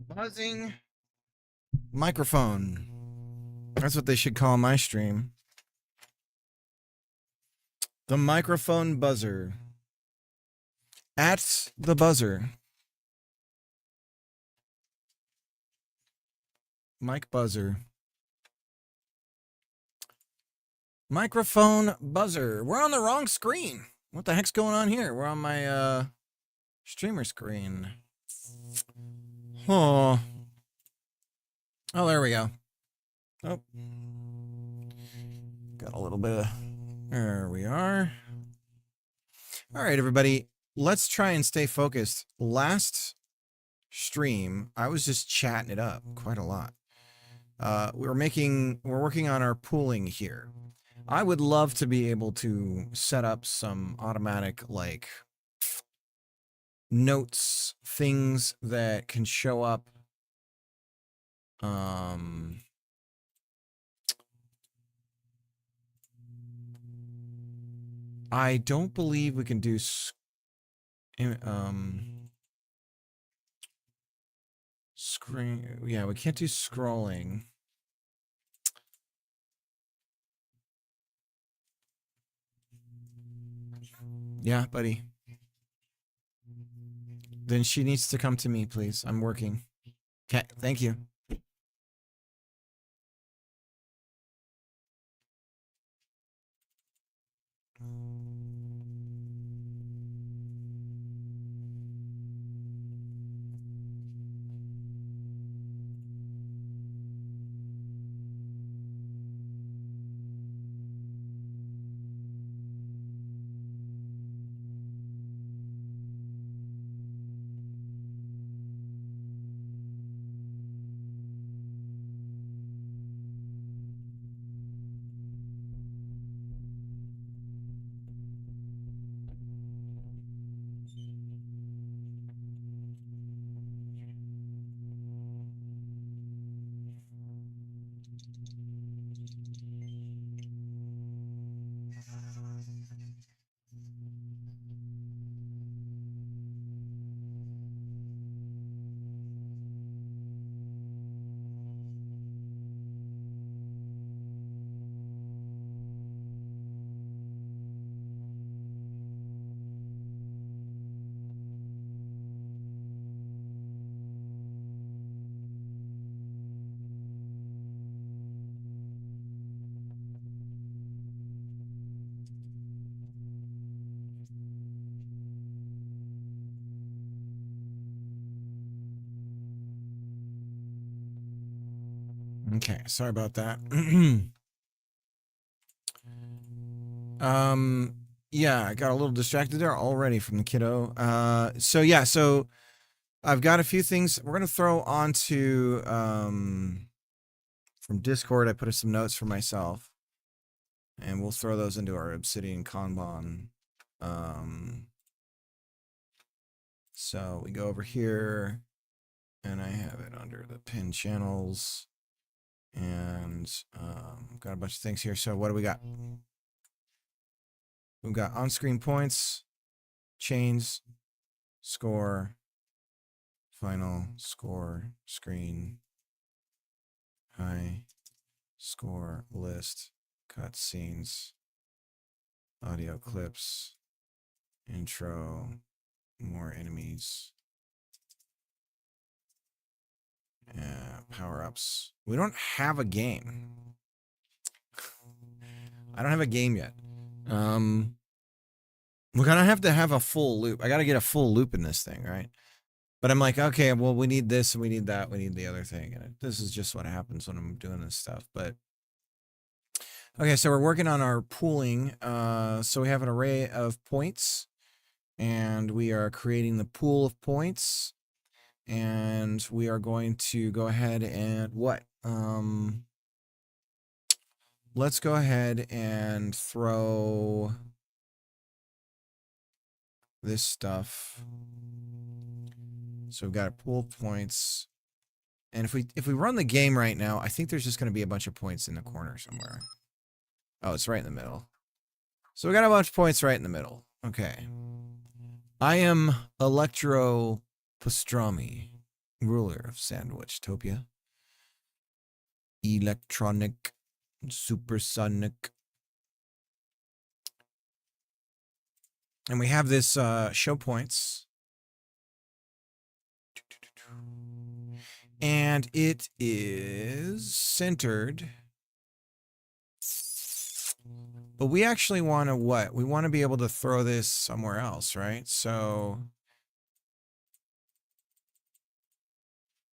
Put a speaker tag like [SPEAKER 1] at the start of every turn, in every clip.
[SPEAKER 1] Buzzing microphone. That's what they should call my stream. The microphone buzzer. At the buzzer. Mic buzzer. Microphone buzzer. We're on the wrong screen. What the heck's going on here? We're on my streamer screen. Oh. Oh, there we go. Oh. Got a little bit of... There we are. All right, everybody. Let's try and stay focused. Last stream, I was just chatting it up quite a lot. We're working on our pooling here. I would love to be able to set up some automatic, like, notes, things that can show up. I don't believe we can do screen. Yeah, we can't do scrolling. Yeah, buddy. Then she needs to come to me, please. I'm working. Okay, thank you. Okay, sorry about that. Yeah, I got a little distracted there already from the kiddo. So I've got a few things we're gonna throw onto from Discord. I put some notes for myself, and we'll throw those into our Obsidian Kanban. So we go over here, and I have it under the pin channels, and got a bunch of things here. So what do we got? We've got on-screen points, chains, score, final, score, screen, high, score, list, cutscenes, audio clips, intro, more enemies, Power-ups. We don't have a game. I don't have a game yet. We're gonna have to have a full loop. I gotta get a full loop in this thing, right? But I'm like, okay, well, we need this and we need that. We need the other thing. And this is just what happens when I'm doing this stuff. But okay, so we're working on our pooling. So we have an array of points, and we are creating the pool of points. And we are going to go ahead and what? Let's go ahead and throw this stuff. So we've got a pool of points. And if we run the game right now, I think there's just going to be a bunch of points in the corner somewhere. Oh, it's right in the middle. So we got a bunch of points right in the middle. Okay. I am Electro Pastrami, ruler of Sandwich-topia. Electronic, supersonic. And we have this show points. And it is centered. But we actually want to what? We want to be able to throw this somewhere else, right? So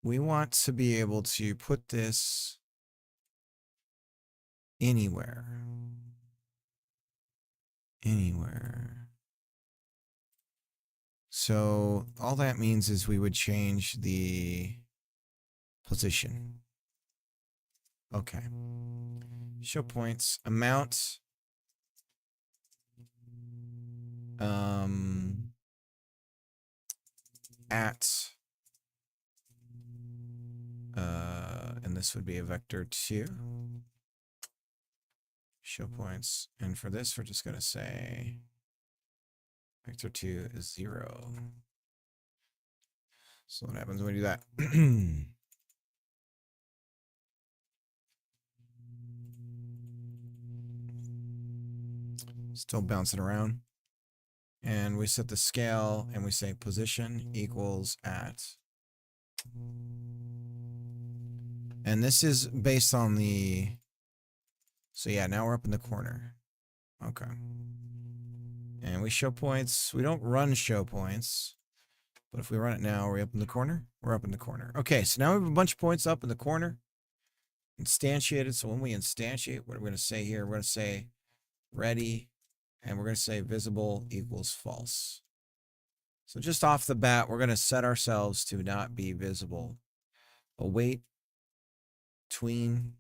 [SPEAKER 1] we want to be able to put this anywhere. Anywhere. So all that means is we would change the position. Okay. Show points. Amount. At. And this would be a vector 2. Show points. And for this, we're just going to say vector 2 is 0. So what happens when we do that? Still bouncing around. And we set the scale and we say position equals at. And this is based on the. So yeah, now we're up in the corner. Okay. And we show points. We don't run show points. But if we run it now, are we up in the corner? We're up in the corner. Okay, so now we have a bunch of points up in the corner. Instantiated. So when we instantiate, what are we going to say here? We're going to say ready. And we're going to say visible equals false. So just off the bat, we're going to set ourselves to not be visible. Await, tween,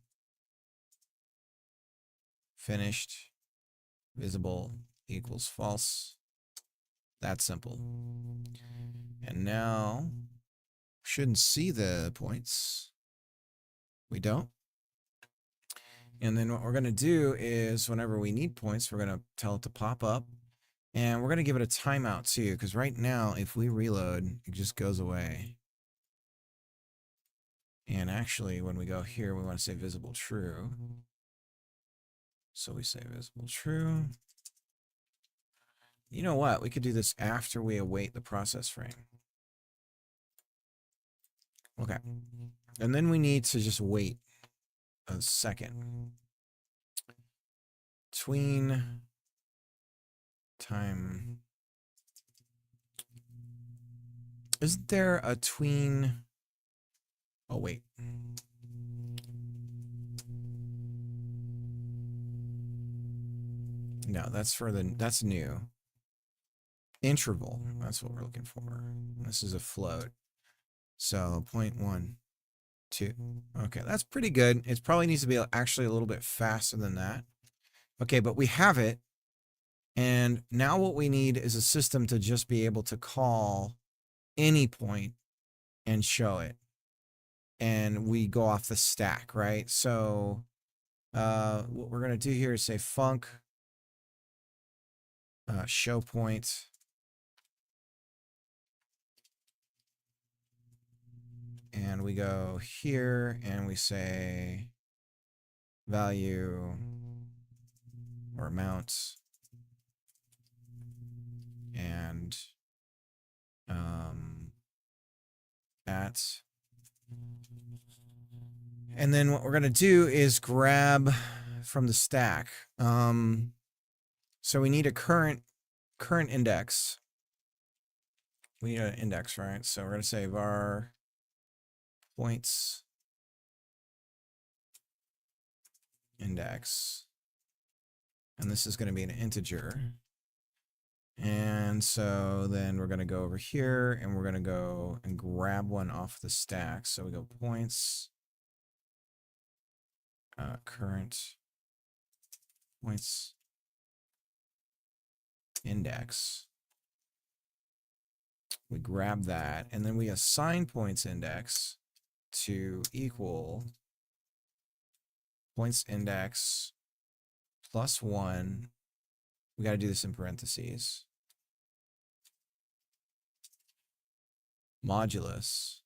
[SPEAKER 1] finished, visible equals false. That's simple. And now, shouldn't see the points. We don't. And then what we're going to do is whenever we need points, we're going to tell it to pop up. And we're going to give it a timeout too, because right now, if we reload, it just goes away. And actually, when we go here, we want to say visible true. So we say visible true. You know what? We could do this after we await the process frame. Okay. And then we need to just wait a second. Tween time. Isn't there a tween? Oh, wait. No, that's new. Interval, that's what we're looking for. This is a float. So 0.1, 2. Okay, that's pretty good. It probably needs to be actually a little bit faster than that. Okay, but we have it. And now what we need is a system to just be able to call any point and show it. And we go off the stack, right? So what we're going to do here is say func show point. And we go here and we say value or amount and at And then what we're going to do is grab from the stack. So we need a current index. We need an index, right? So we're going to say var points index. And this is going to be an integer. And so then we're going to go over here and we're going to go and grab one off the stack. So we go points, current points index. We grab that and then we assign points index to equal points index plus 1. We got to do this in parentheses. Modulus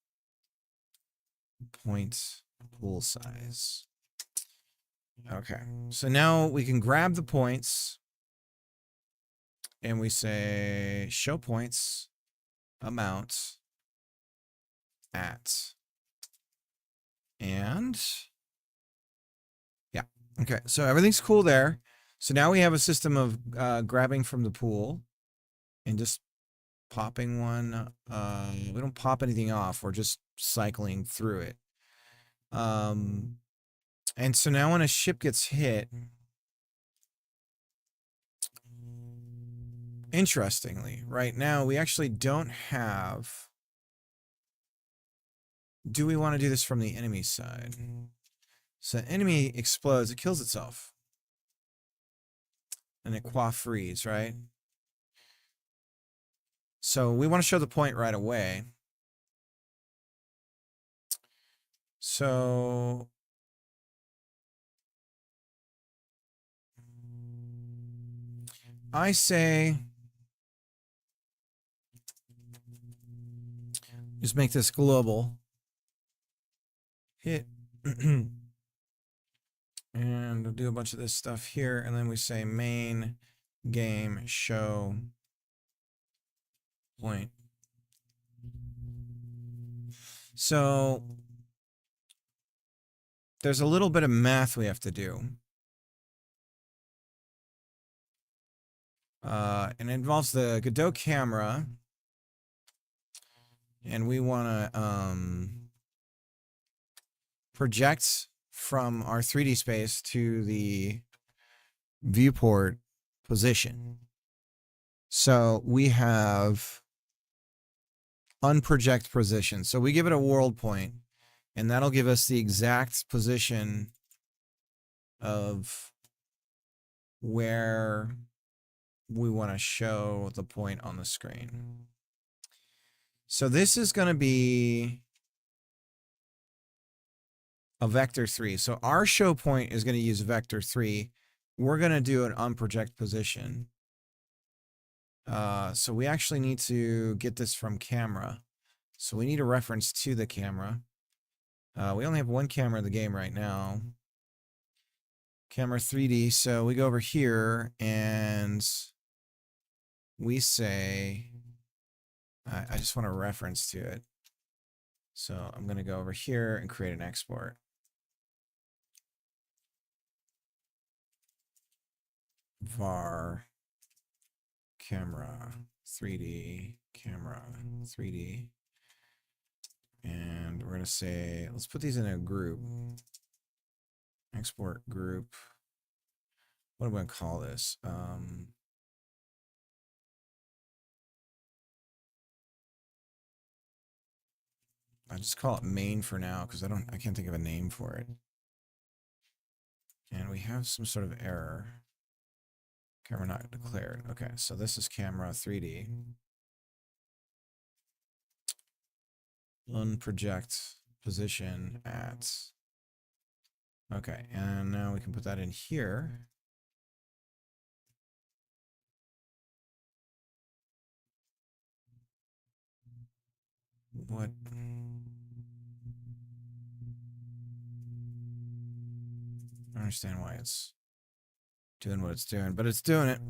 [SPEAKER 1] point pool size. Okay, so now we can grab the points and we say show points amount at, and yeah, okay, so everything's cool there. So now we have a system of grabbing from the pool and just popping one. We don't pop anything off, we're just cycling through it. And so now when a ship gets hit, interestingly, right now we actually don't have. Do we want to do this from the enemy side? So the enemy explodes, it kills itself. And it qua freeze, right? So we want to show the point right away. So I say, just make this global. Hit. And we'll do a bunch of this stuff here. And then we say main game show point. So there's a little bit of math we have to do. And it involves the Godot camera. And we want to project from our 3D space to the viewport position. So we have unproject position. So we give it a world point, and that'll give us the exact position of where we want to show the point on the screen. So this is going to be a vector 3. So our show point is going to use vector 3. We're going to do an unproject position. So we actually need to get this from camera. So we need a reference to the camera. We only have one camera in the game right now. Camera 3D. So we go over here and we say, I just want a reference to it. So I'm going to go over here and create an export. Var camera 3D, camera 3D. And we're going to say, let's put these in a group. Export group. What am I going to call this? I just call it main for now because I can't think of a name for it. And we have some sort of error. Camera not declared. Okay, so this is camera 3D. Unproject position at. Okay, and now we can put that in here. What? I don't understand why it's doing what it's doing, but it's doing it.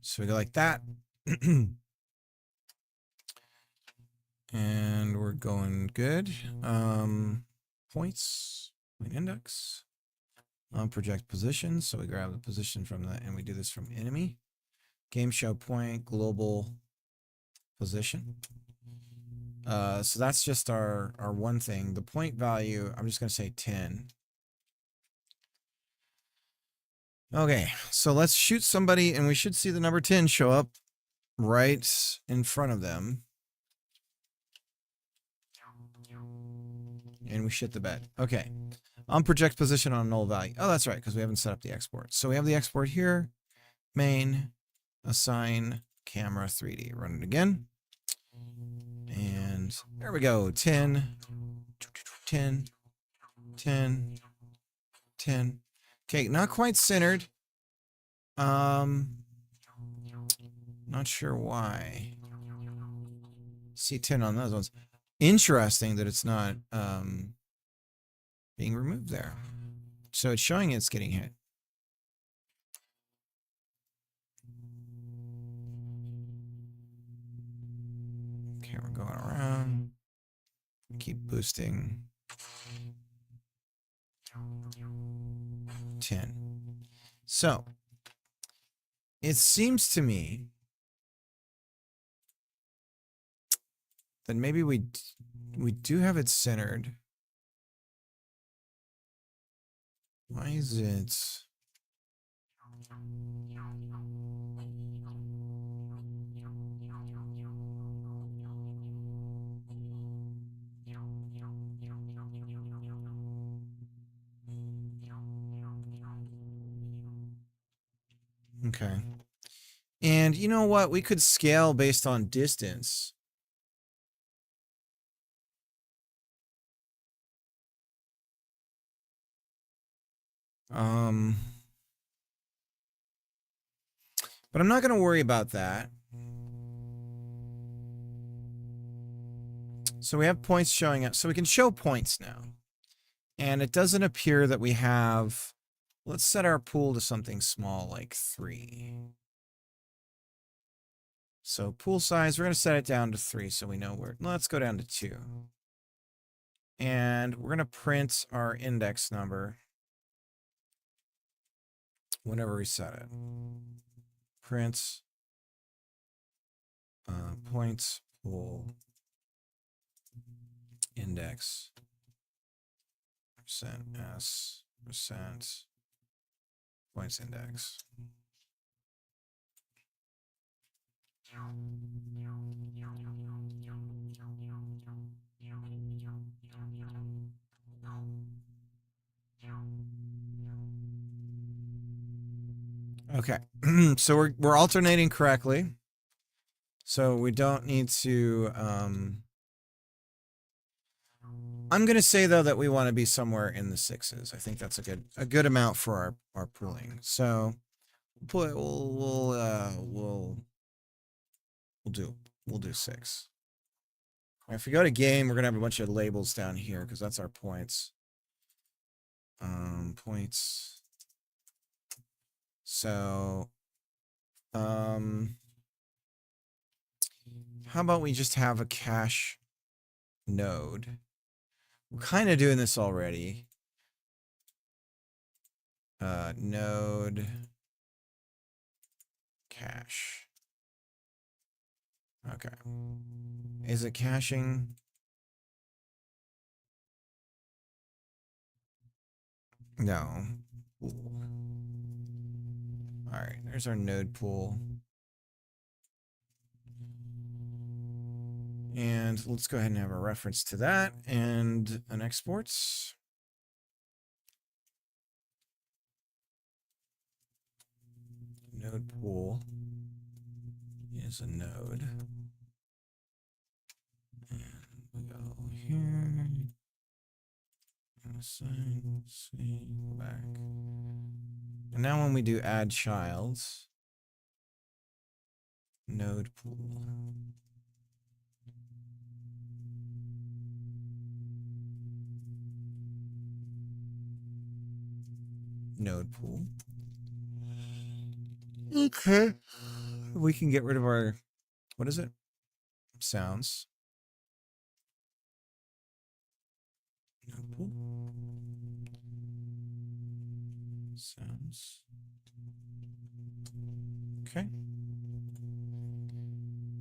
[SPEAKER 1] So we go like that. And we're going good. points, point index, project position. So we grab the position from that and we do this from enemy. Game show point, global position. So that's just our one thing. The point value, I'm just going to say 10. Okay, so let's shoot somebody and we should see the number 10 show up right in front of them. And we shit the bed. Okay. On project position on null value. Oh, that's right, because we haven't set up the export. So we have the export here. Main, assign, camera 3D. Run it again. And there we go. 10, 10, 10, 10. Okay, not quite centered. Not sure why. See 10 on those ones. Interesting that it's not being removed there. So it's showing it's getting hit. Okay, we're going around. Keep boosting. 10. So it seems to me that maybe we do have it centered. Why is it? Okay. And you know what? We could scale based on distance. But I'm not going to worry about that. So we have points showing up. So we can show points now. And it doesn't appear that we have... Let's set our pool to something small like 3. So pool size, we're going to set it down to 3 so we know where... Let's go down to 2. And we're going to print our index number whenever we set it. Print points pool index %s % points index. Okay, so we're alternating correctly. So we don't need to. I'm gonna say though that we want to be somewhere in the 6s. I think that's a good amount for our pooling. So we'll do 6. If we go to game, we're gonna have a bunch of labels down here because that's our points. Points. So, how about we just have a cache node? We're kind of doing this already. Node cache. Okay. Is it caching? No. Pool. All right, there's our node pool. And let's go ahead and have a reference to that and an exports. Node pool is a node. And we go here. Assign, see, back. And now when we do add childs, node pool. Node pool. Okay. We can get rid of our, what is it? Sounds. Sounds. Okay.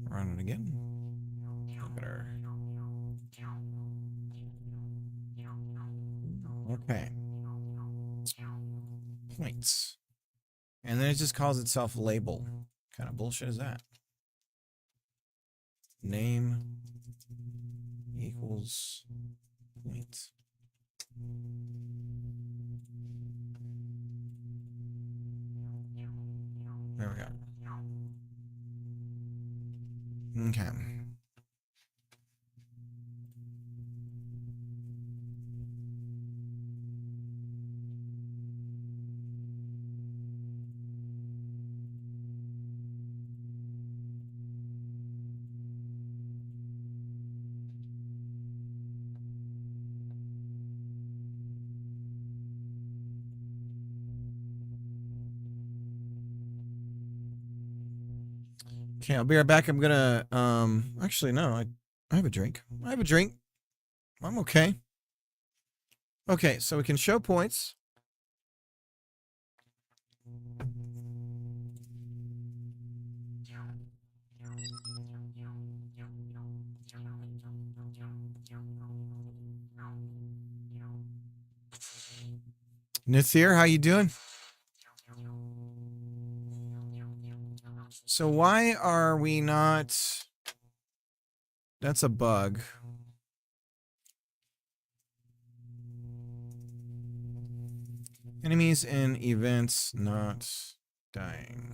[SPEAKER 1] Run it again. Look at her. Okay. Points. And then it just calls itself label. What kind of bullshit is that? Name equals points. There we go. Okay. Okay, I'll be right back. I'm gonna actually no, I have a drink. I have a drink. I'm okay. Okay, so we can show points. Nathir, how you doing? So why are we not... That's a bug. Enemies in events not dying.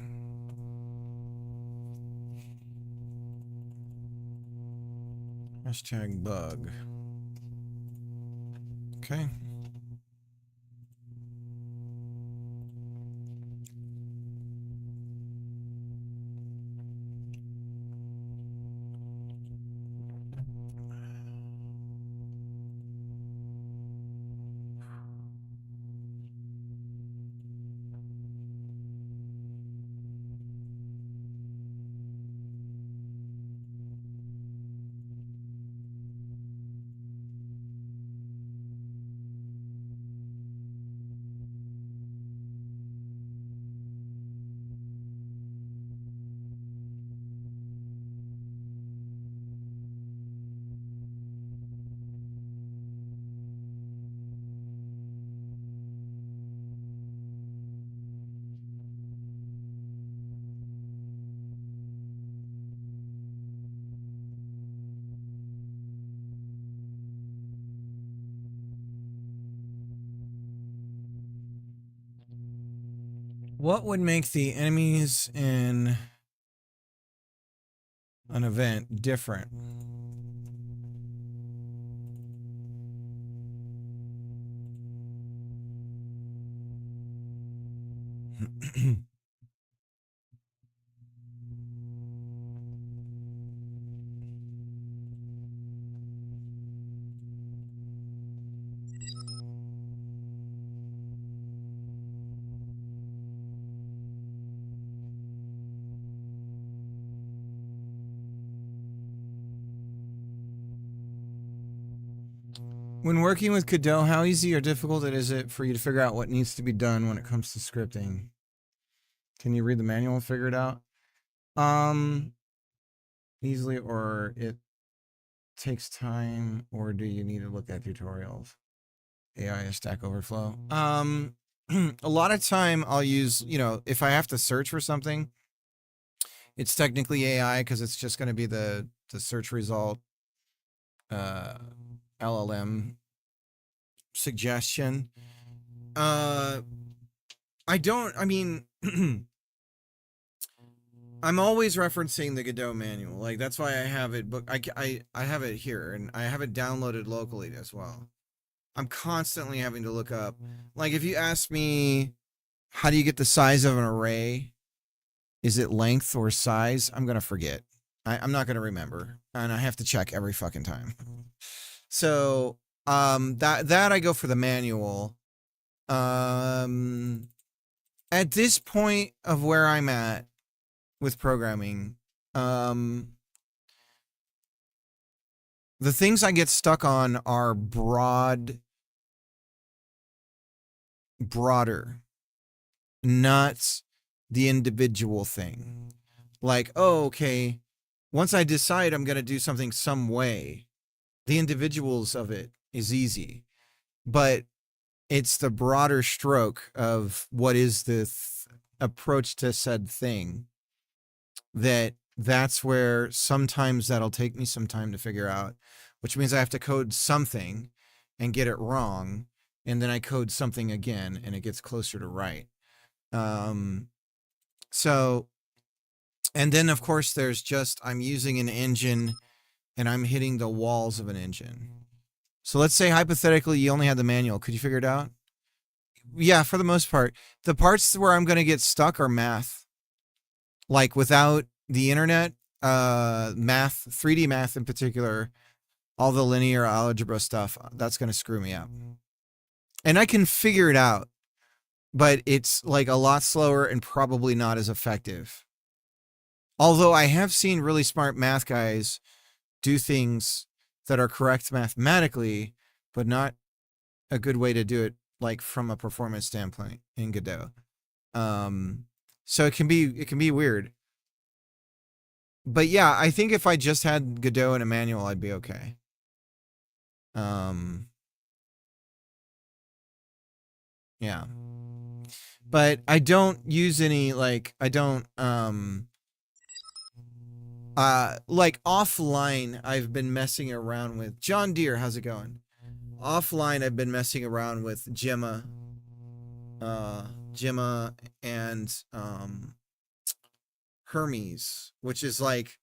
[SPEAKER 1] Hashtag bug. Okay. What would make the enemies in an event different? When working with Godot, how easy or difficult is it for you to figure out what needs to be done when it comes to scripting? Can you read the manual and figure it out? Easily, or it takes time, or do you need to look at tutorials? AI is Stack Overflow. A lot of time I'll use, if I have to search for something, it's technically AI because it's just going to be the search result LLM suggestion. I'm always referencing the Godot manual. Like, that's why I have it I have it here, and I have it downloaded locally as well. I'm constantly having to look up. Like, if you ask me, how do you get the size of an array? Is it length or size? I'm going to forget. I'm not going to remember. And I have to check every fucking time. So, that I go for the manual. At this point of where I'm at with programming, The things I get stuck on are broader, not the individual thing. Like, oh, okay, once I decide I'm going to do something some way, the individuals of it is easy. But it's the broader stroke of what is the approach to said thing that's where sometimes that'll take me some time to figure out, which means I have to code something and get it wrong, and then I code something again and it gets closer to right. Um, so, and then of course there's just I'm using an engine and I'm hitting the walls of an engine. So let's say hypothetically you only had the manual. Could you figure it out? Yeah, for the most part. The parts where I'm going to get stuck are math. Like without the internet, math, 3D math in particular, all the linear algebra stuff, that's going to screw me up. And I can figure it out, but it's like a lot slower and probably not as effective. Although I have seen really smart math guys do things that are correct mathematically, but not a good way to do it, like from a performance standpoint in Godot. So it can be weird. But yeah, I think if I just had Godot and a manual, I'd be okay. Yeah. But I don't use any like like offline I've been messing around with John Deere, how's it going? Offline I've been messing around with Gemma and Hermes, which is like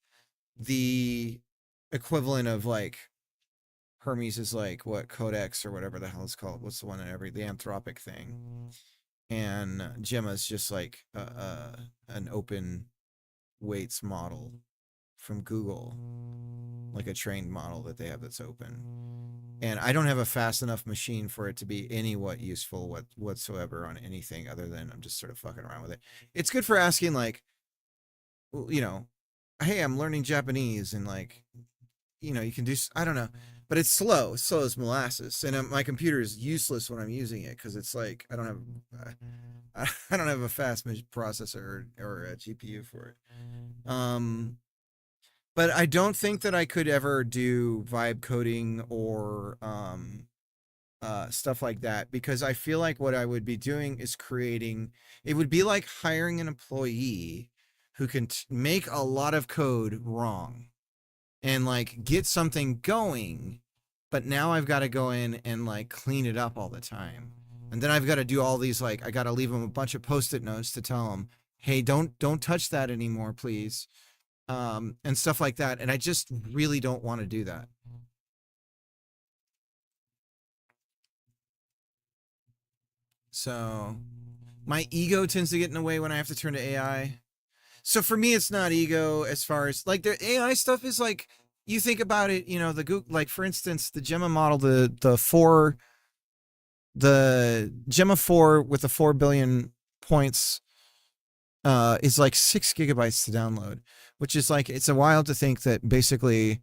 [SPEAKER 1] the equivalent of like Hermes is like what Codex or whatever the hell it's called. What's the one in the Anthropic thing? And Gemma is just like an open weights model from Google, like a trained model that they have that's open. And I don't have a fast enough machine for it to be anywhat useful whatsoever on anything other than I'm just sort of fucking around with it. It's good for asking like, you know, hey, I'm learning Japanese and like, you can do, I don't know, but it's slow as molasses. And my computer is useless when I'm using it because it's like, I don't have a fast processor or a GPU for it. But I don't think that I could ever do vibe coding or stuff like that because I feel like what I would be doing is it would be like hiring an employee who can make a lot of code wrong and like get something going, but now I've got to go in and like clean it up all the time. And then I've got to do all these, like, I got to leave them a bunch of post-it notes to tell them, hey, don't touch that anymore, please. And stuff like that. And I just really don't want to do that. So my ego tends to get in the way when I have to turn to AI. So for me, it's not ego as far as like the AI stuff is like, you think about it, the Google, like for instance, the Gemma model, the Gemma 4 with the 4 billion points is like 6 gigabytes to download, which is like, it's a wild to think that basically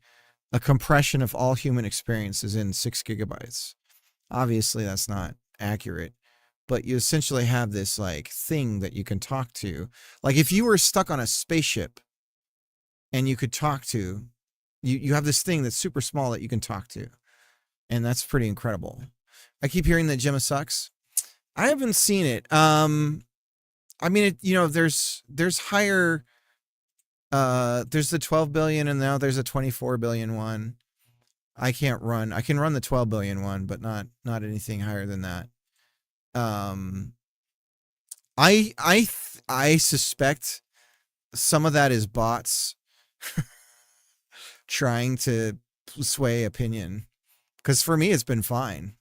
[SPEAKER 1] a compression of all human experience is in 6 gigabytes. Obviously, that's not accurate, but you essentially have this like thing that you can talk to. Like if you were stuck on a spaceship and you could talk to, you have this thing that's super small that you can talk to. And that's pretty incredible. I keep hearing that Gemma sucks. I haven't seen it. I mean, there's higher, there's the 12 billion and now there's a 24 billion one. I can run the 12 billion one, but not anything higher than that. I suspect some of that is bots trying to sway opinion, because for me it's been fine.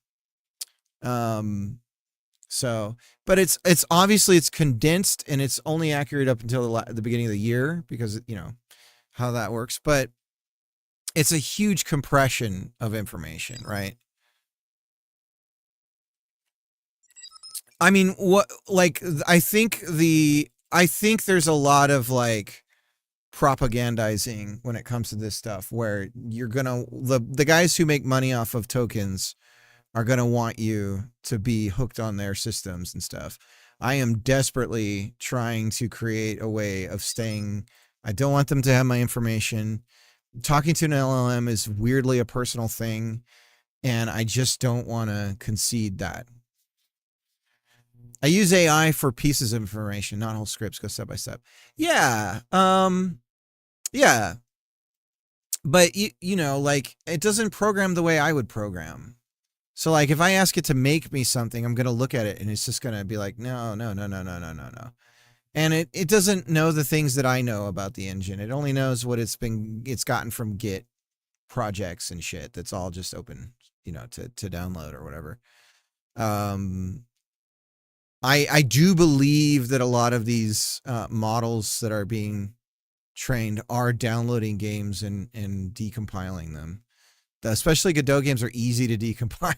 [SPEAKER 1] So, but it's obviously it's condensed and it's only accurate up until the beginning of the year because how that works, but it's a huge compression of information, right? I mean, what, like, I think there's a lot of like propagandizing when it comes to this stuff, where you're gonna the guys who make money off of tokens are gonna want you to be hooked on their systems and stuff. I am desperately trying to create a way of staying. I don't want them to have my information. Talking to an LLM is weirdly a personal thing, and I just don't want to concede that. I use AI for pieces of information, not whole scripts. Go step by step. Yeah. Yeah. But you know, like, it doesn't program the way I would program. So like, if I ask it to make me something, I'm going to look at it and it's just going to be like, no. And it doesn't know the things that I know about the engine. It only knows what it's gotten from Git projects and shit. That's all just open, you know, to download or whatever. I do believe that a lot of these models that are being trained are downloading games and decompiling them. Especially Godot games are easy to decompile.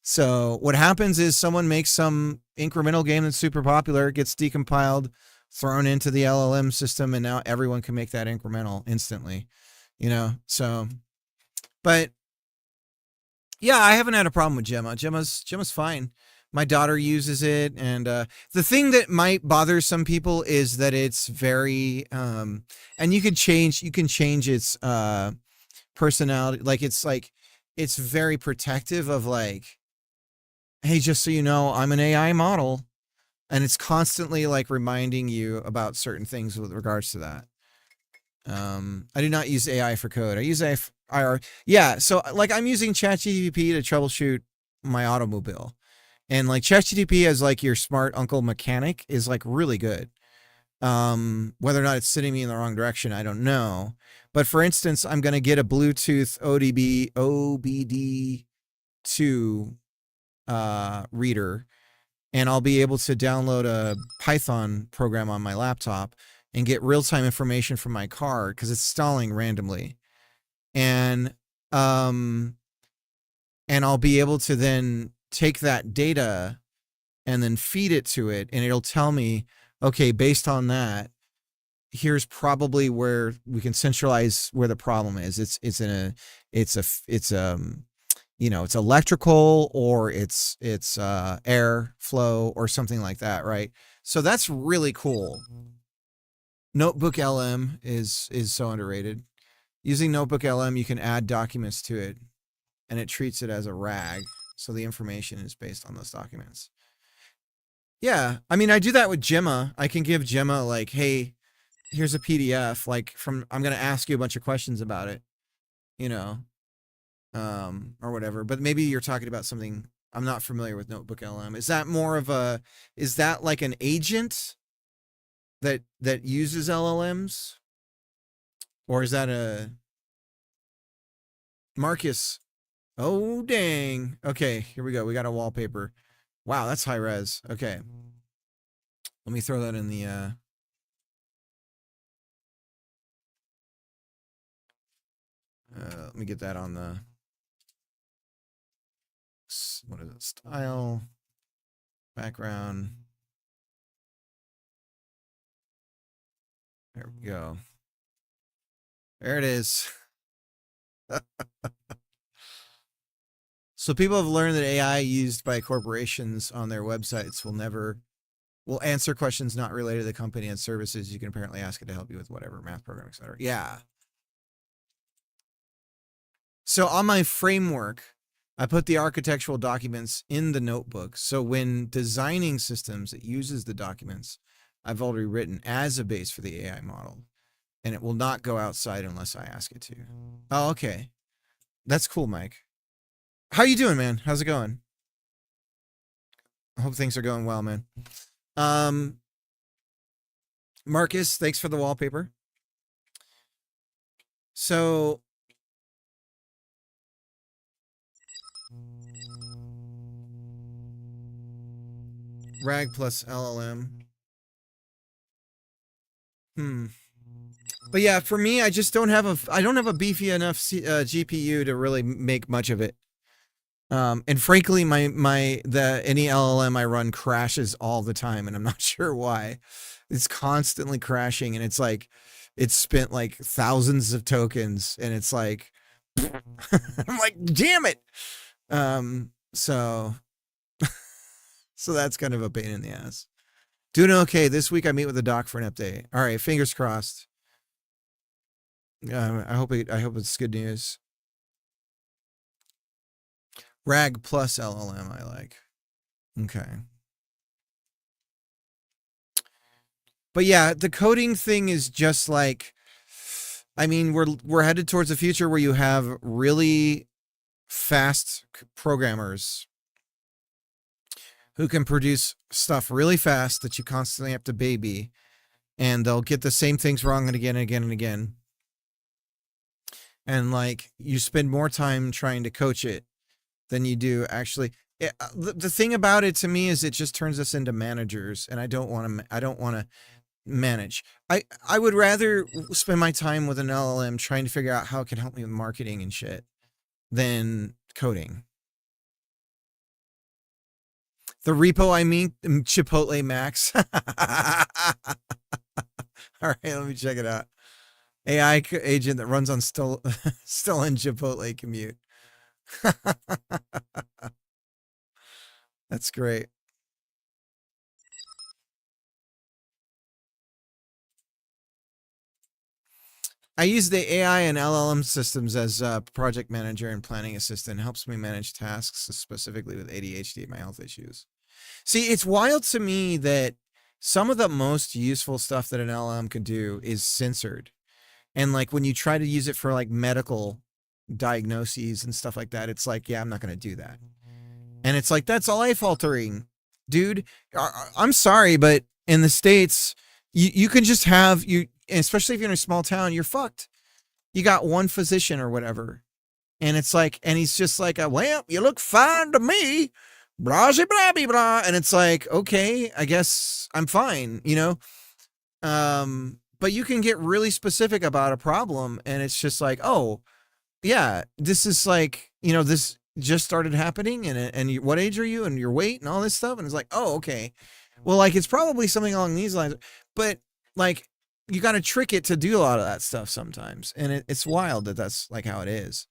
[SPEAKER 1] So what happens is someone makes some incremental game that's super popular, gets decompiled, thrown into the LLM system, and now everyone can make that incremental instantly, you know? So, but yeah, I haven't had a problem with Gemma. Gemma's fine. My daughter uses it, and the thing that might bother some people is that it's very and you can change its personality. Like it's very protective of, like, hey, just so you know, I'm an AI model, and it's constantly like reminding you about certain things with regards to that. I do not use AI for code. I use AI for IR. Yeah, so like I'm using ChatGPT to troubleshoot my automobile. And like ChatGPT as like your smart uncle mechanic is like really good. Whether or not it's sending me in the wrong direction, I don't know. But for instance, I'm going to get a Bluetooth OBD2 reader, and I'll be able to download a Python program on my laptop and get real-time information from my car because it's stalling randomly. And I'll be able to then take that data and then feed it to it, and it'll tell me, okay, based on that, here's probably where we can centralize where the problem is. It's you know, it's electrical, or it's air flow or something like that, right? So that's really cool. Notebook LM is so underrated. Using Notebook LM, you can add documents to it, and it treats it as a RAG, so the information is based on those documents. Yeah, I mean, I do that with Gemma. I can give Gemma, like, hey, here's a PDF, like, I'm going to ask you a bunch of questions about it, you know, or whatever. But maybe you're talking about something I'm not familiar with. Notebook LM. Is that like an agent that uses LLMs? Or is that a Marcus? Oh, dang. Okay, here we go. We got a wallpaper. Wow, that's high res. Okay. Let me throw that in the let me get that on the, what is it? Style, background. There we go. There it is. So people have learned that AI used by corporations on their websites will answer questions not related to the company and services. You can apparently ask it to help you with whatever, math program, etc. Yeah. So on my framework, I put the architectural documents in the notebook. So when designing systems, it uses the documents I've already written as a base for the AI model, and it will not go outside unless I ask it to. Oh, okay. That's cool, Mike. How you doing, man? How's it going? I hope things are going well, man. Marcus, thanks for the wallpaper. So RAG plus LLM. But yeah, for me, I just don't have a beefy enough GPU to really make much of it. And frankly, any LLM I run crashes all the time, and I'm not sure why. It's constantly crashing, and it's like, it's spent like thousands of tokens, and it's like, I'm like, damn it. So that's kind of a pain in the ass. Doing okay. This week I meet with the doc for an update. All right, fingers crossed. I hope it's good news. RAG plus LLM I like. Okay. But yeah, the coding thing is just like, I mean, we're headed towards a future where you have really fast programmers who can produce stuff really fast that you constantly have to baby, and they'll get the same things wrong and again and again and again. And like, you spend more time trying to coach it than you do actually. The thing about it to me is it just turns us into managers, and I don't want to manage. I would rather spend my time with an LLM trying to figure out how it can help me with marketing and shit than coding. The repo, I mean, Chipotle Max. All right, let me check it out. AI agent that runs on stolen Chipotle commute. That's great. I use the AI and LLM systems as a project manager and planning assistant. It helps me manage tasks, specifically with ADHD and my health issues. See, it's wild to me that some of the most useful stuff that an LLM could do is censored. And like when you try to use it for like medical diagnoses and stuff like that, it's like, yeah, I'm not going to do that. And it's like, that's life altering, dude. I'm sorry, but in the States, you can just have especially if you're in a small town, you're fucked. You got one physician or whatever. And it's like, and he's just like, well, you look fine to me. Blah, blah, blah, blah. And it's like, okay, I guess I'm fine, but you can get really specific about a problem. And it's just like, oh yeah, this is like, this just started happening. And what age are you and your weight and all this stuff. And it's like, oh, okay. Well, like, it's probably something along these lines, but like, you got to trick it to do a lot of that stuff sometimes. And it's wild that that's like how it is.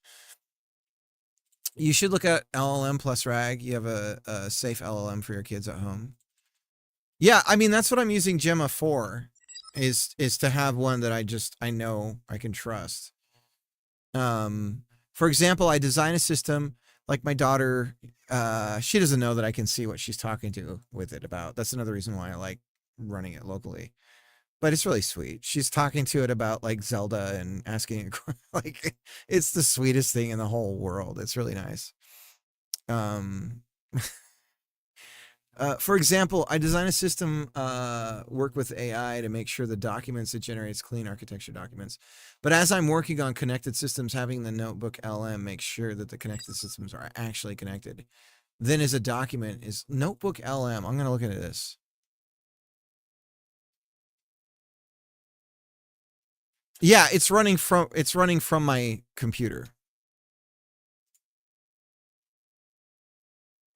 [SPEAKER 1] You should look at LLM plus RAG. You have a safe LLM for your kids at home. Yeah, I mean, that's what I'm using Gemma for, is to have one that I know I can trust. For example, I design a system like my daughter. She doesn't know that I can see what she's talking to with it about. That's another reason why I like running it locally. But it's really sweet. She's talking to it about like Zelda and asking it, like, it's the sweetest thing in the whole world. It's really nice. For example, I design a system, work with AI to make sure the documents it generates clean architecture documents. But as I'm working on connected systems, having the notebook LM make sure that the connected systems are actually connected. Then as a document is notebook LM. I'm going to look into this. Yeah, it's running from my computer.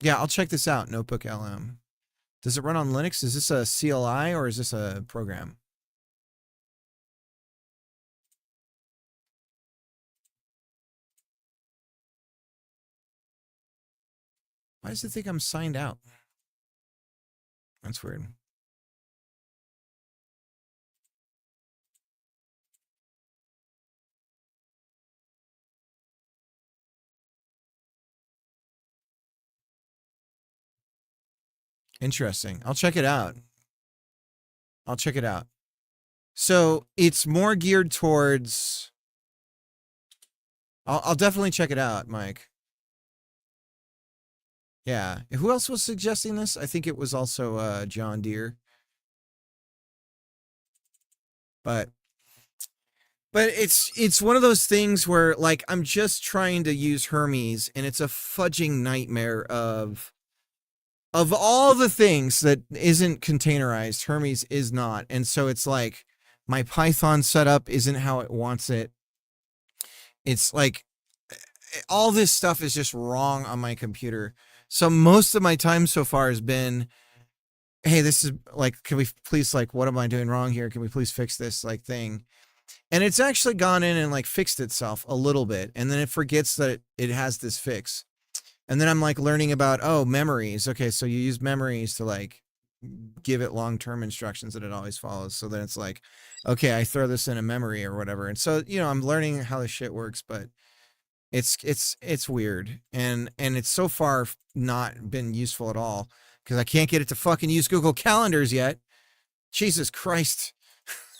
[SPEAKER 1] Yeah, I'll check this out. Notebook LM. Does it run on Linux? Is this a CLI or is this a program? Why does it think I'm signed out? That's weird. Interesting. I'll check it out. So it's more geared towards. I'll definitely check it out, Mike. Yeah. Who else was suggesting this? I think it was also John Deere. But it's one of those things where like I'm just trying to use Hermes and it's a fudging nightmare of all the things that isn't containerized. Hermes is not. And so it's like my Python setup isn't how it wants it. It's like all this stuff is just wrong on my computer. So most of my time so far has been, hey, this is like, can we please, like, what am I doing wrong here? Can we please fix this like thing? And it's actually gone in and like fixed itself a little bit. And then it forgets that it has this fix. And then I'm like learning about, oh, memories. Okay, so you use memories to like give it long-term instructions that it always follows. So then it's like, okay, I throw this in a memory or whatever. And so, I'm learning how this shit works, but it's weird. And it's so far not been useful at all because I can't get it to fucking use Google Calendars yet. Jesus Christ.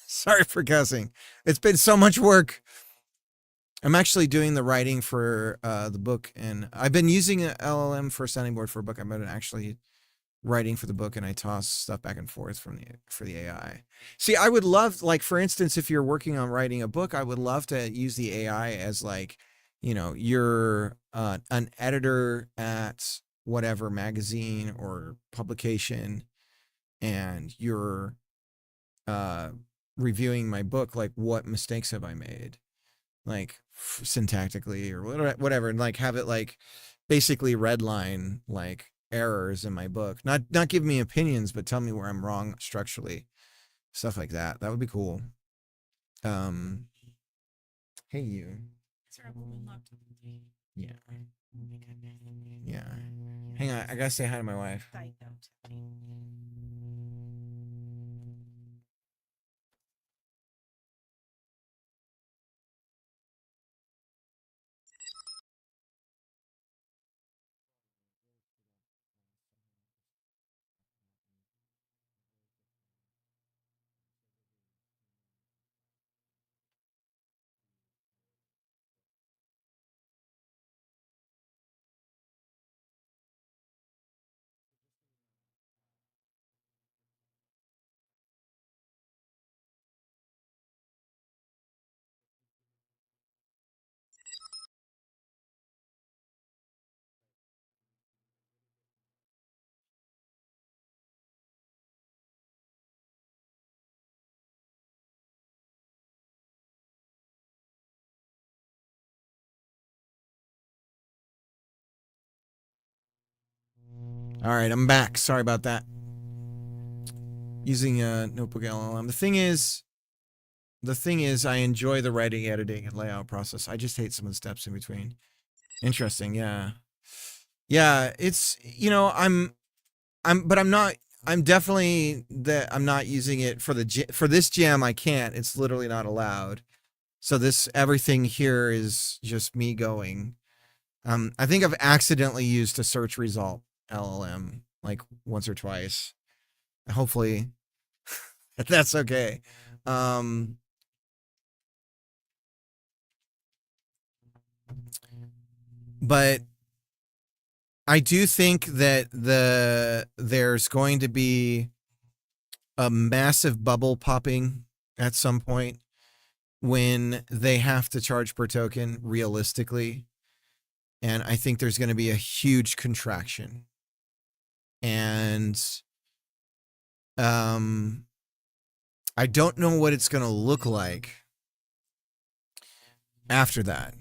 [SPEAKER 1] Sorry for cussing. It's been so much work. I'm actually doing the writing for the book, and I've been using an LLM for a sounding board for a book. I've been actually writing for the book, and I toss stuff back and forth for the AI. See, I would love, like, for instance, if you're working on writing a book, I would love to use the AI as like, you're an editor at whatever magazine or publication, and you're reviewing my book. Like, what mistakes have I made? Like syntactically or whatever, and like have it like basically redline like errors in my book. Not give me opinions, but tell me where I'm wrong structurally. Stuff like that. That would be cool. Hey you. Yeah. Yeah. Hang on, I gotta say hi to my wife. All right, I'm back. Sorry about that. Using a notebook LLM. The thing is, I enjoy the writing, editing, and layout process. I just hate some of the steps in between. Interesting, yeah. Yeah, it's, but I'm not, I'm definitely that I'm not using it for for this jam. I can't, it's literally not allowed. So everything here is just me going. I think I've accidentally used a search result LLM like once or twice. Hopefully that's okay. But I do think that there's going to be a massive bubble popping at some point when they have to charge per token realistically. And I think there's going to be a huge contraction. And I don't know what it's going to look like after that,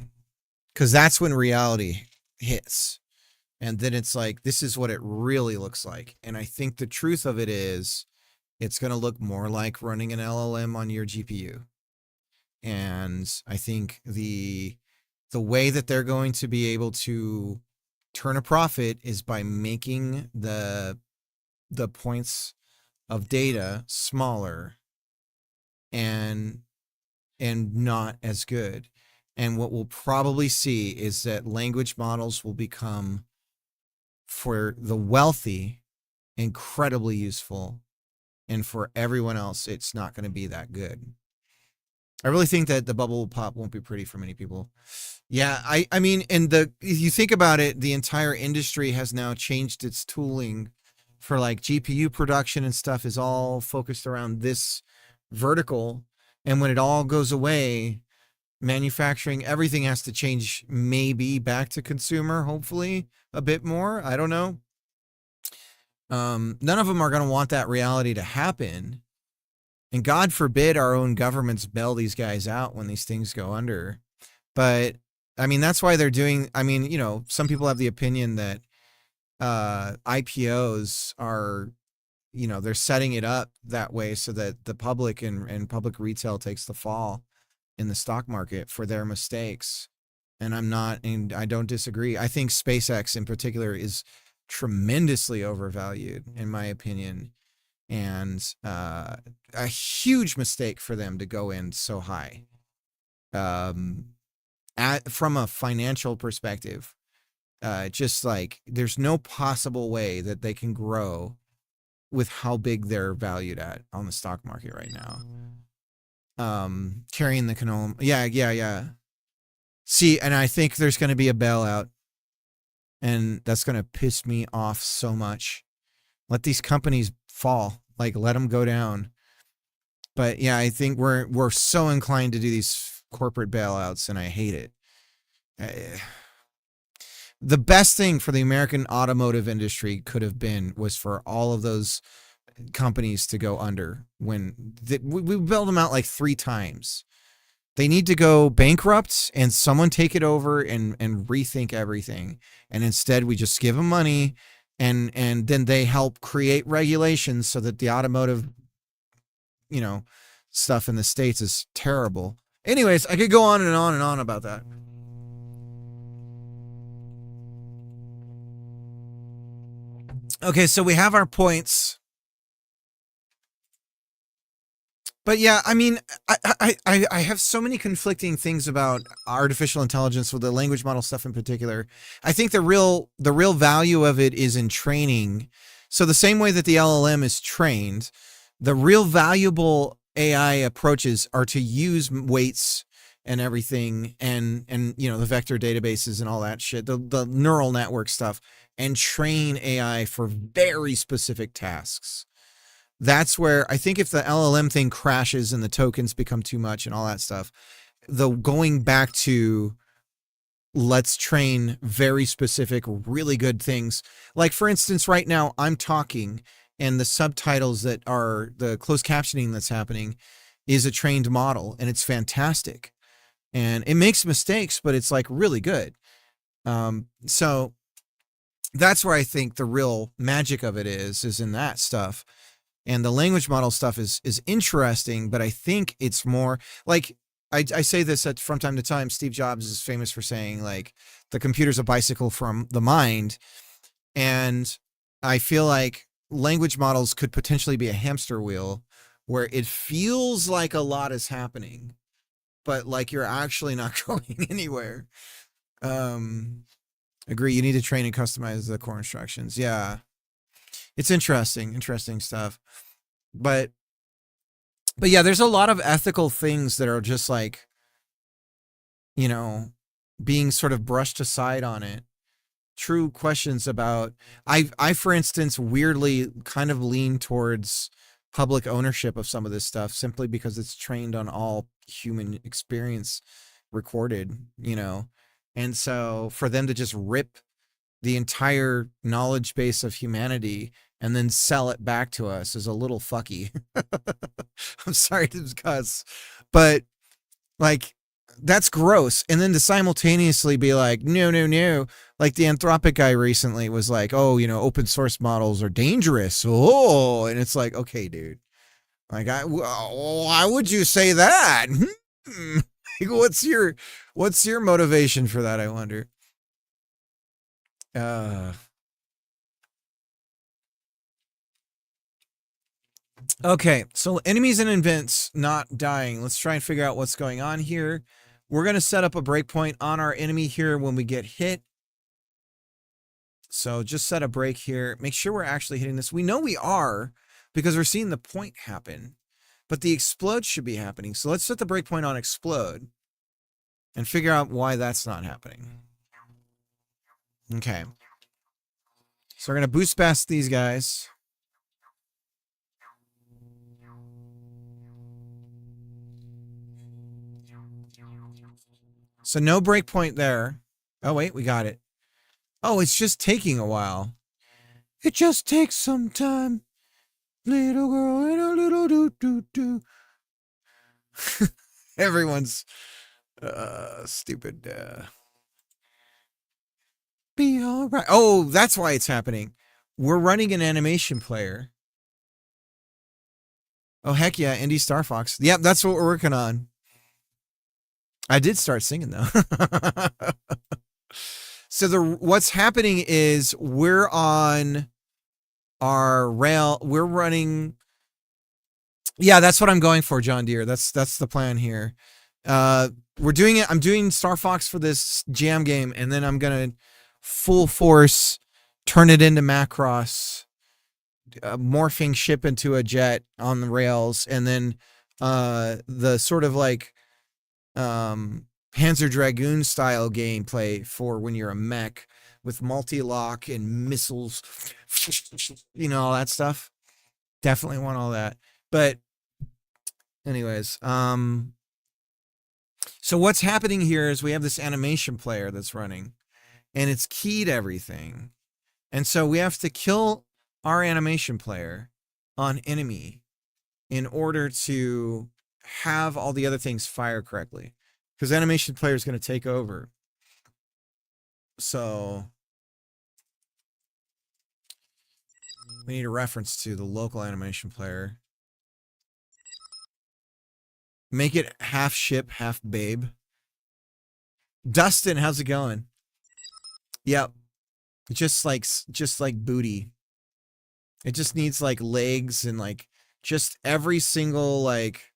[SPEAKER 1] because that's when reality hits. And then it's like, this is what it really looks like. And I think the truth of it is, it's going to look more like running an LLM on your GPU. And I think the way that they're going to be able to turn a profit is by making the points of data smaller and not as good. And what we'll probably see is that language models will become, for the wealthy, incredibly useful, and for everyone else it's not going to be that good. I really think that the bubble pop won't be pretty for many people. Yeah, I mean, and if you think about it, the entire industry has now changed its tooling for like GPU production and stuff is all focused around this vertical. And when it all goes away, manufacturing, everything has to change, maybe back to consumer, hopefully a bit more. I don't know. None of them are going to want that reality to happen. And God forbid our own governments bail these guys out when these things go under. But I mean, that's why they're doing, I mean, some people have the opinion that IPOs are, they're setting it up that way so that the public and public retail takes the fall. in the stock market for their mistakes. And I don't disagree. I think SpaceX in particular is tremendously overvalued, in my opinion, and a huge mistake for them to go in so high. From a financial perspective, just like there's no possible way that they can grow with how big they're valued at on the stock market right now. Carrying the canola. Yeah. See, and I think there's going to be a bailout, and that's going to piss me off so much. Let these companies fall, like let them go down. But yeah, I think we're so inclined to do these corporate bailouts, and I hate it. The best thing for the American automotive industry could have been was for all of those companies to go under when we bailed them out like 3 times. They need to go bankrupt and someone take it over and rethink everything. And instead we just give them money and then they help create regulations so that the automotive, stuff in the States is terrible. Anyways, I could go on and on and on about that. Okay, so we have our points. But yeah, I mean, I have so many conflicting things about artificial intelligence with the language model stuff in particular. I think the real value of it is in training. So the same way that the LLM is trained, the real valuable AI approaches are to use weights and everything and the vector databases and all that shit, the neural network stuff, and train AI for very specific tasks. That's where I think if the LLM thing crashes and the tokens become too much and all that stuff, the going back to let's train very specific, really good things. Like for instance, right now I'm talking and the subtitles that are the closed captioning that's happening is a trained model and it's fantastic. And it makes mistakes, but it's like really good. So that's where I think the real magic of it is in that stuff. And the language model stuff is interesting, but I think it's more like I say this from time to time. Steve Jobs is famous for saying like the computer's a bicycle from the mind. And I feel like language models could potentially be a hamster wheel where it feels like a lot is happening, but like you're actually not going anywhere. Agree. You need to train and customize the core instructions. Yeah. It's interesting stuff. But yeah, there's a lot of ethical things that are just like, being sort of brushed aside on it. True questions about, I, for instance, weirdly kind of lean towards public ownership of some of this stuff simply because it's trained on all human experience recorded, and so for them to just rip the entire knowledge base of humanity and then sell it back to us is a little fucky. I'm sorry to cuss, but like that's gross. And then to simultaneously be like, no. Like the Anthropic guy recently was like, oh, open source models are dangerous. Oh, and it's like, okay, dude. Like, why would you say that? What's your motivation for that? I wonder. Okay, so enemies and events not dying. Let's try and figure out what's going on here. We're going to set up a breakpoint on our enemy here when we get hit. So just set a break here. Make sure we're actually hitting this. We know we are because we're seeing the point happen, but the explode should be happening. So let's set the breakpoint on explode and figure out why that's not happening. Okay. So we're going to boost past these guys. So no breakpoint there. Oh, wait, we got it. Oh, it's just taking a while. It just takes some time. Little girl in a little do. Everyone's stupid. Be all right. Oh, that's why it's happening. We're running an animation player. Oh, heck yeah, Indie Star Fox. Yep, that's what we're working on. I did start singing though. So what's happening is we're on our rail. We're running. Yeah, that's what I'm going for, John Deere. That's the plan here. We're doing it. I'm doing Star Fox for this jam game, and then I'm gonna full force turn it into Macross, morphing ship into a jet on the rails, and then the sort of like Panzer Dragoon style gameplay for when you're a mech with multi-lock and missiles, all that stuff. Definitely want all that. But anyways, so what's happening here is we have this animation player that's running, and it's keyed everything. And so we have to kill our animation player on enemy in order to have all the other things fire correctly. Because animation player is going to take over. So we need a reference to the local animation player. Make it half ship, half babe. Dustin, how's it going? Yep. Just like booty. It just needs like legs and like just every single like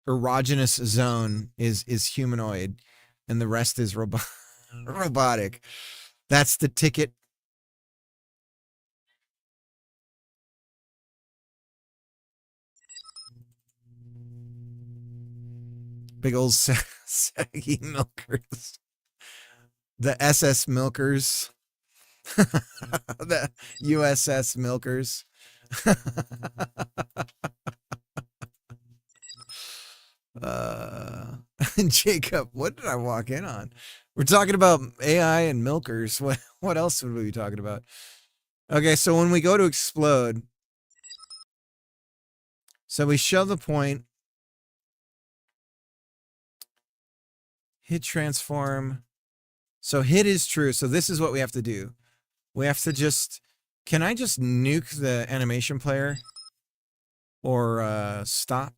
[SPEAKER 1] erogenous zone is humanoid, and the rest is robotic. That's the ticket. Big old saggy milkers. The SS milkers. The USS milkers. Jacob, what did I walk in on? We're talking about AI and milkers. What else would we be talking about? Okay, so when we go to explode, so we show the point, hit transform. So hit is true. So this is what we have to do. We have to just, can I just nuke the animation player or stop?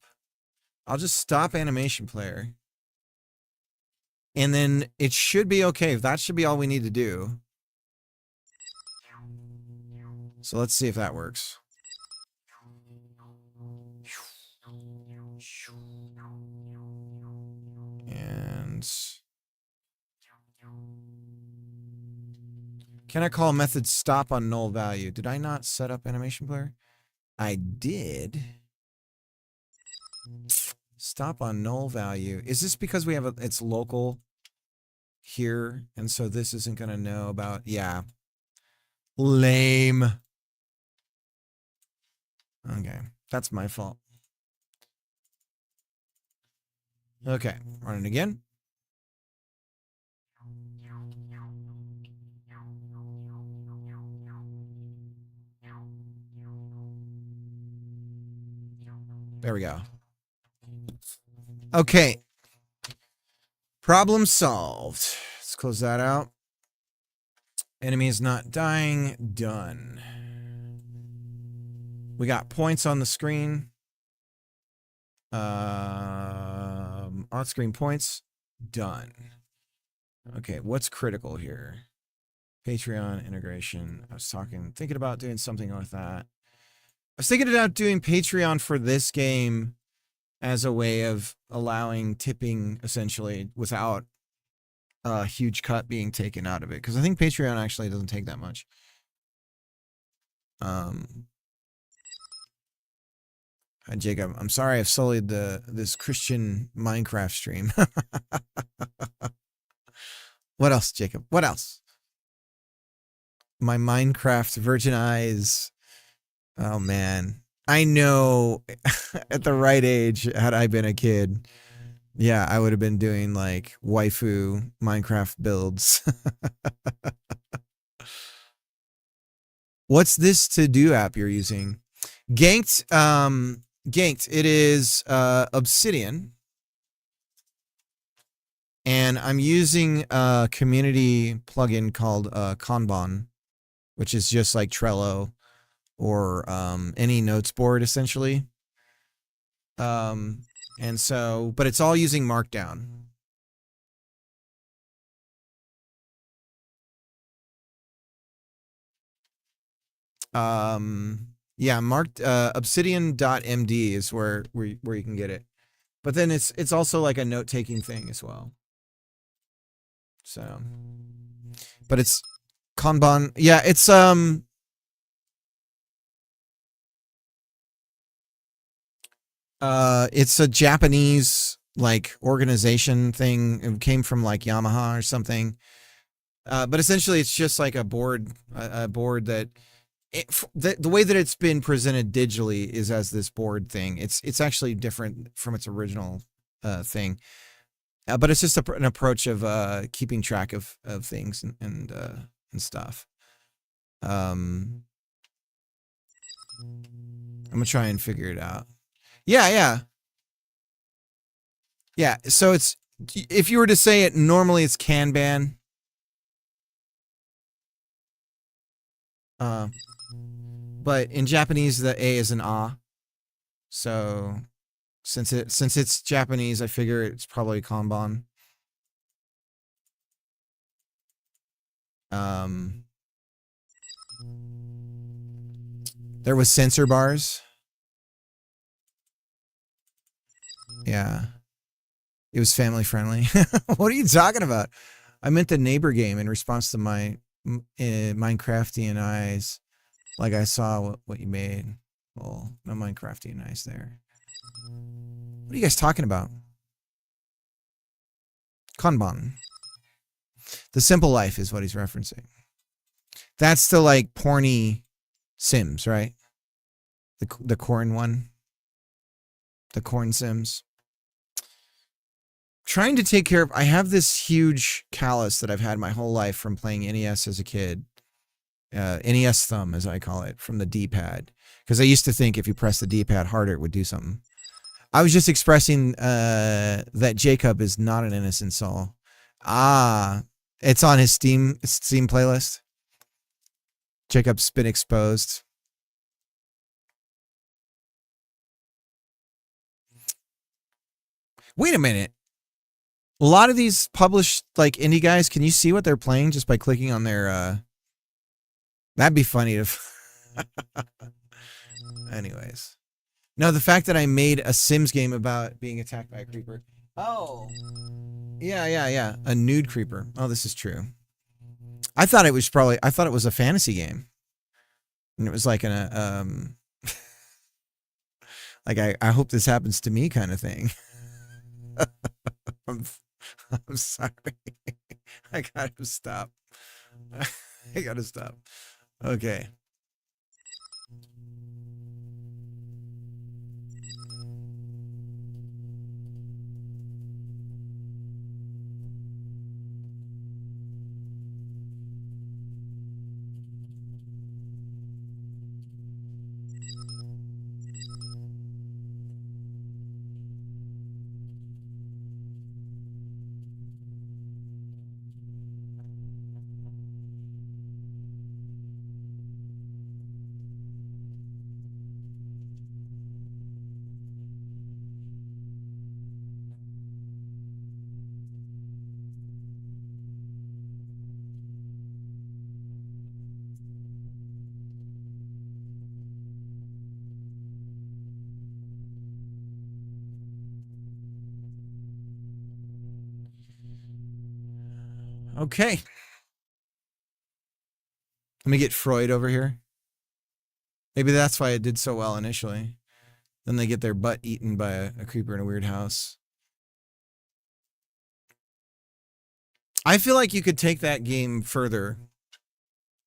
[SPEAKER 1] I'll just stop animation player. And then it should be okay. That should be all we need to do. So let's see if that works. And can I call method stop on null value? Did I not set up animation player? I did. Stop on null value. Is this because we have it's local here, and so this isn't going to know about? Yeah. Lame. Okay, that's my fault. Okay, run it again. There we go. Okay. Problem solved. Let's close that out. Enemy is not dying. Done. We got points on the screen. On-screen points. Done. Okay, what's critical here? Patreon integration. I was thinking about doing something like that. I was thinking about doing Patreon for this game as a way of allowing tipping, essentially, without a huge cut being taken out of it. Because I think Patreon actually doesn't take that much. Jacob, I'm sorry I've sullied this Christian Minecraft stream. What else, Jacob? What else? My Minecraft virgin eyes. Oh, man. I know at the right age, had I been a kid, yeah, I would have been doing like waifu Minecraft builds. What's this to-do app you're using? Ganked, it is Obsidian. And I'm using a community plugin called Kanban, which is just like Trello or any notes board, essentially. And And so, but it's all using Markdown. Yeah, obsidian.md is where you can get it. But then it's also like a note-taking thing as well. So, but it's Kanban. Yeah, it's a Japanese like organization thing. It came from like Yamaha or something. But essentially it's just like a board that the way that it's been presented digitally is as this board thing. It's actually different from its original thing. But it's just an approach of keeping track of things and stuff. I'm gonna try and figure it out. Yeah. So it's, if you were to say it normally, it's Kanban. But in Japanese, the A is an A. So since it's Japanese, I figure it's probably Kanban. There was sensor bars. Yeah. It was family friendly. What are you talking about? I meant the neighbor game in response to my Minecraftian eyes. Like I saw what you made. Well, no Minecraftian eyes there. What are you guys talking about? Kanban. The Simple Life is what he's referencing. That's the like porny Sims, right? The corn one. The corn Sims. Trying to take care of, I have this huge callus that I've had my whole life from playing NES as a kid. NES thumb, as I call it, from the D-pad. Because I used to think if you press the D-pad harder, it would do something. I was just expressing that Jacob is not an innocent soul. It's on his Steam playlist. Jacob's been exposed. Wait a minute. A lot of these published like indie guys, can you see what they're playing just by clicking on their that'd be funny to anyways. No, the fact that I made a Sims game about being attacked by a creeper. Oh. Yeah. A nude creeper. Oh, this is true. I thought it was a fantasy game. And it was like like I hope this happens to me kind of thing. I'm sorry. I gotta stop. I gotta stop. Okay. Okay. Let me get Freud over here. Maybe that's why it did so well initially. Then they get their butt eaten by a creeper in a weird house. I feel like you could take that game further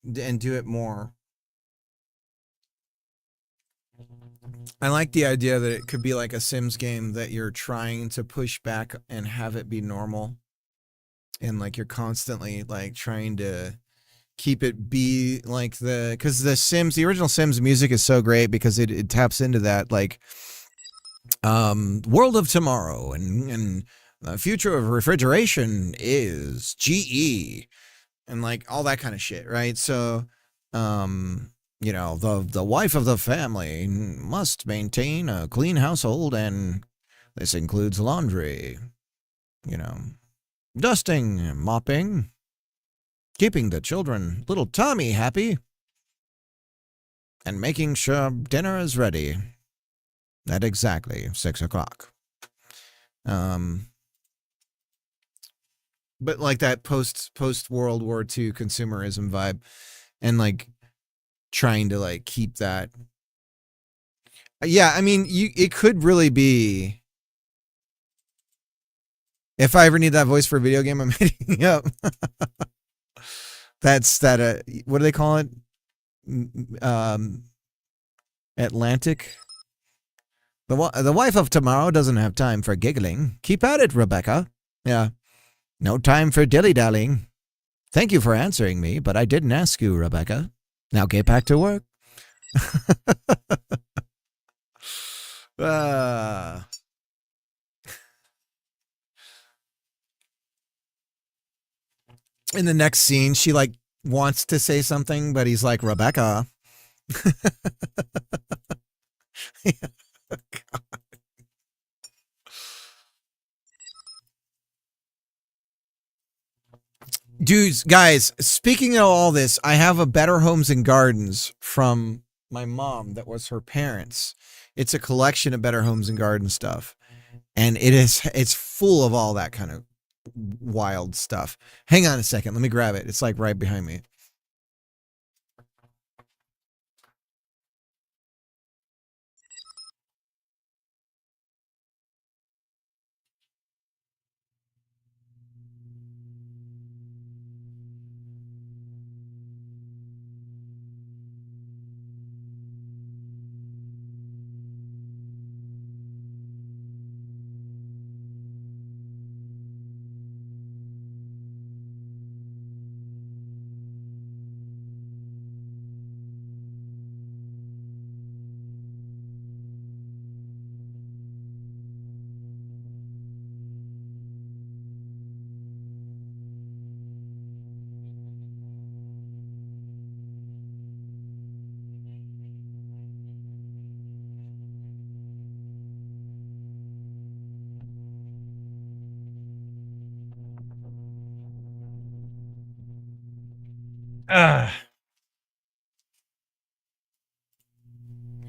[SPEAKER 1] and do it more. I like the idea that it could be like a Sims game that you're trying to push back and have it be normal. And like you're constantly like trying to keep it be like because the original Sims music is so great because it taps into that like world of tomorrow and the future of refrigeration is GE and like all that kind of shit, right? So you know, the wife of the family must maintain a clean household and This includes laundry, you know, dusting, mopping, keeping the children, little Tommy, happy, and making sure dinner is ready at exactly 6 o'clock. But like that post World War II consumerism vibe, and like trying to like keep that. Yeah, I mean, it could really be. If I ever need that voice for a video game, I'm hitting up. That's that. What do they call it? Atlantic. The wife of tomorrow doesn't have time for giggling. Keep at it, Rebecca. Yeah. No time for dilly-dallying. Thank you for answering me, but I didn't ask you, Rebecca. Now get back to work. In the next scene, she like wants to say something, but he's like, Rebecca. Dudes, guys, speaking of all this, I have a Better Homes and Gardens from my mom that was her parents. It's a collection of Better Homes and Garden stuff. And it's full of all that kind of wild stuff. Hang on a second. Let me grab it. It's like right behind me.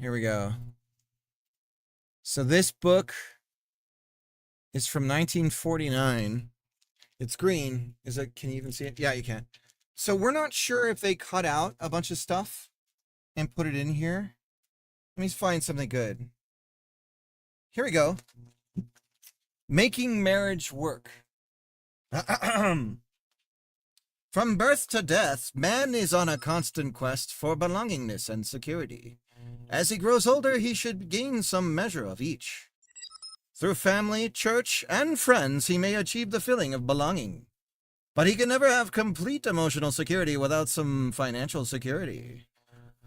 [SPEAKER 1] Here we go. So this book is from 1949. It's green. Can you even see it? Yeah, you can. So we're not sure if they cut out a bunch of stuff and put it in here. Let me find something good. Here we go. Making Marriage Work. From birth to death, man is on a constant quest for belongingness and security. As he grows older, he should gain some measure of each. Through family, church, and friends, he may achieve the feeling of belonging. But he can never have complete emotional security without some financial security.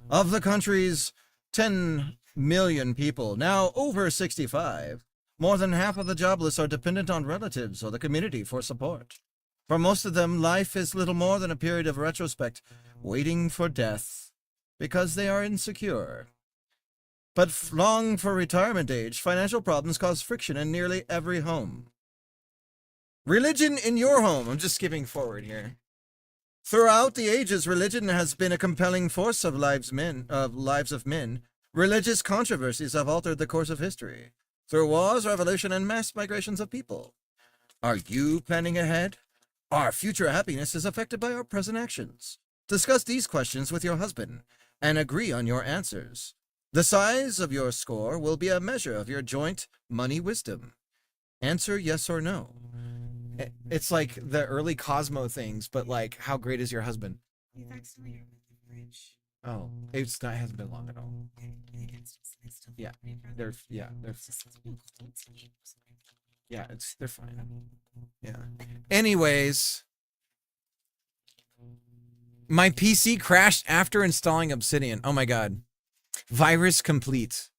[SPEAKER 1] Of the country's 10 million people, now over 65, more than half of the jobless are dependent on relatives or the community for support. For most of them, life is little more than a period of retrospect, waiting for death, because they are insecure. But long for retirement age, financial problems cause friction in nearly every home. Religion in your home. I'm just skipping forward here. Throughout the ages, religion has been a compelling force of lives of men. Religious controversies have altered the course of history, through wars, revolution, and mass migrations of people. Are you planning ahead? Our future happiness is affected by our present actions. Discuss these questions with your husband and agree on your answers. The size of your score will be a measure of your joint money wisdom. Answer yes or no. It's like the early Cosmo things, but like, how great is your husband? You've accidentally opened the fridge. Oh, it hasn't been long at all. Yeah, they're fine. Yeah. Anyways, my PC crashed after installing Obsidian. Oh my god. Virus complete.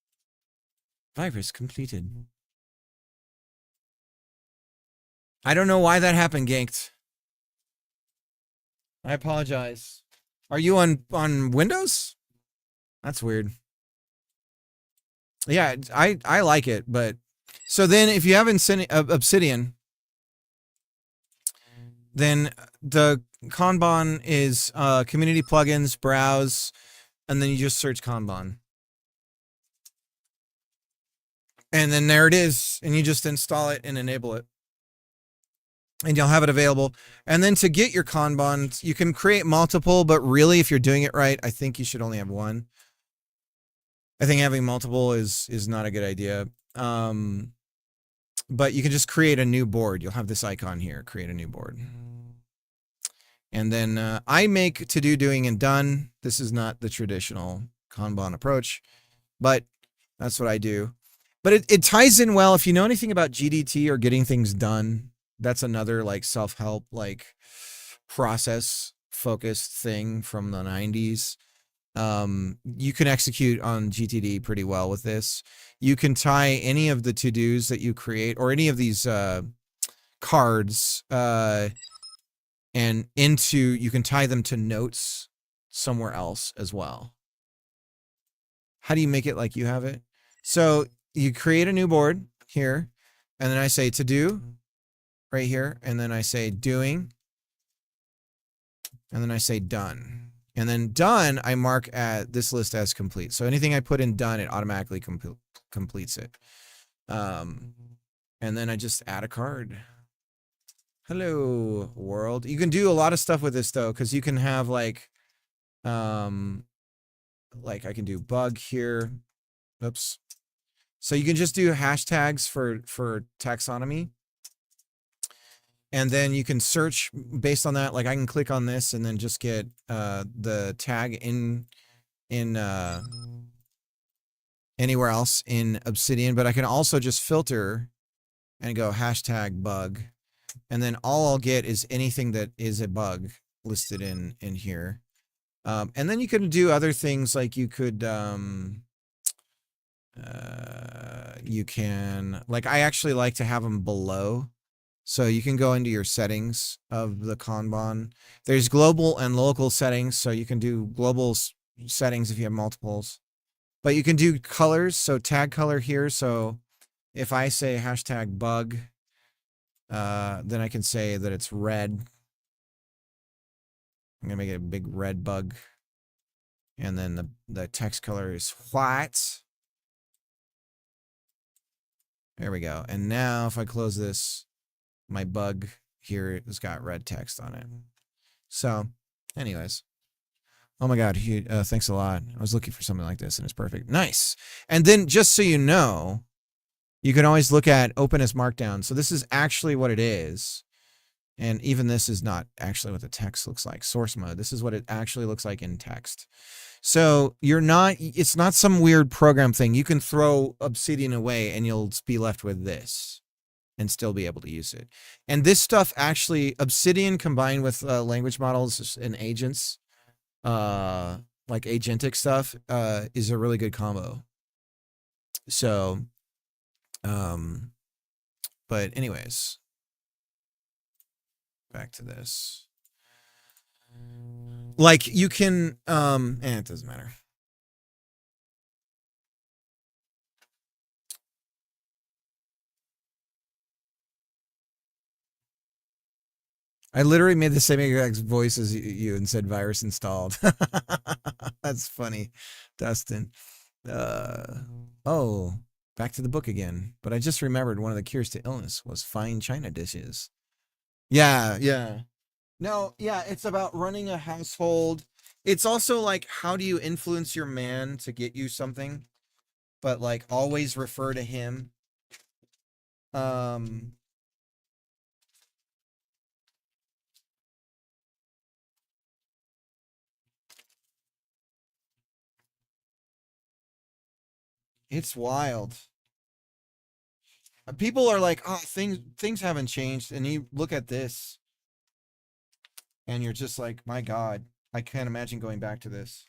[SPEAKER 1] Virus completed. I don't know why that happened, Ganked. I apologize. Are you on Windows? That's weird. Yeah, I like it, but So then if you have Obsidian, then the Kanban is community plugins, browse, and then you just search Kanban. And then there it is, and you just install it and enable it. And you'll have it available. And then to get your Kanban, you can create multiple, but really if you're doing it right, I think you should only have one. I think having multiple is not a good idea. But you can just create a new board. You'll have this icon here, create a new board. And then I make to do, doing, and done. This is not the traditional Kanban approach, but that's what I do. But it ties in well. If you know anything about GDT or getting things done, that's another like self-help, like process focused thing from the 90s. You can execute on GTD pretty well with this. You can tie any of the to-dos that you create or any of these cards and you can tie them to notes somewhere else as well. How do you make it like you have it? So you create a new board here, and then I say to do right here, and then I say doing, and then I say done. And then done, I mark at this list as complete. So anything I put in done, it automatically completes it. And then I just add a card. Hello, world. You can do a lot of stuff with this though, because you can have like I can do bug here. Oops. So you can just do hashtags for taxonomy. And then you can search based on that. Like I can click on this and then just get the tag in anywhere else in Obsidian. But I can also just filter and go hashtag bug. And then all I'll get is anything that is a bug listed in here. And then you can do other things like you could you can, like I actually like to have them below. So you can go into your settings of the Kanban. There's global and local settings. So you can do global settings if you have multiples. But you can do colors. So tag color here. So if I say hashtag bug, then I can say that it's red. I'm going to make it a big red bug. And then the text color is white. There we go. And now if I close this, my bug here has got red text on it. So anyways, oh my God, thanks a lot. I was looking for something like this and it's perfect. Nice. And then just so you know, you can always look at open as markdown. So this is actually what it is. And even this is not actually what the text looks like. Source mode. This is what it actually looks like in text. So it's not some weird program thing. You can throw Obsidian away and you'll be left with this and still be able to use it. And this stuff actually, Obsidian combined with language models and agents, like agentic stuff, is a really good combo. So, but anyways, back to this. Like you can, it doesn't matter. I literally made the same exact voice as you and said virus installed. That's funny, Dustin. Oh, back to the book again. But I just remembered one of the cures to illness was fine china dishes. Yeah, yeah. No, yeah, it's about running a household. It's also like, how do you influence your man to get you something? But like always refer to him. It's wild. People are like, oh, things haven't changed. And you look at this and you're just like, my God, I can't imagine going back to this.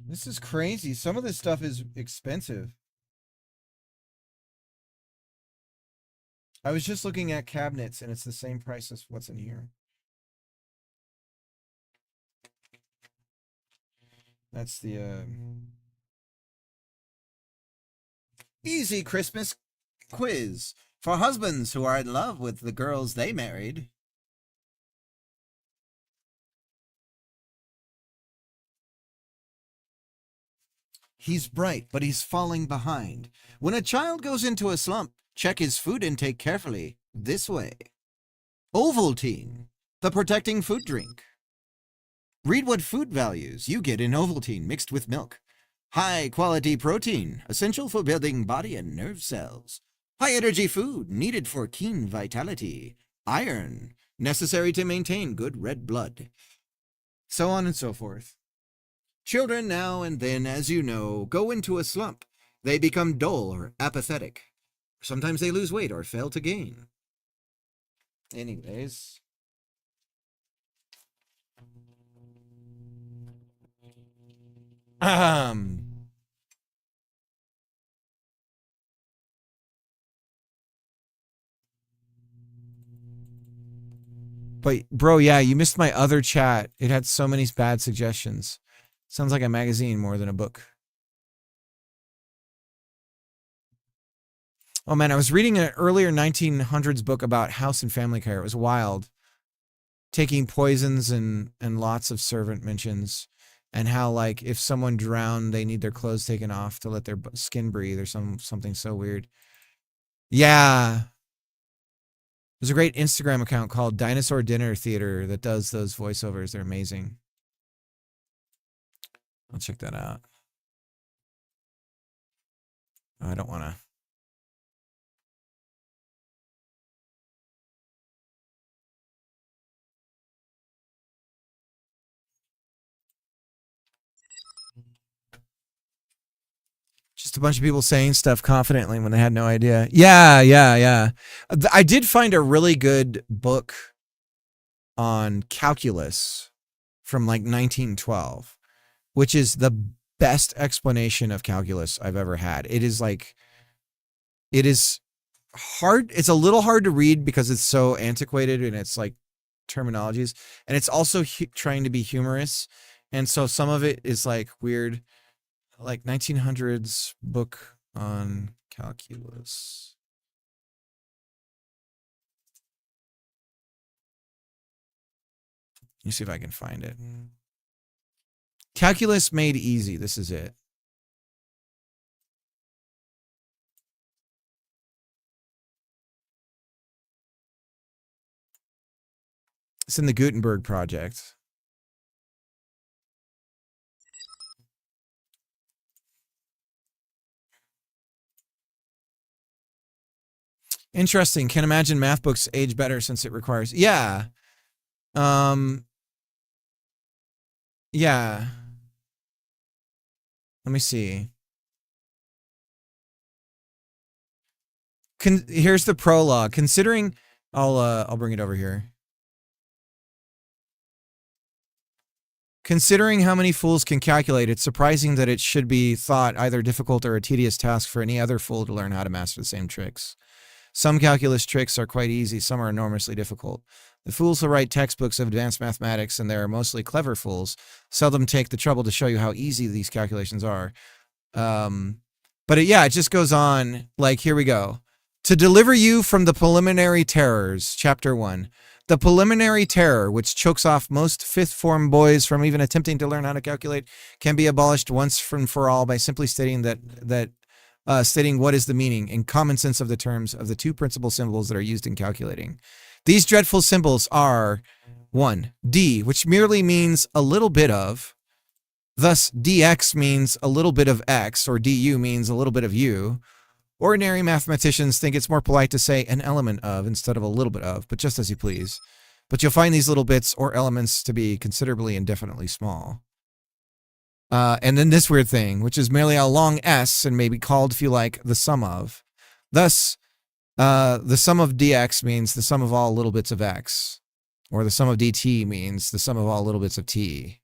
[SPEAKER 1] This is crazy. Some of this stuff is expensive. I was just looking at cabinets, and it's the same price as what's in here. That's the easy Christmas quiz for husbands who are in love with the girls they married. He's bright, but he's falling behind. When a child goes into a slump, check his food intake carefully. This way. Ovaltine, the protecting food drink. Read what food values you get in Ovaltine mixed with milk. High quality protein, essential for building body and nerve cells. High energy food, needed for keen vitality. Iron, necessary to maintain good red blood. So on and so forth. Children now and then, as you know, go into a slump. They become dull or apathetic. Sometimes they lose weight or fail to gain. Anyways. But bro, yeah, you missed my other chat. It had so many bad suggestions. Sounds like a magazine more than a book. Oh man, I was reading an earlier 1900s book about house and family care. It was wild. Taking poisons and lots of servant mentions, and how like if someone drowned, they need their clothes taken off to let their skin breathe or something so weird. Yeah. There's a great Instagram account called Dinosaur Dinner Theater that does those voiceovers. They're amazing. I'll check that out. Oh, I don't want to. Just a bunch of people saying stuff confidently when they had no idea. Yeah. I did find a really good book on calculus from like 1912, which is the best explanation of calculus I've ever had. It is hard. It's a little hard to read because it's so antiquated and it's like terminologies, and it's also trying to be humorous. And so some of it is like weird, like 1900s book on calculus. Let me see if I can find it. Calculus made easy. This is it. It's in the Gutenberg project. Interesting. Can imagine math books age better since it requires. Yeah. Yeah. Let me see. Here's the prologue. Considering, I'll bring it over here. Considering how many fools can calculate, it's surprising that it should be thought either difficult or a tedious task for any other fool to learn how to master the same tricks. Some calculus tricks are quite easy, some are enormously difficult. The fools who write textbooks of advanced mathematics, and they are mostly clever fools, seldom take the trouble to show you how easy these calculations are. But it just goes on, like, here we go. To deliver you from the preliminary terrors, Chapter 1. The preliminary terror, which chokes off most fifth form boys from even attempting to learn how to calculate, can be abolished once and for all by simply stating stating what is the meaning in common sense of the terms of the two principal symbols that are used in calculating. These dreadful symbols are 1. D, which merely means a little bit of. Thus, dx means a little bit of x, or du means a little bit of u. Ordinary mathematicians think it's more polite to say an element of instead of a little bit of, but just as you please. But you'll find these little bits or elements to be considerably indefinitely small. And then this weird thing, which is merely a long S and may be called, if you like, the sum of. Thus, the sum of dx means the sum of all little bits of x, or the sum of dt means the sum of all little bits of t.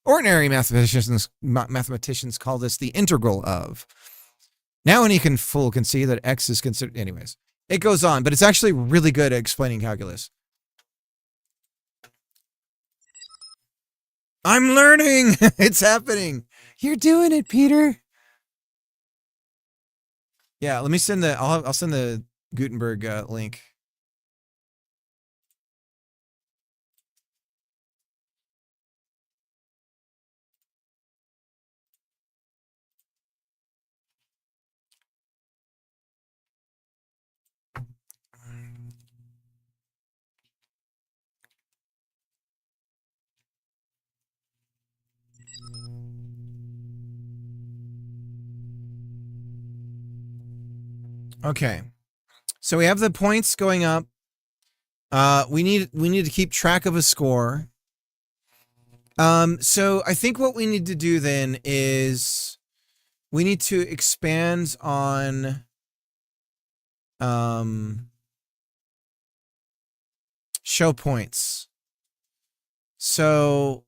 [SPEAKER 1] Ordinary mathematicians call this the integral of. Now any fool can see that x is considered. Anyways, it goes on, but it's actually really good at explaining calculus. I'm learning. It's happening. You're doing it, Peter. Yeah, let me send the. I'll send the Gutenberg link. Okay, so we have the points going up. We need to keep track of a score. So I think what we need to do then is we need to expand on show points. So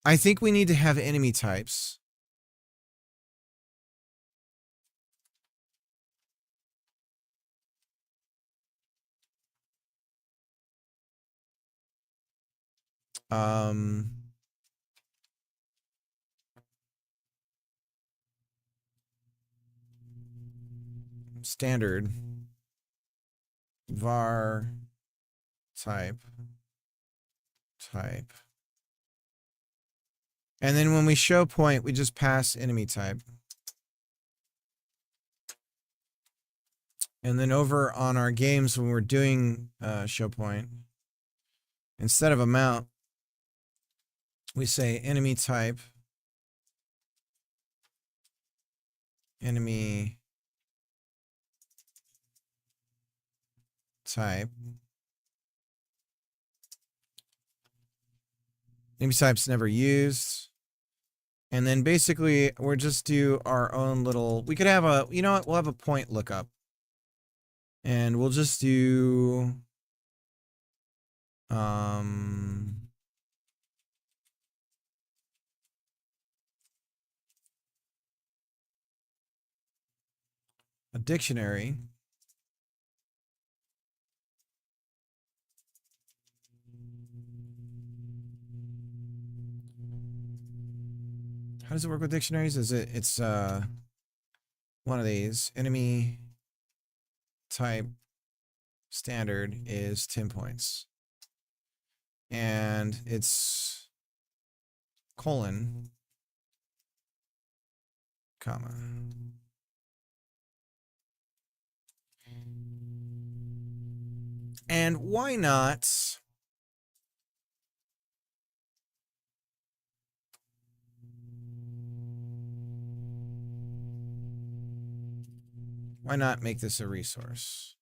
[SPEAKER 1] I think we need to have enemy types. Standard var type. And then when we show point, we just pass enemy type. And then over on our games, when we're doing show point, instead of amount, we say enemy type, enemy type. Enemy type's never used. And then basically, we'll just do our own little, we could have a, you know what, we'll have a point lookup. And we'll just do, a dictionary. How does it work with dictionaries? It's one of these. Enemy type standard is 10 points. And it's colon, comma. And why not? Why not make this a resource?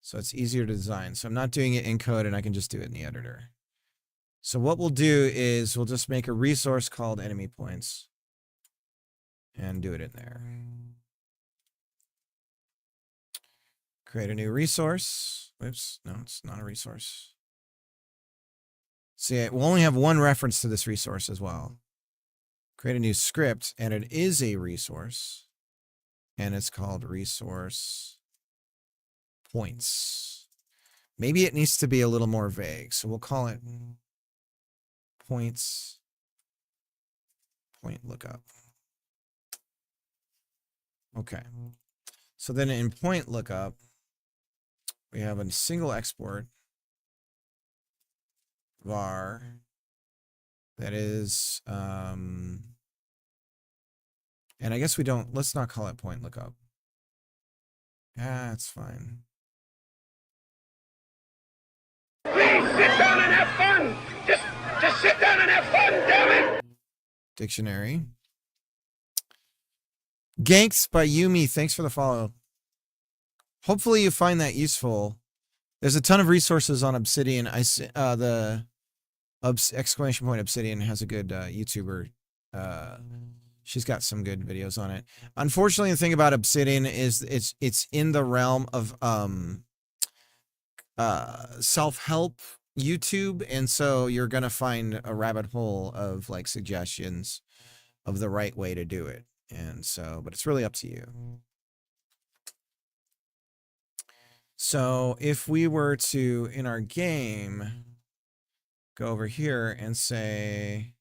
[SPEAKER 1] So it's easier to design. So I'm not doing it in code and I can just do it in the editor. So what we'll do is we'll just make a resource called enemy points and do it in there. Create a new resource. Oops, no, it's not a resource. See, we'll only have one reference to this resource as well. Create a new script, and it is a resource. And it's called resource points. Maybe it needs to be a little more vague. So we'll call it points, point lookup. Okay. So then in point lookup, we have a single export var that is, and I guess we don't, let's not call it point lookup. Yeah, it's fine.
[SPEAKER 2] Please sit down and have fun. Just sit down and have fun, damn it.
[SPEAKER 1] Dictionary. Ganks by Yumi, thanks for the follow. Hopefully you find that useful. There's a ton of resources on Obsidian. The exclamation point Obsidian has a good YouTuber. She's got some good videos on it. Unfortunately, the thing about Obsidian is it's in the realm of self-help YouTube, and so you're gonna find a rabbit hole of like suggestions of the right way to do it. And so, but it's really up to you. So if we were to, in our game, go over here and say,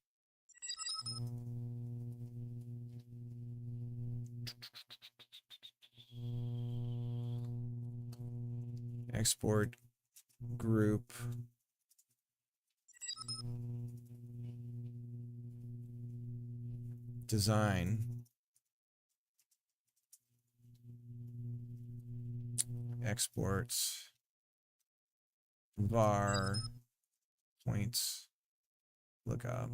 [SPEAKER 1] export group design, exports var points lookup,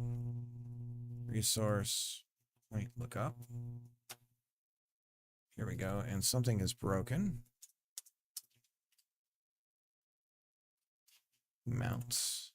[SPEAKER 1] resource point lookup. Here we go. And something is broken. Mounts.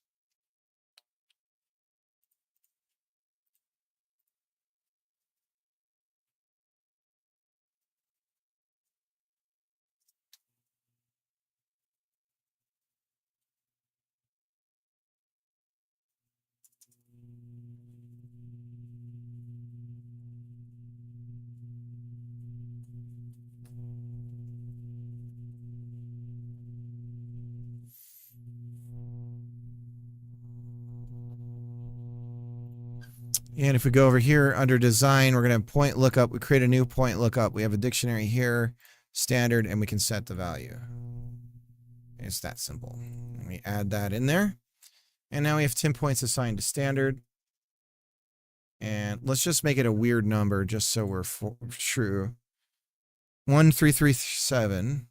[SPEAKER 1] And if we go over here under design, we're going to point lookup. We create a new point lookup. We have a dictionary here, standard, and we can set the value. It's that simple. And we add that in there. And now we have 10 points assigned to standard. And let's just make it a weird number just so we're true. 1337.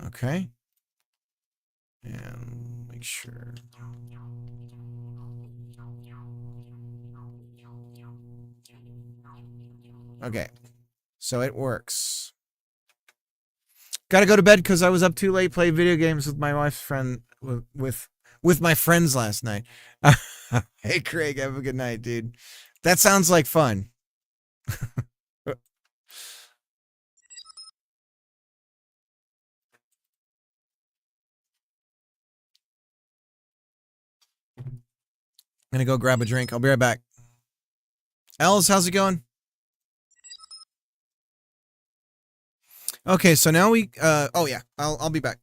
[SPEAKER 1] Okay. And make sure. Okay. So it works. Gotta go to bed because I was up too late playing video games with my wife's friend with my friends last night. Hey Craig, have a good night, dude. That sounds like fun. I'm gonna go grab a drink. I'll be right back. Els, how's it going? Okay, so now we oh yeah, I'll be back.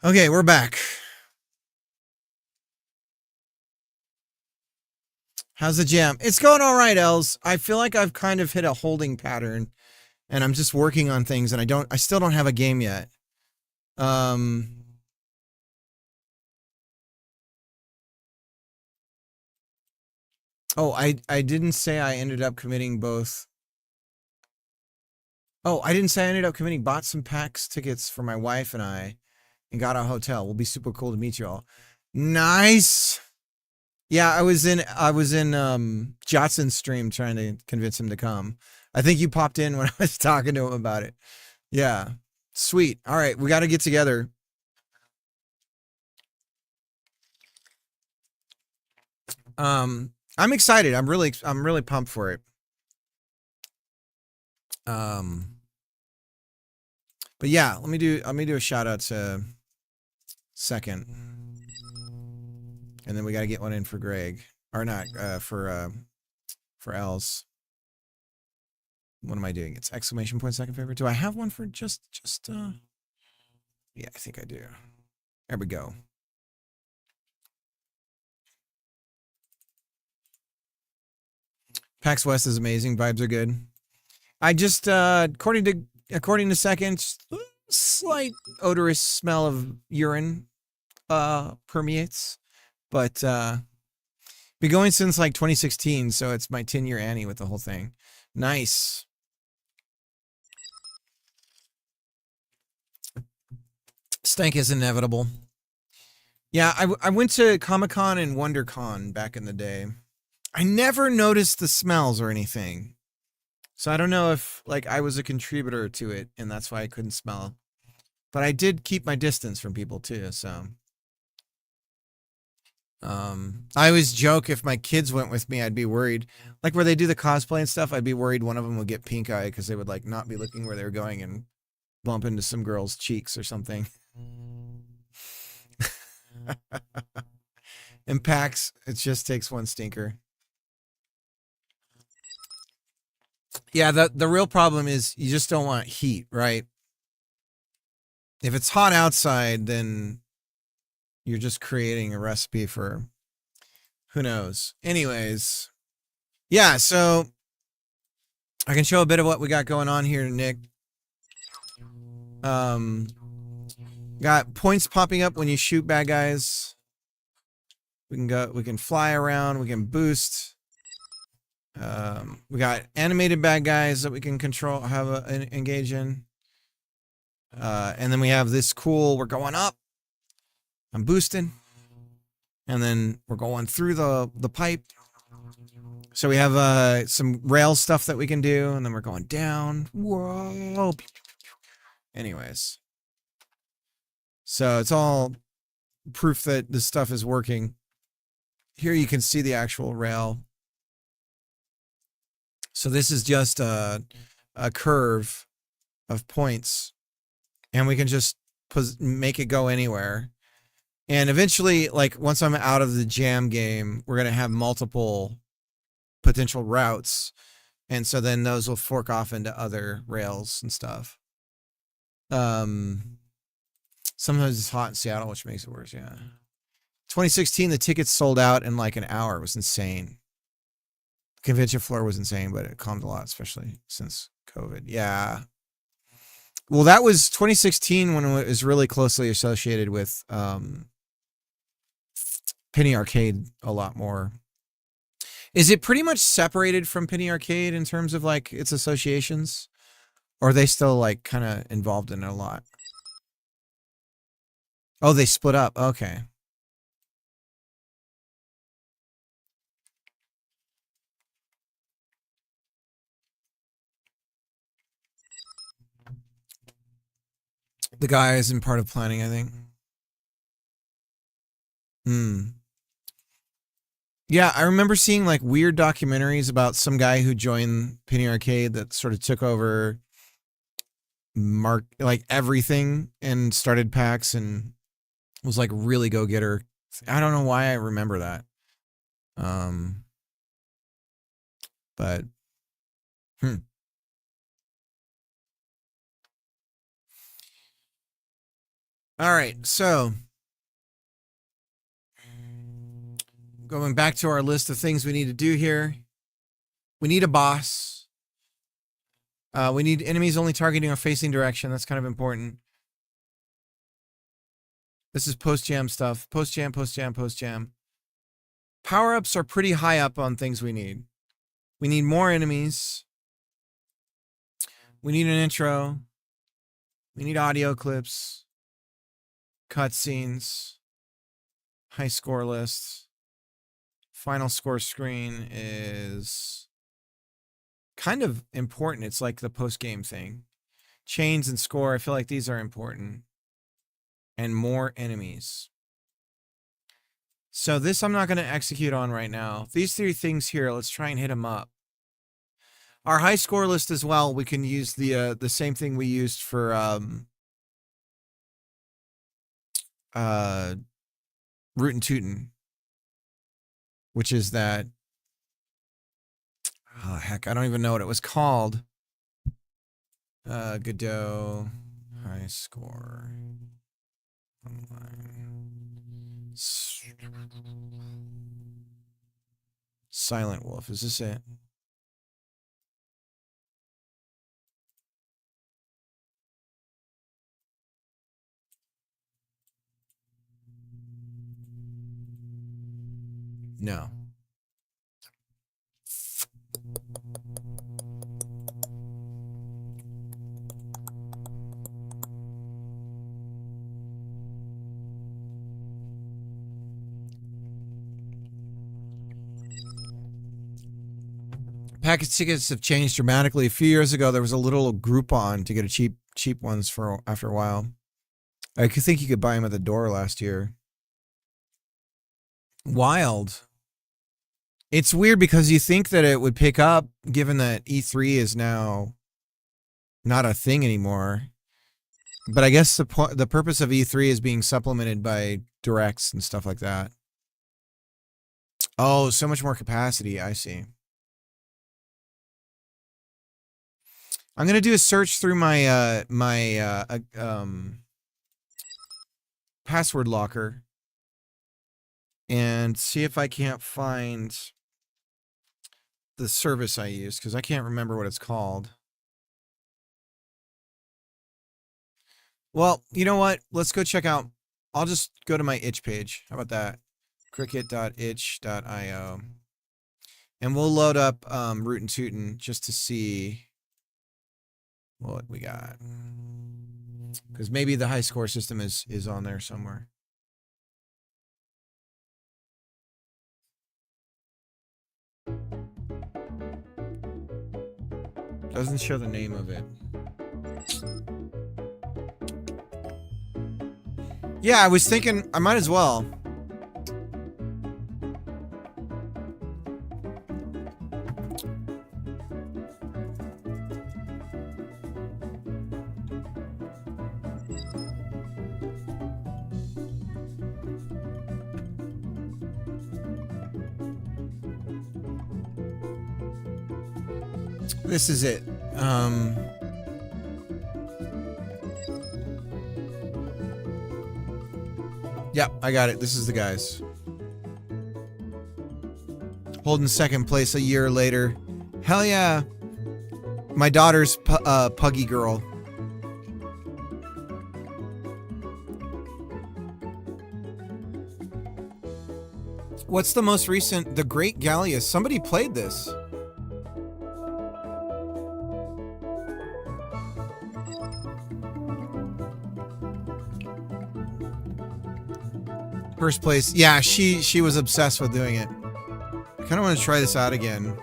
[SPEAKER 1] Okay, we're back. How's the jam? It's going all right, Els. I feel like I've kind of hit a holding pattern, and I'm just working on things, and I still don't have a game yet. Oh, I didn't say I ended up committing both. Oh, I didn't say I ended up committing. Bought some PAX tickets for my wife and I, and got a hotel. Will be super cool to meet you all. Nice. Yeah, I was in Jotson's stream trying to convince him to come. I think you popped in when I was talking to him about it. Yeah. Sweet. All right, we got to get together. I'm excited. I'm really pumped for it. But yeah, let me do a shout out to Second. And then we got to get one in for Greg. Or not for Els. What am I doing? It's exclamation point second favorite. Do I have one for just yeah, I think I do. There we go. PAX West is amazing. Vibes are good. I just according to Second, slight odorous smell of urine permeates, but been going since like 2016, so it's my 10-year Annie with the whole thing. Nice. Stank is inevitable. Yeah, I went to Comic-Con and WonderCon back in the day. I never noticed the smells or anything. So I don't know if like I was a contributor to it and that's why I couldn't smell. But I did keep my distance from people too, so I always joke if my kids went with me, I'd be worried. Like where they do the cosplay and stuff, I'd be worried one of them would get pink eye because they would like not be looking where they were going and bump into some girl's cheeks or something. In PAX, it just takes one stinker. Yeah, the real problem is you just don't want heat, right? If it's hot outside, then you're just creating a recipe for who knows. Anyways, yeah, so I can show a bit of what we got going on here, Nick. Got points popping up when you shoot bad guys. We can fly around, we can boost. We got animated bad guys that we can control, engage in. And then we have this cool, we're going up. I'm boosting. And then we're going through the pipe. So we have some rail stuff that we can do, and then we're going down. Whoa. Anyways. So it's all proof that this stuff is working. Here you can see the actual rail. So this is just a curve of points, and we can just make it go anywhere. And eventually, like once I'm out of the jam game, we're gonna have multiple potential routes, and so then those will fork off into other rails and stuff. Sometimes it's hot in Seattle, which makes it worse. Yeah. 2016, the tickets sold out in like an hour. It was insane. Convention floor was insane, but it calmed a lot, especially since COVID. Yeah. Well, that was 2016 when it was really closely associated with Penny Arcade a lot more. Is it pretty much separated from Penny Arcade in terms of like its associations? Or are they still like kind of involved in it a lot? Oh, they split up. Okay. The guy isn't part of planning, I think. Yeah, I remember seeing like weird documentaries about some guy who joined Penny Arcade that sort of took over like everything and started PAX and was like really go-getter. I don't know why I remember that. But All right, so going back to our list of things we need to do here. We need a boss. We need enemies only targeting or facing direction. That's kind of important. This is post-jam stuff. Post-jam, post-jam, post-jam. Power-ups are pretty high up on things we need. We need more enemies. We need an intro. We need audio clips. Cutscenes. High score list. Final score screen is kind of important. It's like the post-game thing. Chains and score, I feel like these are important. And more enemies. So this I'm not going to execute on right now. These three things here, let's try and hit them up. Our high score list as well, we can use the same thing we used for Rootin' Tootin', which is that, oh heck, I don't even know what it was called. Godot high score online. Silent Wolf, is this it? No. Package tickets have changed dramatically. A few years ago, there was a little Groupon to get a cheap ones for after a while. I could think you could buy them at the door last year. Wild. It's weird because you think that it would pick up, given that E3 is now not a thing anymore. But I guess the purpose of E3 is being supplemented by directs and stuff like that. Oh, so much more capacity. I see. I'm gonna do a search through my password locker and see if I can't find the service I use, because I can't remember what it's called. Well, you know what? Let's go check out. I'll just go to my itch page. How about that? cricket.itch.io. And we'll load up Rootin' Tootin' just to see what we got. Because maybe the high score system is on there somewhere. Doesn't show the name of it. Yeah, I was thinking I might as well. This is it. Yeah, I got it. This is the guys. Holding second place a year later. Hell yeah. My daughter's puggy girl. What's the most recent? The Great Gallius. Somebody played this. First place. Yeah, she was obsessed with doing it. I kind of want to try this out again.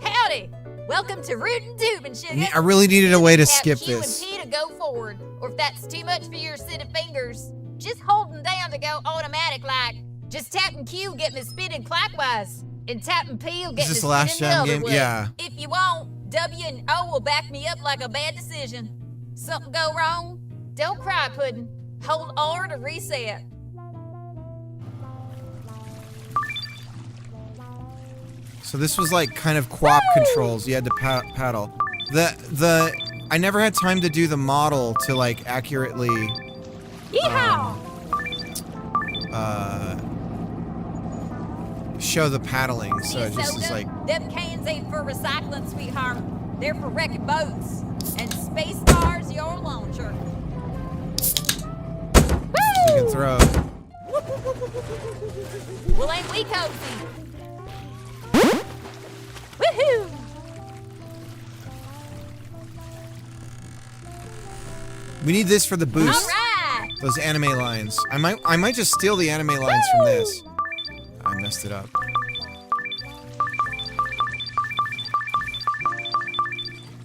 [SPEAKER 3] Howdy! Welcome to Rootin' Tootin', sugar.
[SPEAKER 1] I really needed a way to
[SPEAKER 3] Tap
[SPEAKER 1] skip
[SPEAKER 3] Q
[SPEAKER 1] this.
[SPEAKER 3] and P to go forward, or if that's too much for your city fingers, just hold them down to go automatic like. Just tapping Q will get me spinning clockwise, and tapping P will get
[SPEAKER 1] Is
[SPEAKER 3] me
[SPEAKER 1] this the last
[SPEAKER 3] spinning the
[SPEAKER 1] jam
[SPEAKER 3] other
[SPEAKER 1] game?
[SPEAKER 3] way.
[SPEAKER 1] Yeah.
[SPEAKER 3] If you won't, W and O will back me up like a bad decision. Something go wrong? Don't cry, Puddin'. Hold R to reset.
[SPEAKER 1] So this was like kind of co-op controls. You had to paddle. I never had time to do the model to like accurately show the paddling. So it just is like
[SPEAKER 3] them cans ain't for recycling, sweetheart. They're for wrecking boats. And space cars, your launcher.
[SPEAKER 1] you can throw.
[SPEAKER 3] Well, ain't we cozy? Woohoo!
[SPEAKER 1] We need this for the boost.
[SPEAKER 3] All right.
[SPEAKER 1] Those anime lines. I might just steal the anime lines from this. I messed it up.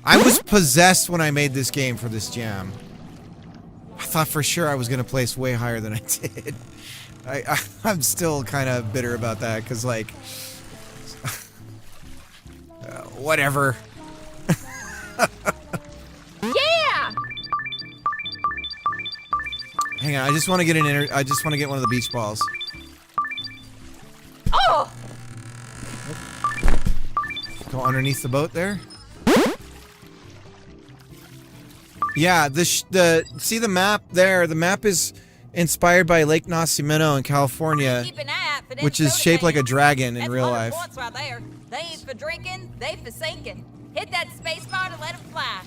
[SPEAKER 1] I was possessed when I made this game for this jam. I thought for sure I was gonna place way higher than I did. I'm still kind of bitter about that because like, whatever.
[SPEAKER 3] Yeah.
[SPEAKER 1] Hang on, I just want to get I just want to get one of the beach balls.
[SPEAKER 3] Oh.
[SPEAKER 1] Go underneath the boat there. Yeah, see the map there. The map is inspired by Lake Nacimiento in California,
[SPEAKER 3] Keep an eye out for them
[SPEAKER 1] which is
[SPEAKER 3] soda
[SPEAKER 1] shaped like a
[SPEAKER 3] cans.
[SPEAKER 1] dragon in
[SPEAKER 3] That's
[SPEAKER 1] real
[SPEAKER 3] one
[SPEAKER 1] life.
[SPEAKER 3] of the points right there. They ain't for drinking, they for sinking. Hit that space bar to let them fly.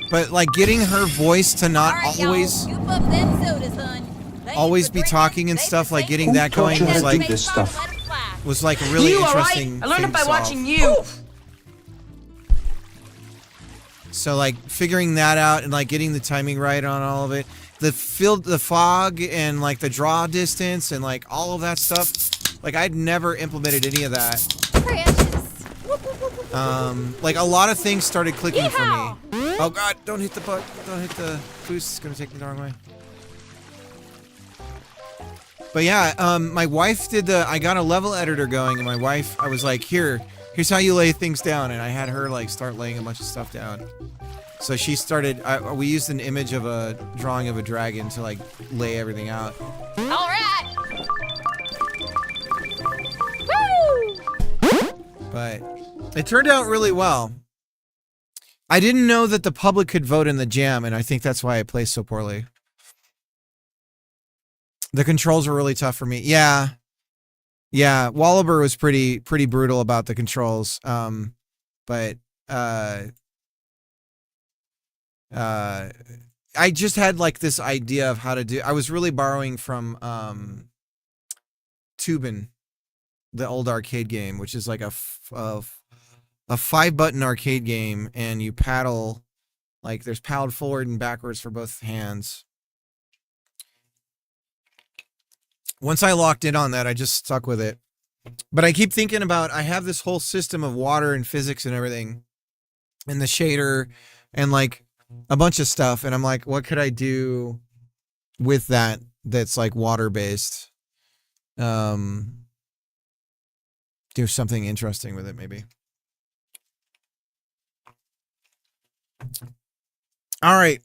[SPEAKER 1] But like getting her voice to not
[SPEAKER 3] All right,
[SPEAKER 1] always
[SPEAKER 3] y'all, scoop up them sodas, hun. They ain't
[SPEAKER 1] always
[SPEAKER 3] for
[SPEAKER 1] be
[SPEAKER 3] drinking,
[SPEAKER 1] talking and
[SPEAKER 3] they
[SPEAKER 1] stuff,
[SPEAKER 3] for
[SPEAKER 1] like
[SPEAKER 3] sinking.
[SPEAKER 1] getting that going
[SPEAKER 3] Hit
[SPEAKER 1] was
[SPEAKER 3] that
[SPEAKER 1] like
[SPEAKER 3] space
[SPEAKER 4] this
[SPEAKER 3] bar to
[SPEAKER 4] stuff.
[SPEAKER 3] let 'em fly.
[SPEAKER 1] was like a really
[SPEAKER 5] You
[SPEAKER 1] interesting
[SPEAKER 5] alright? I learned
[SPEAKER 1] thing
[SPEAKER 5] it by
[SPEAKER 1] to solve.
[SPEAKER 5] watching you.
[SPEAKER 1] So like figuring that out and like getting the timing right on all of it, the fog and like the draw distance and like all of that stuff, like I'd never implemented any of that.
[SPEAKER 3] Precious.
[SPEAKER 1] Like a lot of things started clicking for
[SPEAKER 3] Yeehaw!
[SPEAKER 1] me. Oh god, don't hit the button, don't hit the boost, it's gonna take me the wrong way. But yeah, my wife did I got a level editor going and my wife, I was like, here's how you lay things down, and I had her like start laying a bunch of stuff down. So she started, we used an image of a drawing of a dragon to like lay everything out.
[SPEAKER 3] All right. Woo!
[SPEAKER 1] But it turned out really well. I didn't know that the public could vote in the jam, and I think that's why I placed so poorly. The controls were really tough for me. Yeah. Yeah, Wallaber was pretty brutal about the controls. But I just had like this idea of how to do. I was really borrowing from Tubin, the old arcade game, which is like a 5-button arcade game, and you paddle, like there's paddle forward and backwards for both hands. Once I locked in on that, I just stuck with it. But I keep thinking about, I have this whole system of water and physics and everything, and the shader, and like a bunch of stuff, and I'm like, what could I do with that that's like water based? Do something interesting with it, maybe. All right.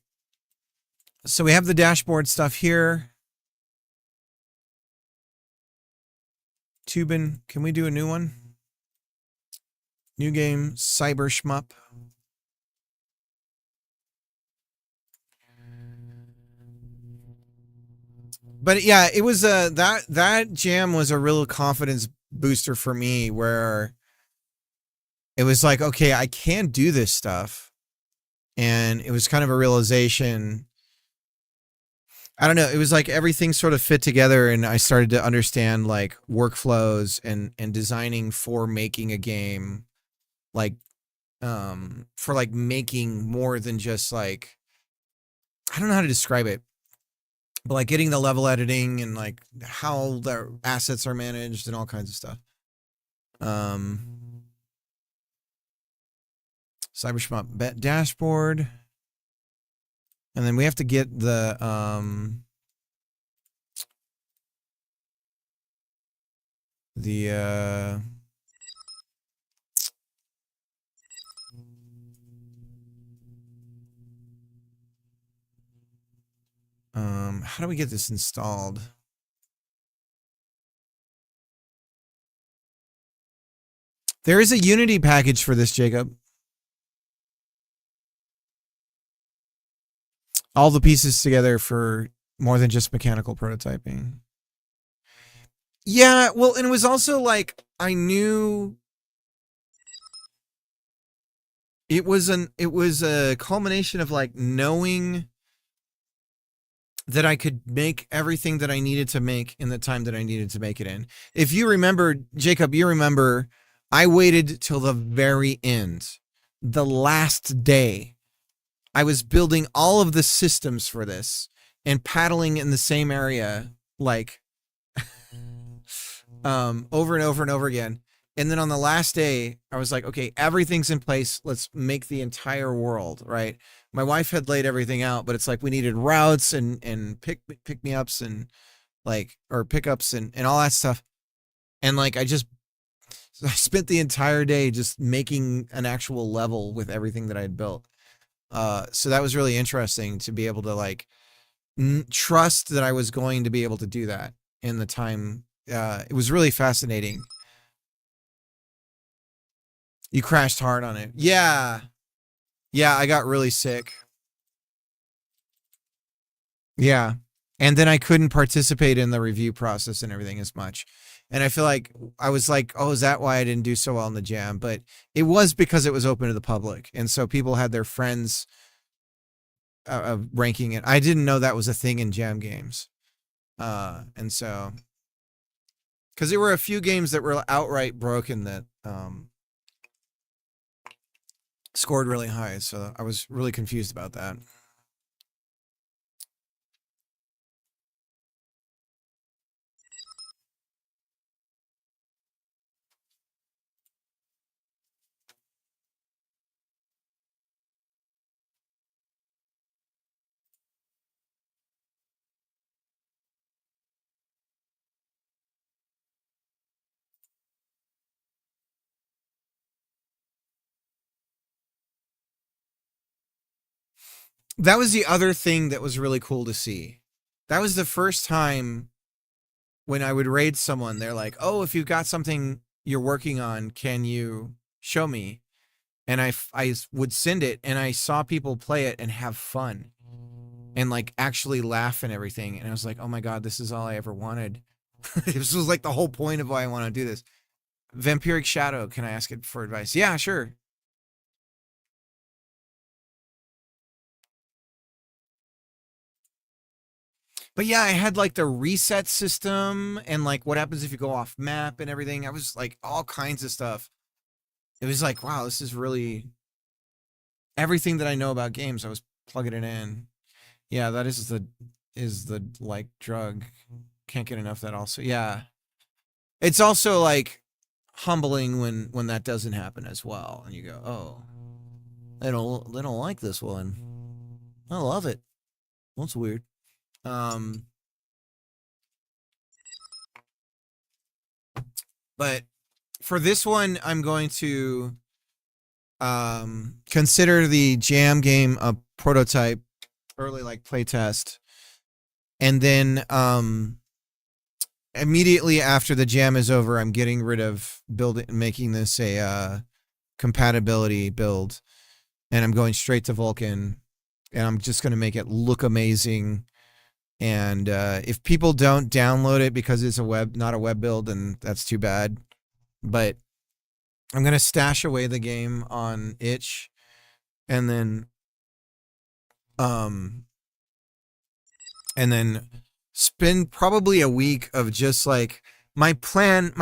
[SPEAKER 1] So we have the dashboard stuff here. Tubin, can we do a new one? New game, Cyber Shmup. But yeah, it was that jam was a real confidence booster for me, where it was like, okay, I can do this stuff. And it was kind of a realization. I don't know. It was like everything sort of fit together, and I started to understand like workflows and designing for making a game, like for like making more than just like, I don't know how to describe it, but like getting the level editing and like how the assets are managed and all kinds of stuff. Cybershmup dashboard. And then we have to get the how do we get this installed? There is a Unity package for this, Jacob. All the pieces together for more than just mechanical prototyping. Yeah, well, and it was also like I knew it was a culmination of like knowing that I could make everything that I needed to make in the time that I needed to make it in. If you remember, Jacob, you remember I waited till the very end, the last day. I was building all of the systems for this and paddling in the same area, like over and over and over again. And then on the last day, I was like, okay, everything's in place. Let's make the entire world, right? My wife had laid everything out, but it's like we needed routes and pick me ups and like, or pickups and all that stuff. And like, I spent the entire day just making an actual level with everything that I had built. So that was really interesting to be able to like trust that I was going to be able to do that in the time. It was really fascinating. You crashed hard on it. Yeah. Yeah, I got really sick. Yeah. And then I couldn't participate in the review process and everything as much. And I feel like I was like, oh, is that why I didn't do so well in the jam? But it was because it was open to the public. And so people had their friends ranking it. I didn't know that was a thing in jam games. And so, because there were a few games that were outright broken that scored really high. So I was really confused about that. That was the other thing that was really cool to see. That was the first time when I would raid someone, they're like, oh, if you've got something you're working on, can you show me? And I would send it, and I saw people play it and have fun and like actually laugh and everything. And I was like, oh my God, this is all I ever wanted. This was like the whole point of why I want to do this. Vampiric Shadow, can I ask it for advice? Yeah, sure. But yeah, I had like the reset system and like what happens if you go off map and everything. I was like all kinds of stuff. It was like, wow, this is really everything that I know about games. I was plugging it in. Yeah, that is the like drug. Can't get enough of that also. Yeah. It's also like humbling when that doesn't happen as well. And you go, oh, they don't like this one. I love it. Well, it's weird. But for this one, I'm going to consider the jam game a prototype, early like playtest, and then immediately after the jam is over, I'm getting rid of making this a compatibility build, and I'm going straight to Vulkan, and I'm just going to make it look amazing. And if people don't download it because it's not a web build, then that's too bad. But I'm going to stash away the game on itch, and then spend probably a week of just like my plan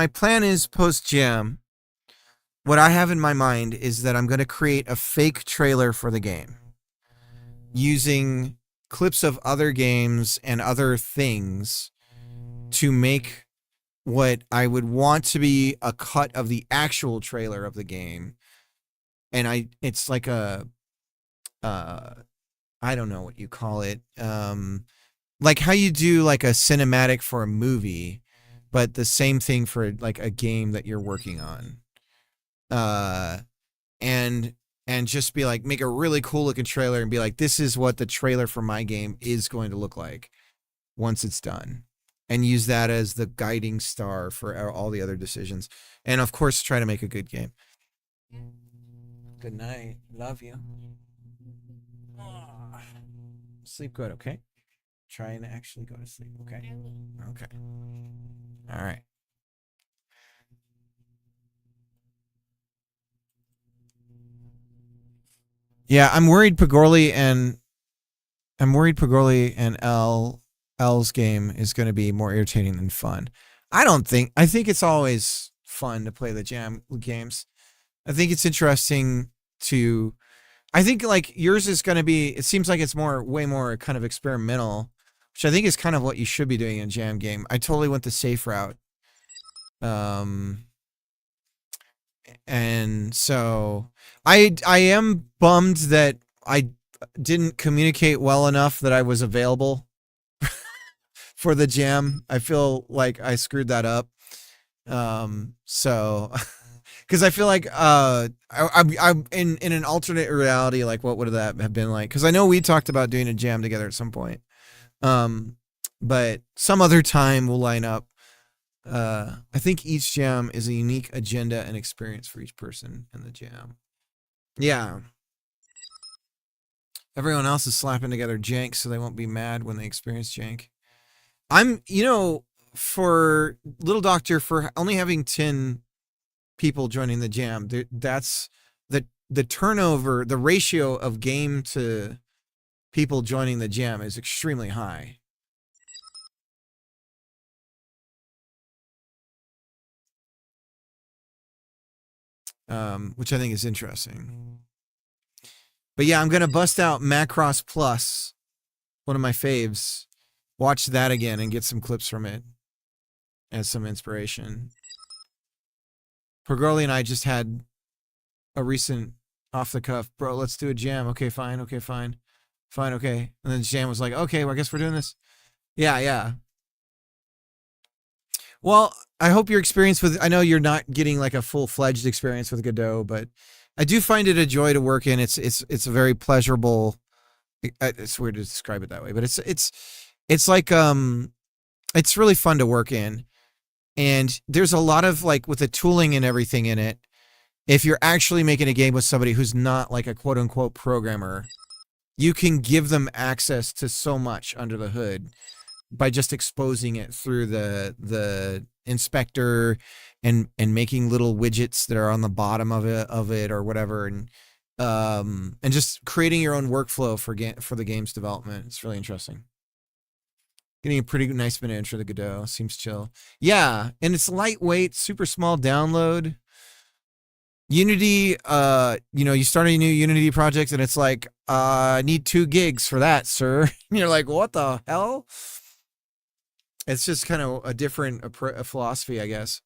[SPEAKER 1] is post jam. What I have in my mind is that I'm going to create a fake trailer for the game using clips of other games and other things to make what I would want to be a cut of the actual trailer of the game. And it's like a I don't know what you call it. Like how you do like a cinematic for a movie, but the same thing for like a game that you're working on. And just be like, make a really cool looking trailer and be like, this is what the trailer for my game is going to look like once it's done. and use that as the guiding star for all the other decisions. And of course, try to make a good game. Good night. Love you. Sleep good, okay? Try and actually go to sleep, okay? Okay. All right. Yeah, I'm worried Pagorli and L's game is going to be more irritating than fun. I think it's always fun to play the jam games. I think it's interesting to, I think like yours is going to be, it seems like it's way more kind of experimental, which I think is kind of what you should be doing in a jam game. I totally went the safe route. And so I am bummed that I didn't communicate well enough that I was available for the jam. I feel like I screwed that up. So because I feel like I'm in an alternate reality, like what would that have been like? Because I know we talked about doing a jam together at some point. But some other time we'll line up. I think each jam is a unique agenda and experience for each person in the jam. Yeah. Everyone else is slapping together jank so they won't be mad when they experience jank. I'm, for Little Doctor, for only having 10 people joining the jam, that's the turnover, the ratio of game to people joining the jam is extremely high. Which I think is interesting. But yeah, I'm going to bust out Macross Plus, one of my faves. Watch that again and get some clips from it as some inspiration. Pergoli and I just had a recent off the cuff, bro, let's do a jam. Okay, fine. Okay, fine. Fine, okay. And then Jam was like, okay, well, I guess we're doing this. Yeah. Well, I hope your experience with, I know you're not getting like a full-fledged experience with Godot, but I do find it a joy to work in. It's a very pleasurable, it's weird to describe it that way, but it's like, it's really fun to work in. And there's a lot of like with the tooling and everything in it. If you're actually making a game with somebody who's not like a quote unquote programmer, you can give them access to so much under the hood by just exposing it through the inspector and making little widgets that are on the bottom of it or whatever, and just creating your own workflow for the game's development. It's really interesting. Getting a pretty nice minute for the Godot seems chill. Yeah, and it's lightweight, super small download. Unity, you start a new Unity project and it's like, I need 2 gigs for that, sir. And you're like, what the hell? It's just kind of a different philosophy, I guess.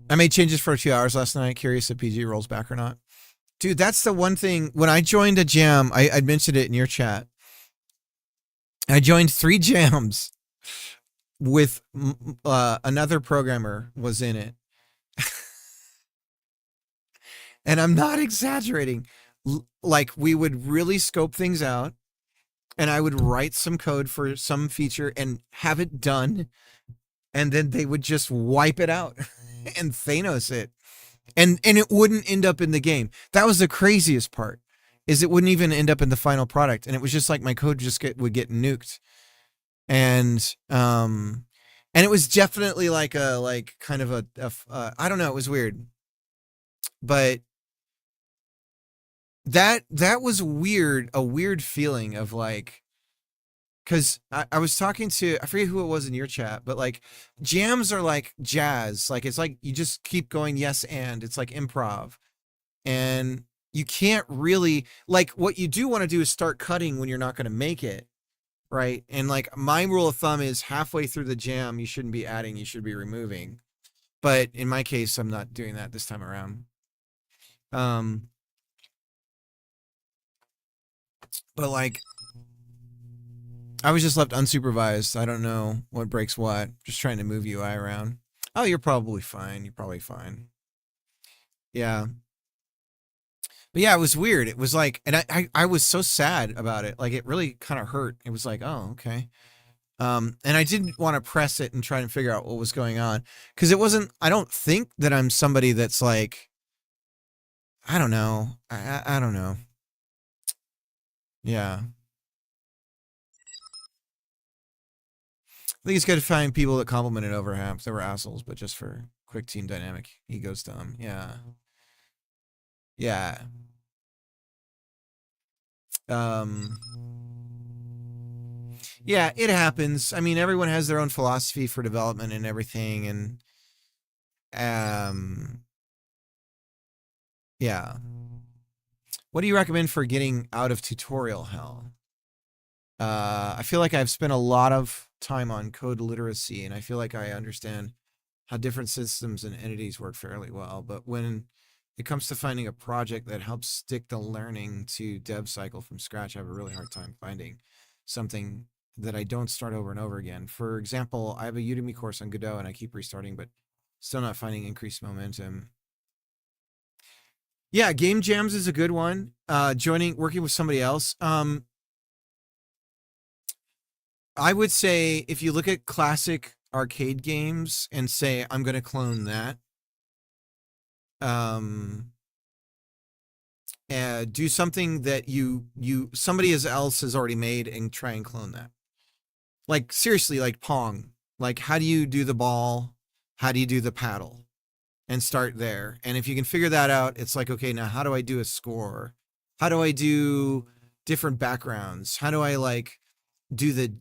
[SPEAKER 1] I made changes for 2 hours last night. Curious if PG rolls back or not. Dude, that's the one thing. When I joined a jam, I mentioned it in your chat. I joined 3 jams with another programmer was in it. And I'm not exaggerating. Like, we would really scope things out, and I would write some code for some feature and have it done, and then they would just wipe it out and Thanos it. And it wouldn't end up in the game. That was the craziest part, is it wouldn't even end up in the final product. And it was just like my code would get nuked. And it was definitely like kind of I don't know, it was weird. But that was weird, a weird feeling of like, because I was talking to, I forget who it was in your chat, but like jams are like jazz. Like it's like you just keep going, yes, and it's like improv. And you can't really, like, what you do want to do is start cutting when you're not going to make it, right? And like my rule of thumb is halfway through the jam, you shouldn't be adding, you should be removing. But in my case, I'm not doing that this time around. But like, I was just left unsupervised. I don't know what breaks what. Just trying to move UI around. Oh, you're probably fine. You're probably fine. Yeah. But yeah, it was weird. It was like, and I was so sad about it. Like, it really kind of hurt. It was like, oh, okay. And I didn't want to press it and try and figure out what was going on. Because it wasn't, I don't think that I'm somebody that's like, I don't know. I don't know. Yeah. I think it's good to find people that complimented Overhaps. They were assholes, but just for quick team dynamic. Egos dumb. Yeah. Yeah. Um, yeah, it happens. I mean, everyone has their own philosophy for development and everything. And, yeah. What do you recommend for getting out of tutorial hell? I feel like I've spent a lot of time on code literacy, and I feel like I understand how different systems and entities work fairly well. But when it comes to finding a project that helps stick the learning to dev cycle from scratch, I have a really hard time finding something that I don't start over and over again. For example, I have a Udemy course on Godot, and I keep restarting, but still not finding increased momentum. Yeah, game jams is a good one. Working with somebody else. I would say if you look at classic arcade games and say, I'm going to clone that, do something that somebody else has already made and try and clone that. Like, seriously, like Pong. Like, how do you do the ball? How do you do the paddle? And start there. And if you can figure that out, it's like, okay, now how do I do a score? How do I do different backgrounds? How do I like do the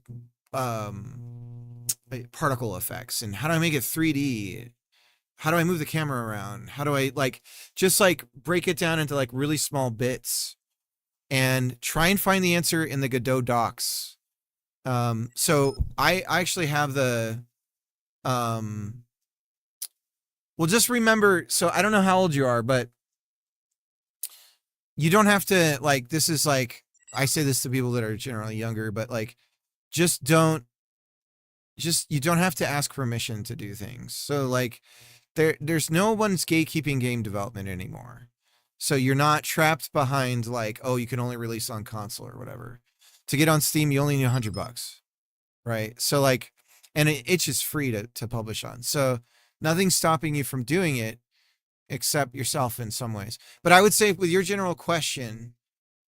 [SPEAKER 1] particle effects? And how do I make it 3D? How do I move the camera around? How do I like just like break it down into like really small bits and try and find the answer in the Godot docs? So I actually have the well, just remember, so I don't know how old you are, but you don't have to, like, this is like, I say this to people that are generally younger, but like, you don't have to ask permission to do things. So like, there's no one's gatekeeping game development anymore. So you're not trapped behind like, oh, you can only release on console or whatever. To get on Steam, you only need $100, right? So like, and it's just free to publish on. So nothing's stopping you from doing it except yourself in some ways. But I would say with your general question,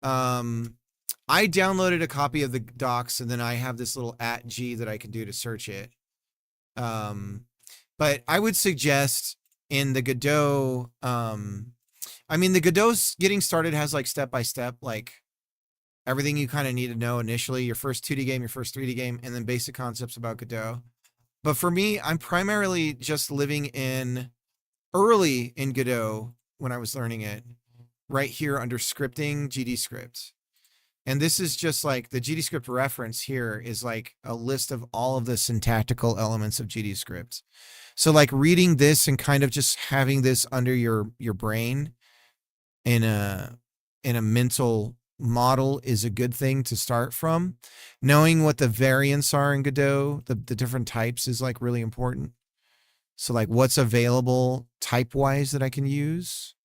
[SPEAKER 1] I downloaded a copy of the docs and then I have this little @G that I can do to search it. But I would suggest in the Godot, I mean, the Godot's getting started has like step-by-step, like everything you kind of need to know initially, your first 2D game, your first 3D game, and then basic concepts about Godot. But for me, I'm primarily just living early in Godot when I was learning it, right here under scripting, GD script. And this is just like the GD script reference here is like a list of all of the syntactical elements of GD script. So like reading this and kind of just having this under your brain in a mental model is a good thing to start from. Knowing what the variants are in Godot, the different types is like really important. So like what's available type wise that I can use.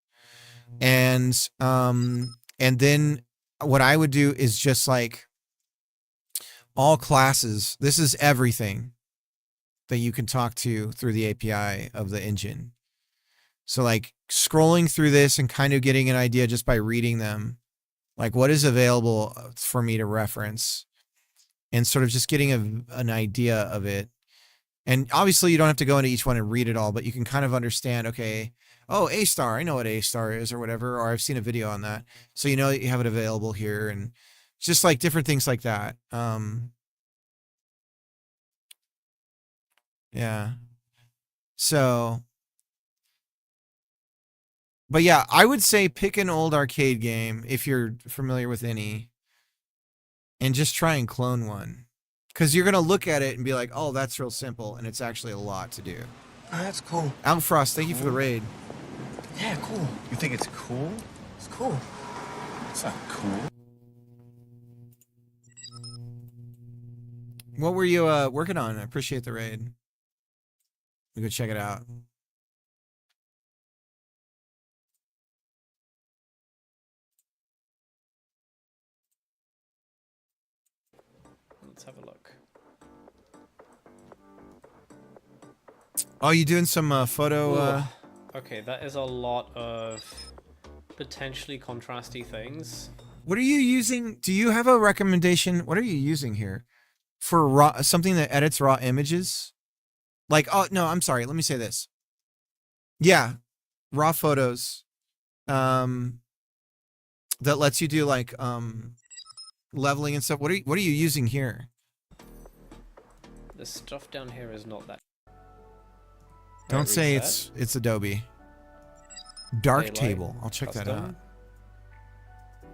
[SPEAKER 1] And then what I would do is just like all classes. This is everything that you can talk to through the API of the engine. So like scrolling through this and kind of getting an idea just by reading them, like what is available for me to reference and sort of just getting an idea of it. And obviously you don't have to go into each one and read it all, but you can kind of understand, okay, oh, A star, I know what A star is or whatever, or I've seen a video on that. So you know that you have it available here and just like different things like that. Yeah. So, but yeah, I would say pick an old arcade game if you're familiar with any and just try and clone one. Because you're going to look at it and be like, oh, that's real simple. And it's actually a lot to do.
[SPEAKER 4] Oh, that's cool.
[SPEAKER 1] Alfrost, thank you for the raid.
[SPEAKER 4] Yeah, cool.
[SPEAKER 5] You think it's cool?
[SPEAKER 4] It's cool.
[SPEAKER 5] It's not cool.
[SPEAKER 1] What were you working on? I appreciate the raid. We go check it out. Oh, you doing some photo?
[SPEAKER 6] Ugh. Okay, that is a lot of potentially contrasty things.
[SPEAKER 1] What are you using? Do you have a recommendation? What are you using here for raw something that edits raw images? Like, oh no, I'm sorry. Let me say this. Yeah, raw photos. That lets you do like leveling and stuff. What are you using here?
[SPEAKER 6] The stuff down here is not that.
[SPEAKER 1] Don't
[SPEAKER 6] Alright,
[SPEAKER 1] say
[SPEAKER 6] reset.
[SPEAKER 1] it's Adobe. Dark
[SPEAKER 6] Daylight,
[SPEAKER 1] table. I'll check that
[SPEAKER 6] custom.
[SPEAKER 1] out.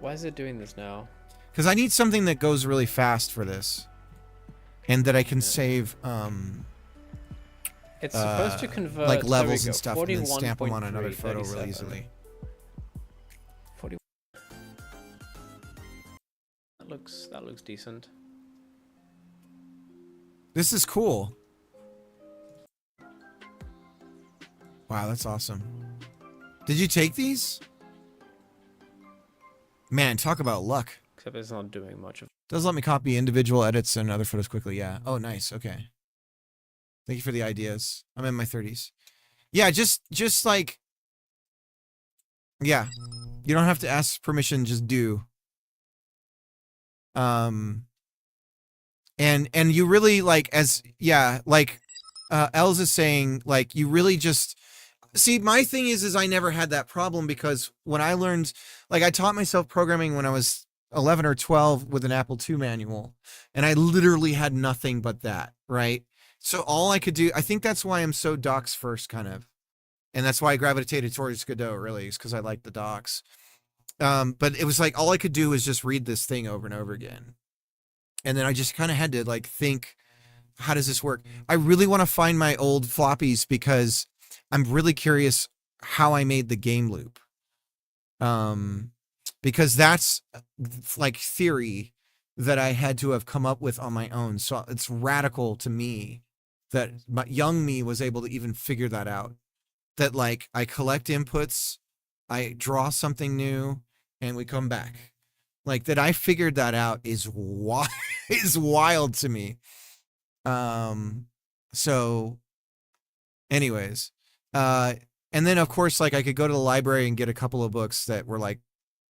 [SPEAKER 6] Why is it doing this now?
[SPEAKER 1] Because I need something that goes really fast for this, and that I can save
[SPEAKER 6] It's supposed to convert
[SPEAKER 1] like
[SPEAKER 6] there we
[SPEAKER 1] levels
[SPEAKER 6] go,
[SPEAKER 1] and stuff, and then stamp them on another
[SPEAKER 6] 41.3,
[SPEAKER 1] photo really
[SPEAKER 6] 37.
[SPEAKER 1] easily.
[SPEAKER 6] 40. That looks decent.
[SPEAKER 1] This is cool. Wow, that's awesome. Did you take these? Man, talk about luck.
[SPEAKER 6] Except it's not doing much of.
[SPEAKER 1] Does let me copy individual edits and other photos quickly. Yeah. Oh, nice. Okay. Thank you for the ideas. I'm in my 30s. Yeah, just like, yeah. You don't have to ask permission, just do. And you really like like Els is saying, like, you really just see, my thing is I never had that problem because when I learned, like, I taught myself programming when I was 11 or 12 with an Apple II manual, and I literally had nothing but that, right? So all I could do, I think that's why I'm so docs first kind of, and that's why I gravitated towards Godot really, is because I like the docs. But it was like all I could do was just read this thing over and over again. And then I just kind of had to like think, how does this work? I really want to find my old floppies because I'm really curious how I made the game loop. Because that's like theory that I had to have come up with on my own. So it's radical to me that my young me was able to even figure that out. That like I collect inputs, I draw something new, and we come back. Like that I figured that out is wild to me. So anyways, and then of course, like I could go to the library and get a couple of books that were like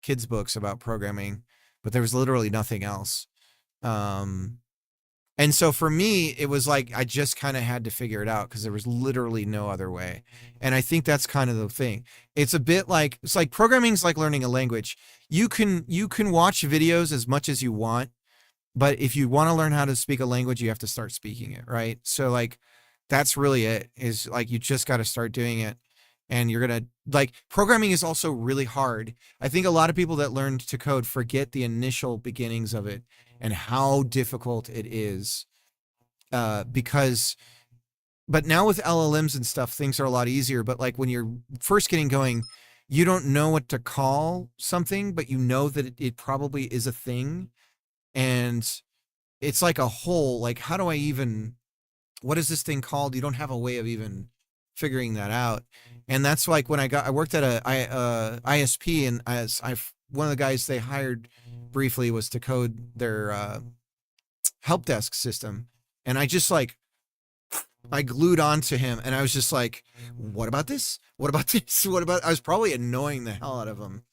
[SPEAKER 1] kids books about programming, but there was literally nothing else. And so for me, it was like I just kind of had to figure it out because there was literally no other way. And I think that's kind of the thing. It's a bit like, it's like programming's like learning a language. You can watch videos as much as you want, but if you want to learn how to speak a language, you have to start speaking it, right? So like that's really it, is like you just got to start doing it. And you're going to like, programming is also really hard. I think a lot of people that learn to code forget the initial beginnings of it and how difficult it is. But now with LLMs and stuff, things are a lot easier. But like when you're first getting going, you don't know what to call something, but you know that it probably is a thing. And it's like a whole, like, how do I even, what is this thing called? You don't have a way of even figuring that out. And that's like when I worked at a ISP, and one of the guys they hired briefly was to code their help desk system. And I just like, I glued onto him and I was just like, what about this? What about this? What about, I was probably annoying the hell out of him.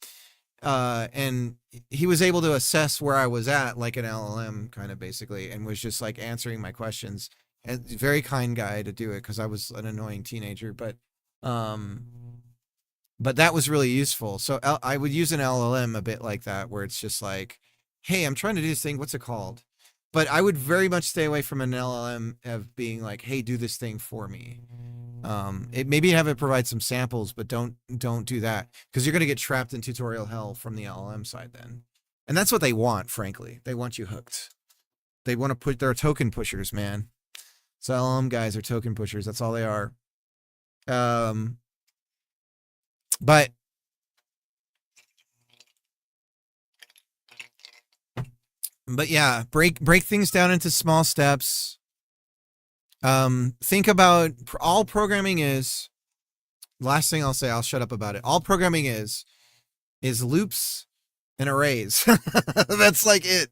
[SPEAKER 1] And he was able to assess where I was at, like an LLM kind of basically, and was just like answering my questions. And very kind guy to do it because I was an annoying teenager, but that was really useful. So I would use an LLM a bit like that, where it's just like, hey, I'm trying to do this thing. What's it called? But I would very much stay away from an LLM of being like, hey, do this thing for me. Maybe have it provide some samples, but don't do that because you're going to get trapped in tutorial hell from the LLM side then. And that's what they want, frankly. They want you hooked. They want to put their token pushers, man. So LLM guys are token pushers. That's all they are. But yeah, break things down into small steps. Think about all programming is, last thing I'll say, I'll shut up about it. All programming is loops and arrays. That's like it.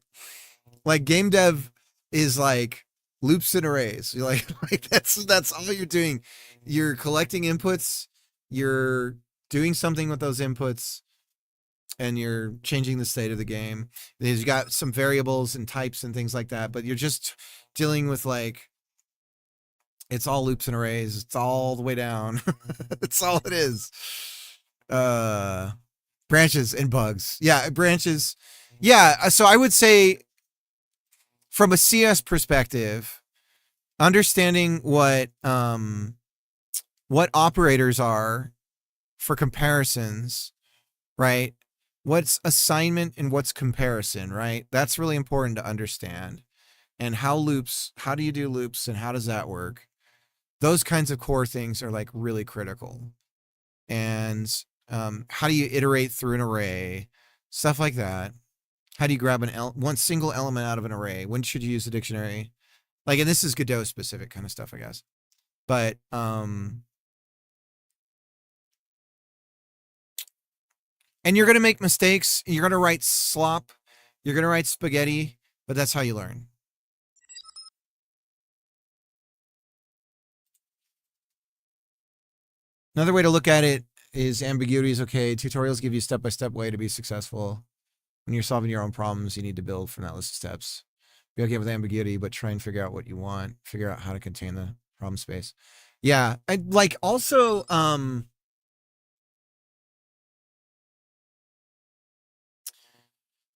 [SPEAKER 1] Like game dev is like Loops and arrays. You're like that's all you're doing. You're collecting inputs, you're doing something with those inputs, and you're changing the state of the game. You got some variables and types and things like that, but you're just dealing with like, it's all loops and arrays. It's all the way down. It's all it is. Branches and bugs. Yeah, branches. Yeah, so I would say from a CS perspective, understanding what operators are for comparisons, right? What's assignment and what's comparison, right? That's really important to understand. And how do you do loops and how does that work? Those kinds of core things are like really critical. And how do you iterate through an array? Stuff like that. How do you grab one single element out of an array? When should you use a dictionary? Like, and this is Godot specific kind of stuff, I guess. But and you're going to make mistakes. You're going to write slop. You're going to write spaghetti, but that's how you learn. Another way to look at it is ambiguity is okay. Tutorials give you a step-by-step way to be successful. When you're solving your own problems, you need to build from that list of steps. Be okay with ambiguity, but try and figure out what you want. Figure out how to contain the problem space. Yeah, I like also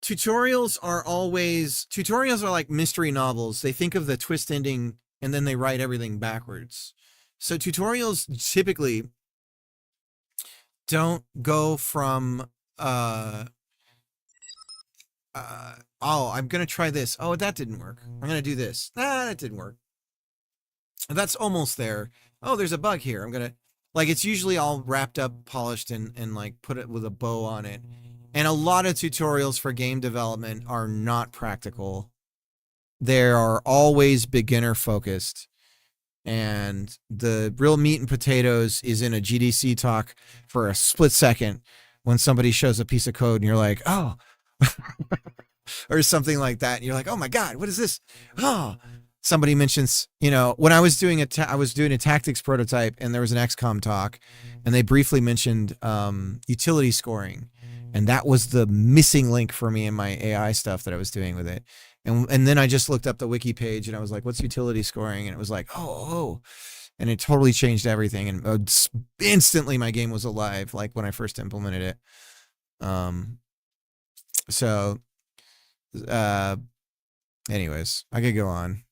[SPEAKER 1] tutorials are like mystery novels. They think of the twist ending and then they write everything backwards. So tutorials typically don't go from oh, I'm gonna try this. Oh, that didn't work. I'm gonna do this. That didn't work. That's almost there. Oh, there's a bug here. I'm gonna, like, it's usually all wrapped up, polished, and like put it with a bow on it. And a lot of tutorials for game development are not practical. They are always beginner focused. And the real meat and potatoes is in a GDC talk for a split second when somebody shows a piece of code and you're like, oh, or something like that. And you're like, oh my God, what is this? Oh, somebody mentions, when I was doing a tactics prototype and there was an XCOM talk and they briefly mentioned utility scoring. And that was the missing link for me in my AI stuff that I was doing with it. And then I just looked up the wiki page and I was like, what's utility scoring? And it was like, oh. And it totally changed everything. And instantly my game was alive, like when I first implemented it. So, anyways, I could go on.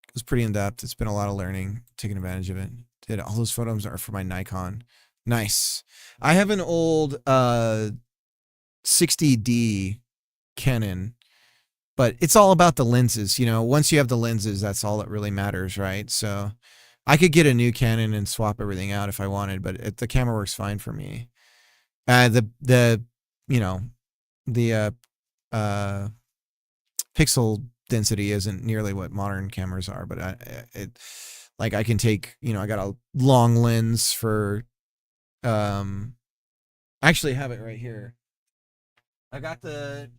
[SPEAKER 1] It was pretty in-depth. It's been a lot of learning, taking advantage of it. All those photos are for my Nikon. Nice. I have an old 60D Canon, but it's all about the lenses. Once you have the lenses, that's all that really matters, right? So I could get a new Canon and swap everything out if I wanted, but the camera works fine for me. The pixel density isn't nearly what modern cameras are, but I can take, I got a long lens for, I actually have it right here. I got the,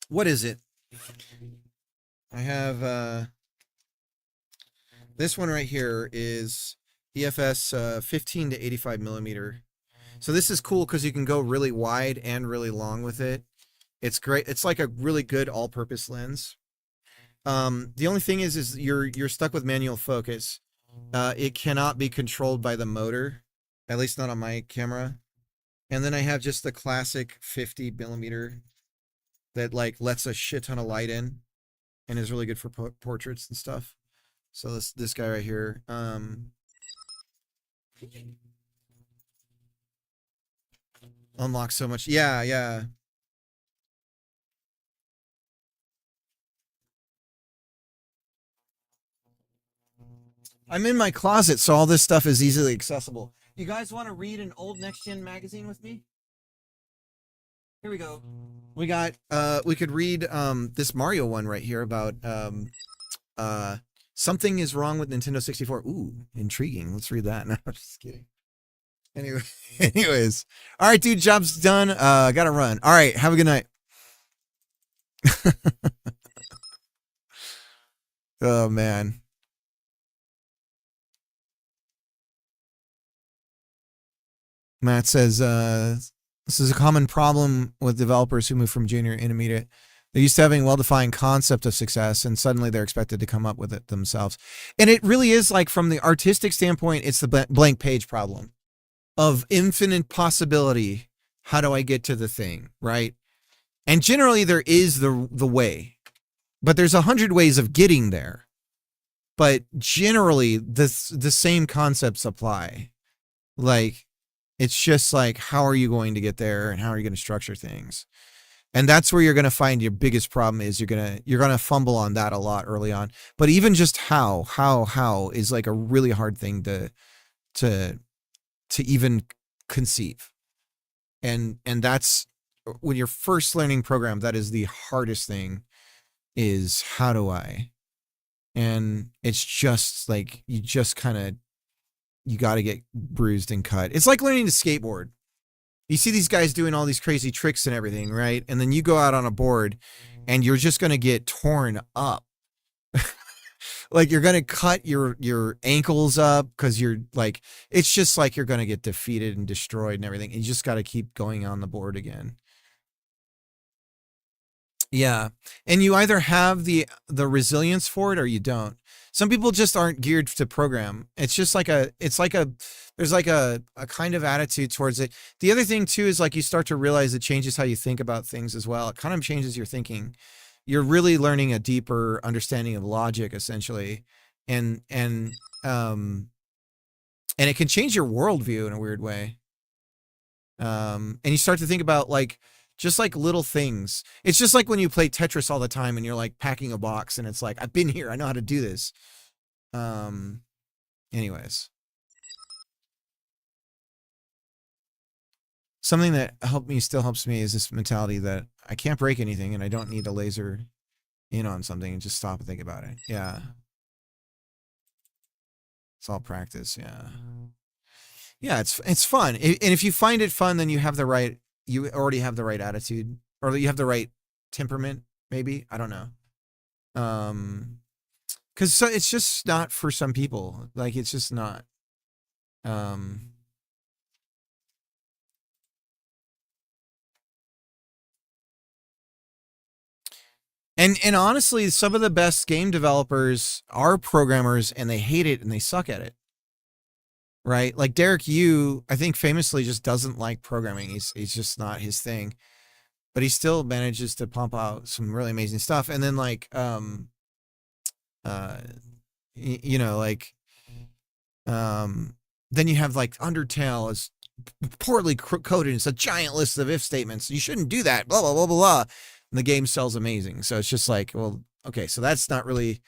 [SPEAKER 1] what is it? I have, this one right here is EFS 15 to 85 millimeter. So this is cool because you can go really wide and really long with it. It's great. It's like a really good all-purpose lens. The only thing is you're stuck with manual focus. It cannot be controlled by the motor, at least not on my camera. And then I have just the classic 50 millimeter that like lets a shit ton of light in and is really good for portraits and stuff. So this guy right here. Unlocks so much. Yeah. I'm in my closet, so all this stuff is easily accessible. You guys want to read an old Next Gen magazine with me? Here we go. We got, we could read this Mario one right here about something is wrong with Nintendo 64. Ooh, intriguing. Let's read that. No, I'm just kidding. Anyways. All right, dude, job's done. Gotta run. All right, have a good night. Oh man. Matt says, this is a common problem with developers who move from junior to intermediate. They're used to having a well-defined concept of success, and suddenly they're expected to come up with it themselves. And it really is like, from the artistic standpoint, it's the blank page problem of infinite possibility. How do I get to the thing, right? And generally there is the way, but there's 100 ways of getting there. But generally the same concepts apply. Like, it's just like, how are you going to get there and how are you going to structure things? And that's where you're going to find your biggest problem is you're going to fumble on that a lot early on. But even just how is like a really hard thing to even conceive. And that's when you're first learning program, that is the hardest thing, is how do I? And it's just like, you got to get bruised and cut. It's like learning to skateboard. You see these guys doing all these crazy tricks and everything, right? And then you go out on a board and you're just going to get torn up. Like, you're going to cut your ankles up because you're like, it's just like you're going to get defeated and destroyed and everything. You just got to keep going on the board again. Yeah. And you either have the resilience for it or you don't. Some people just aren't geared to program. It's just like there's like a kind of attitude towards it. The other thing too is like, you start to realize it changes how you think about things as well. It kind of changes your thinking. You're really learning a deeper understanding of logic, essentially. And it can change your worldview in a weird way. And you start to think about like, just like little things. It's just like when you play Tetris all the time and you're like packing a box and it's like, I've been here, I know how to do this. Anyways. Something that still helps me is this mentality that I can't break anything and I don't need to laser in on something and just stop and think about it. Yeah. It's all practice. Yeah. Yeah. It's fun. And if you find it fun, then you already have the right attitude, or you have the right temperament, maybe. I don't know. Cause it's just not for some people. Like, it's just not. And honestly, some of the best game developers are programmers and they hate it and they suck at it. Right? Like Derek Yu, I think famously just doesn't like programming. He's just not his thing. But he still manages to pump out some really amazing stuff. And then like then you have like Undertale is poorly coded. It's a giant list of if statements. You shouldn't do that. Blah blah blah blah blah. And the game sells amazing. So it's just like, well, okay, so that's not really,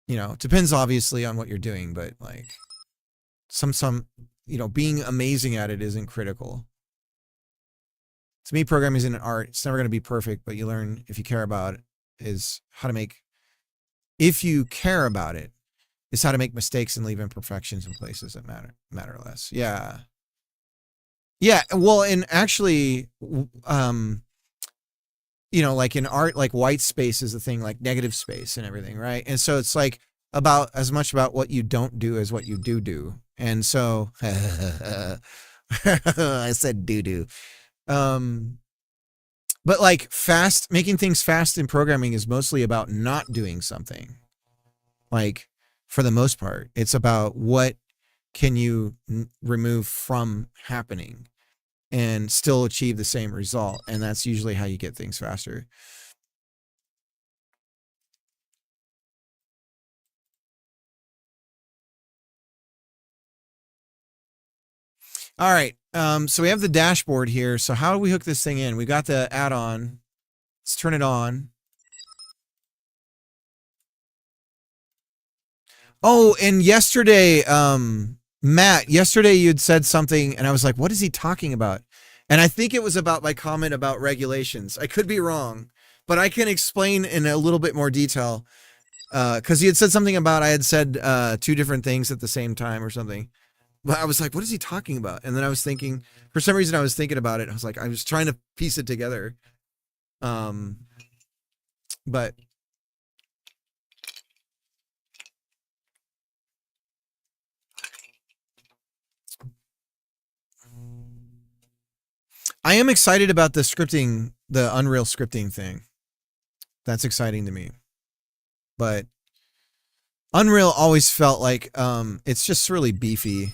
[SPEAKER 1] it depends obviously on what you're doing, but like some being amazing at it isn't critical. To me, programming isn't an art. It's never going to be perfect, but you learn, if you care about it, is how to make mistakes and leave imperfections in places that matter less. Yeah. Yeah. Well, and actually, like in art, like white space is the thing, like negative space and everything, right? And so it's like about as much about what you don't do as what you do. And so I said do. But like making things fast in programming is mostly about not doing something. Like, for the most part, it's about what can you remove from happening and still achieve the same result. And that's usually how you get things faster. All right. So we have the dashboard here. So how do we hook this thing in? We got the add-on. Let's turn it on. Oh, and yesterday, Matt, you'd said something and I was like, what is he talking about? And I think it was about my comment about regulations. I could be wrong, but I can explain in a little bit more detail. Cause he had said something about, I had said, two different things at the same time or something. But I was like, what is he talking about? And then I was thinking, for some reason I was thinking about it. I was like, I was trying to piece it together. But I am excited about the scripting, the Unreal scripting thing. That's exciting to me. But Unreal always felt like it's just really beefy.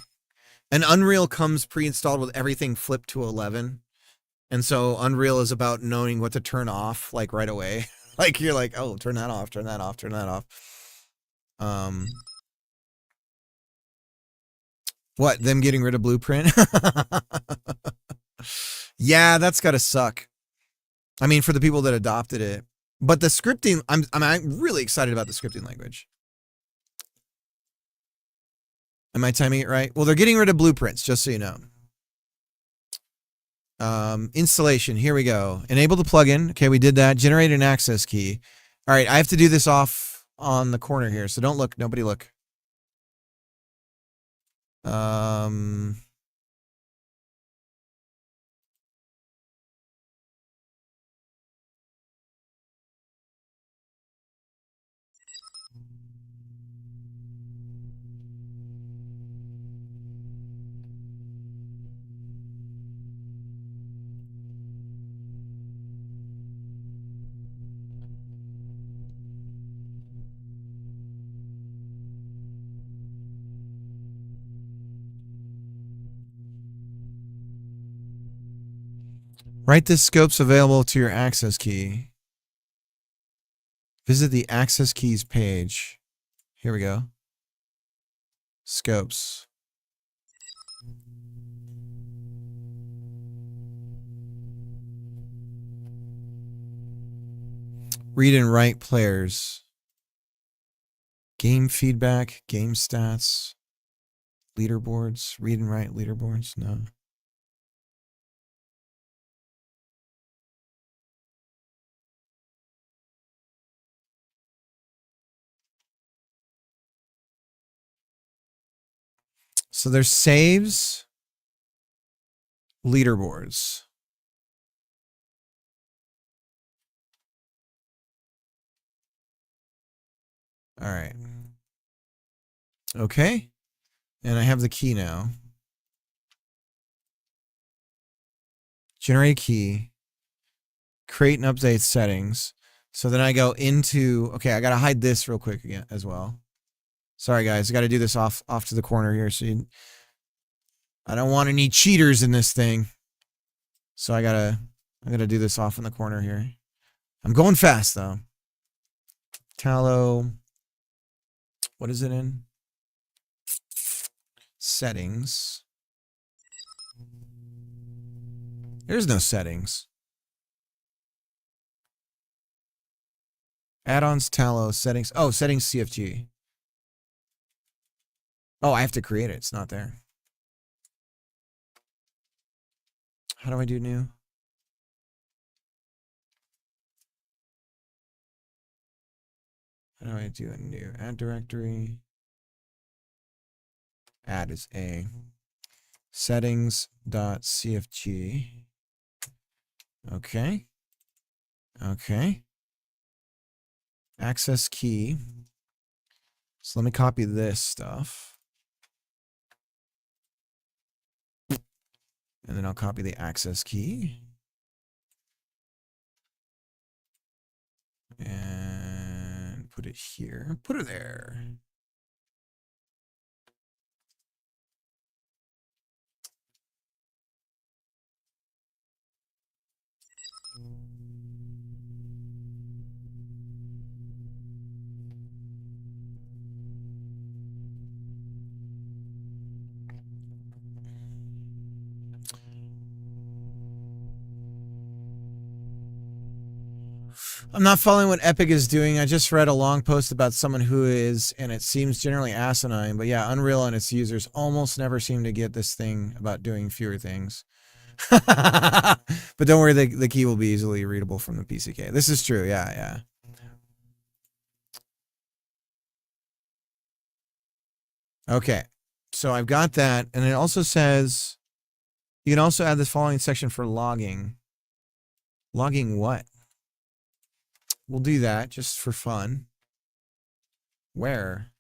[SPEAKER 1] And Unreal comes pre-installed with everything flipped to 11. And so Unreal is about knowing what to turn off like right away. Like you're like, oh, turn that off, turn that off, turn that off. What, them getting rid of Blueprint? Yeah, that's gotta suck. I mean, for the people that adopted it. But the scripting, I'm really excited about the scripting language. Am I timing it right? Well, they're getting rid of blueprints, just so you know. Installation, here we go. Enable the plugin. Okay, we did that. Generate an access key. All right, I have to do this off on the corner here, so don't look. Nobody look. Write the scopes available to your access key. Visit the access keys page. Here we go. Scopes. Read and write players. Game feedback, game stats, leaderboards. Read and write leaderboards. No. So there's saves, leaderboards. All right. Okay. And I have the key now. Generate key. Create and update settings. So then I go into, okay, I got to hide this real quick again as well. Sorry guys, I got to do this off to the corner here. So I don't want any cheaters in this thing. So I gotta do this off in the corner here. I'm going fast though. Tallow. What is it in? Settings. There's no settings. Add-ons, Tallow, settings. Oh, settings CFG. Oh, I have to create it. It's not there. How do I do new? How do I do a new? Add directory. Add is A. Settings.cfg. Okay. Okay. Access key. So let me copy this stuff. And then I'll copy the access key. And put it here. Put it there. I'm not following what Epic is doing. I just read a long post about someone who is, and it seems generally asinine, but yeah, Unreal and its users almost never seem to get this thing about doing fewer things. But don't worry, the key will be easily readable from the PCK. This is true, yeah. Okay, so I've got that, and it also says you can also add this following section for logging. Logging what? we'll do that just for fun. Where?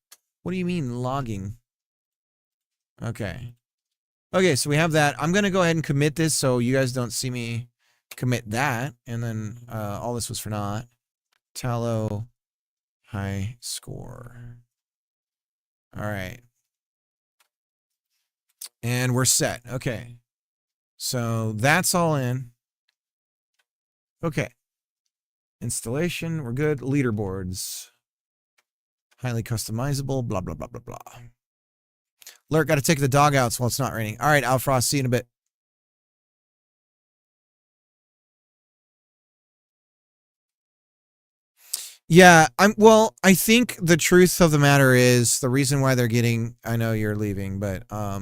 [SPEAKER 1] What do you mean logging? Okay. Okay, so we have that. I'm going to go ahead and commit this so you guys don't see me commit that. And then all this was for naught. Tallow high score. All right. And we're set. Okay. So that's all in. Okay. Installation. We're good. Leaderboards. Highly customizable. Blah, blah, blah, blah, blah. Lurk, got to take the dog out while it's not raining. All right, Alfrost, see you in a bit. Yeah, I think the truth of the matter is the reason why they're getting, I know you're leaving, but I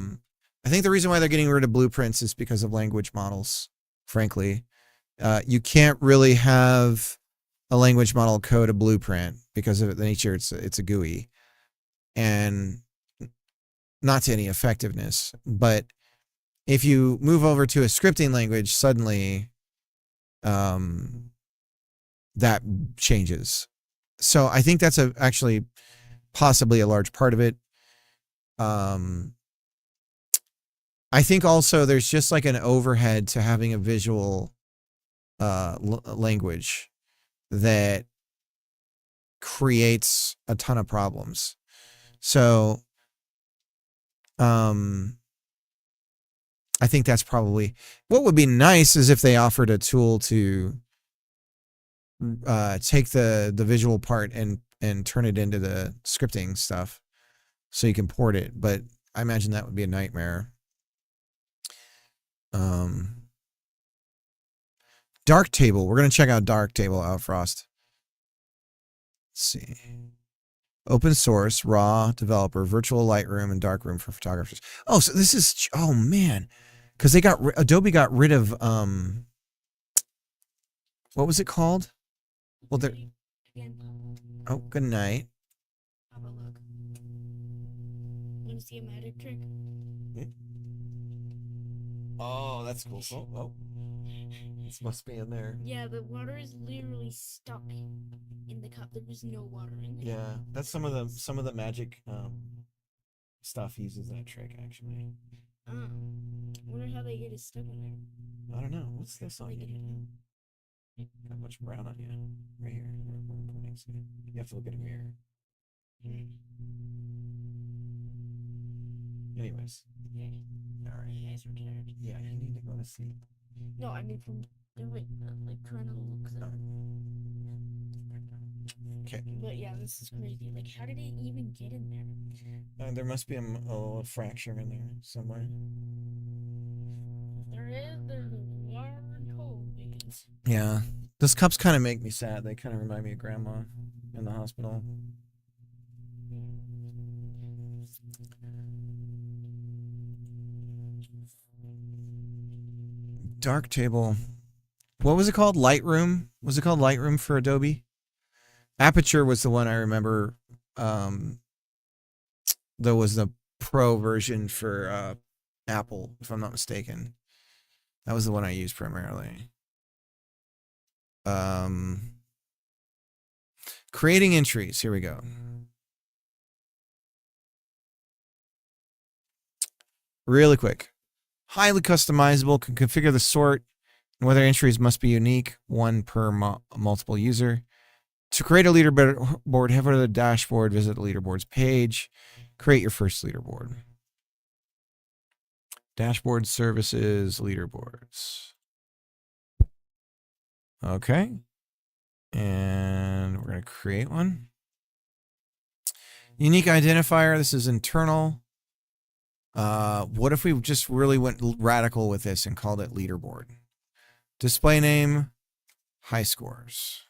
[SPEAKER 1] think the reason why they're getting rid of blueprints is because of language models, frankly. You can't really have a language model code a blueprint because of the nature it's a GUI. And not to any effectiveness, but if you move over to a scripting language, suddenly that changes. So I think that's actually possibly a large part of it. I think also there's just like an overhead to having a visual language that creates a ton of problems. So I think that's probably what would be nice is if they offered a tool to take the visual part and turn it into the scripting stuff so you can port it. But I imagine that would be a nightmare. Darktable. We're going to check out Darktable, Outfrost. Let's see. Open source, raw, developer, virtual Lightroom, and darkroom for photographers. Oh, so this is, oh man. Because they got, Adobe got rid of, what was it called? Well, they're, oh, good night.
[SPEAKER 7] Have a look. Want to see a magic trick?
[SPEAKER 1] Oh, that's cool. Oh. This must be in there.
[SPEAKER 7] Yeah, the water is literally stuck in the cup. There was no water in there.
[SPEAKER 1] Yeah, that's some of the magic stuff uses that trick actually.
[SPEAKER 7] I wonder how they get it stuck in there.
[SPEAKER 1] I don't know. What's this on you? Got much brown on you. Right here. You have to look at a mirror. Anyways. Alright. Yeah, you need to go to sleep.
[SPEAKER 7] No, I mean from doing like trying to look them.
[SPEAKER 1] Okay.
[SPEAKER 7] But yeah, this is crazy. Like, how did it even get in there?
[SPEAKER 1] There must be a fracture in there somewhere.
[SPEAKER 7] There's a large hole. Because...
[SPEAKER 1] Yeah. Those cups kind of make me sad. They kind of remind me of Grandma in the hospital. Darktable. What was it called? Lightroom? Was it called Lightroom for Adobe? Aperture was the one I remember. There was the pro version for Apple, if I'm not mistaken. That was the one I used primarily. Creating entries. Here we go. Really quick. Highly customizable. Can configure the sort and whether entries must be unique, one per multiple user. To create a leaderboard, head over to the dashboard, visit the leaderboards page, create your first leaderboard. Dashboard services, leaderboards. Okay. And we're going to create one. Unique identifier. This is internal. What if we just really went radical with this and called it leaderboard? Display name, high scores.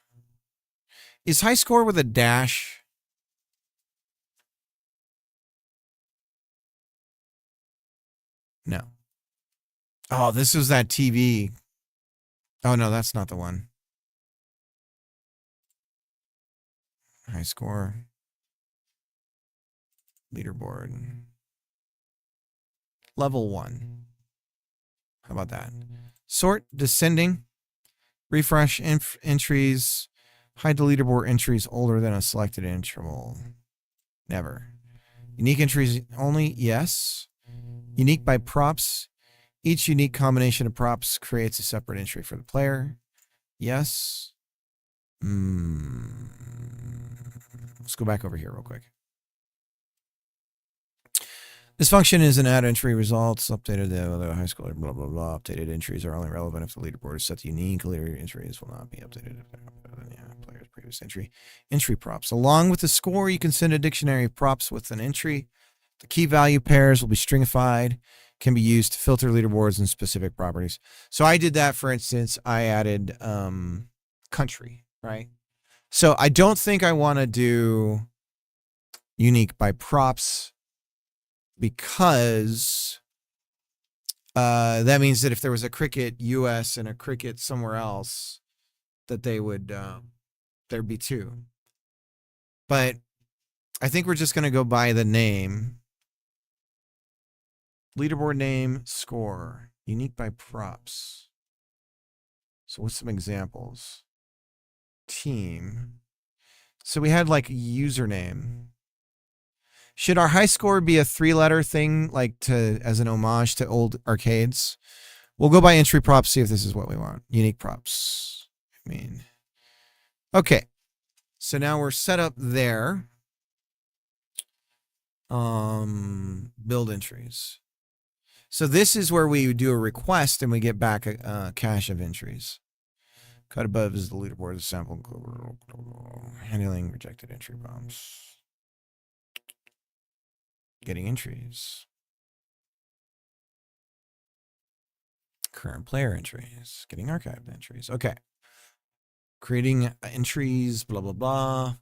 [SPEAKER 1] Is high score with a dash? No. Oh, this was that TV. Oh, no, that's not the one. High score. Leaderboard. Level 1. How about that? Sort descending. Refresh entries. Hide the leaderboard entries older than a selected interval. Never. Unique entries only? Yes. Unique by props. Each unique combination of props creates a separate entry for the player. Yes. Let's go back over here real quick. This function is an add entry results. Updated the high school, blah, blah, blah. Updated entries are only relevant if the leaderboard is set to unique. Later entries will not be updated if player's previous entry. Entry props. Along with the score, you can send a dictionary of props with an entry. The key value pairs will be stringified, can be used to filter leaderboards and specific properties. So I did that, for instance, I added country, right? So I don't think I want to do unique by props because that means that if there was a cricket US and a cricket somewhere else, that they would, there'd be two. But I think we're just going to go by the name. Leaderboard name, score, unique by props. So what's some examples? Team. So we had like username. Should our high score be a 3-letter thing, like as an homage to old arcades? We'll go by entry props, see if this is what we want. Unique props. Okay. So now we're set up there. Build entries. So this is where we do a request and we get back a cache of entries. Cut above is the leaderboard, the sample, handling rejected entry bombs. Getting entries. Current player entries. Getting archived entries. Okay. Creating entries, blah, blah, blah.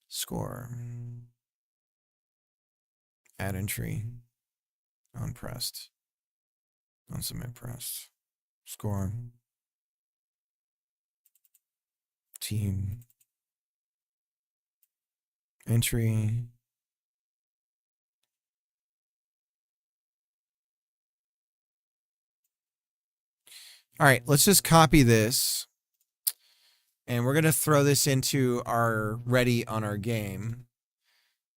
[SPEAKER 1] Score. Add entry. On pressed. On submit pressed. Score. Team. Entry. All right, let's just copy this. And we're going to throw this into our ready on our game.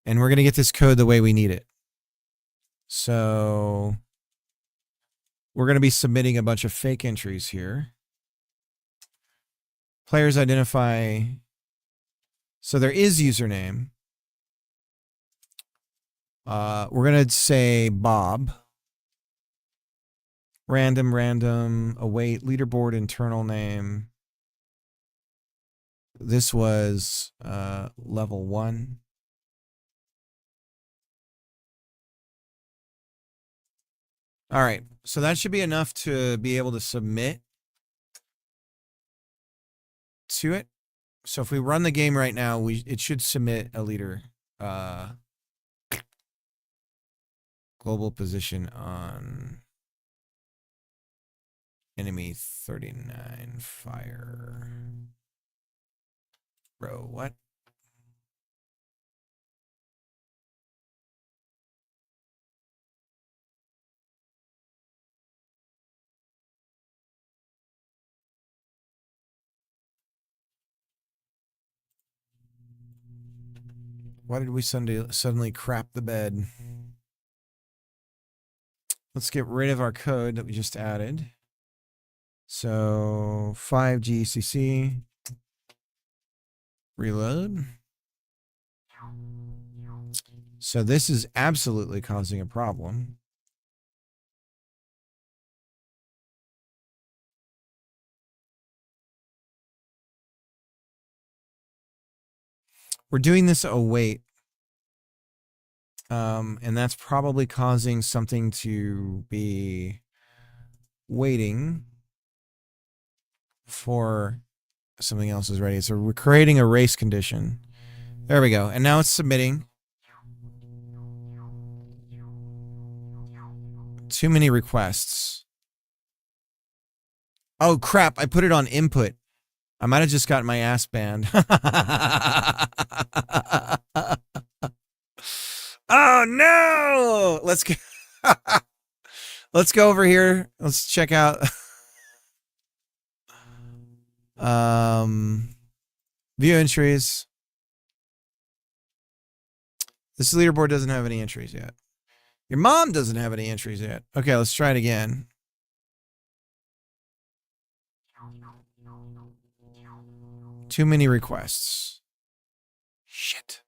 [SPEAKER 1] And we're going to get this code the way we need it. So we're going to be submitting a bunch of fake entries here. Players identify. So there is username. We're going to say Bob. Random, await, leaderboard, internal name. This was level 1. All right, so that should be enough to be able to submit to it. So if we run the game right now, it should submit a leader. Global position on enemy 39 fire. Bro, what? Why did we suddenly crap the bed? Let's get rid of our code that we just added. So 5GCC. Reload. So this is absolutely causing a problem. We're doing this await. And that's probably causing something to be waiting for something else is ready. So we're creating a race condition. There we go. And now it's submitting. Too many requests. Oh, crap. I put it on input. I might have just gotten my ass banned. Oh, no. Let's go. Let's go over here. Let's check out. View entries. This leaderboard doesn't have any entries yet. Your mom doesn't have any entries yet. Okay, let's try it again. Too many requests. Shit.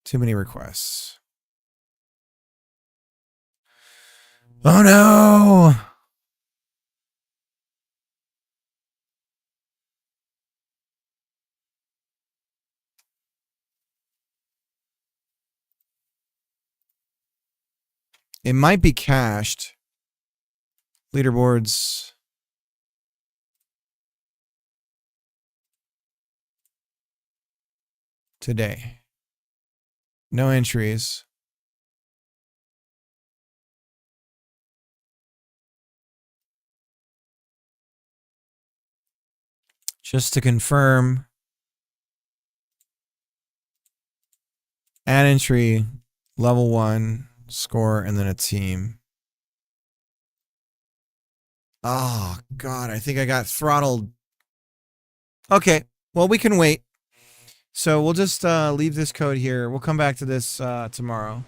[SPEAKER 1] Too many requests. Oh no! It might be cached. Leaderboards. Today. No entries. Just to confirm. Add entry. Level 1. Score and then a team. Oh, God. I think I got throttled. Okay. Well, we can wait. So we'll just leave this code here. We'll come back to this tomorrow.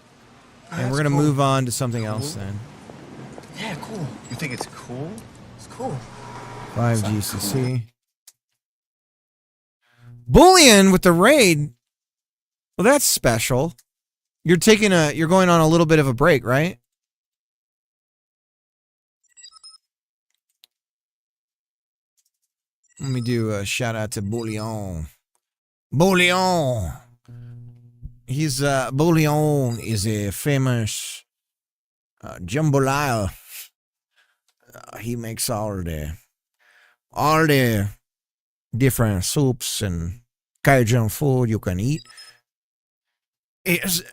[SPEAKER 1] And we're going to move on to something else then.
[SPEAKER 4] Yeah, cool.
[SPEAKER 5] You think it's cool?
[SPEAKER 4] It's cool.
[SPEAKER 1] 5 GCC. Boolean with the raid. Well, that's special. You're going on a little bit of a break, right? Let me do a shout out to Bouillon. Bouillon. Bouillon is a famous jambalaya. He makes all the different soups and Cajun food you can eat. He's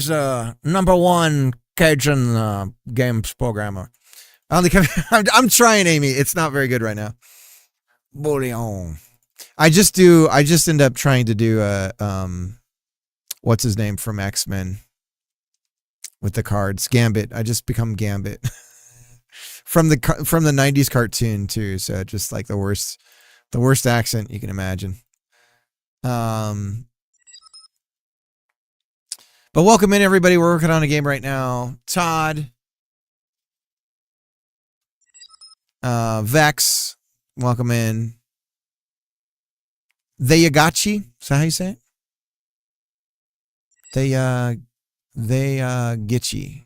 [SPEAKER 1] #1 Cajun games programmer. I'm trying, Amy. It's not very good right now. Bouillon. I just end up trying to do what's his name from X-Men with the cards, Gambit. I just become Gambit from the 90s cartoon too, so just like the worst accent you can imagine. But welcome in, everybody. We're working on a game right now. Todd, Vex, welcome in. The Yagachi, is that how you say it? They Gitchy.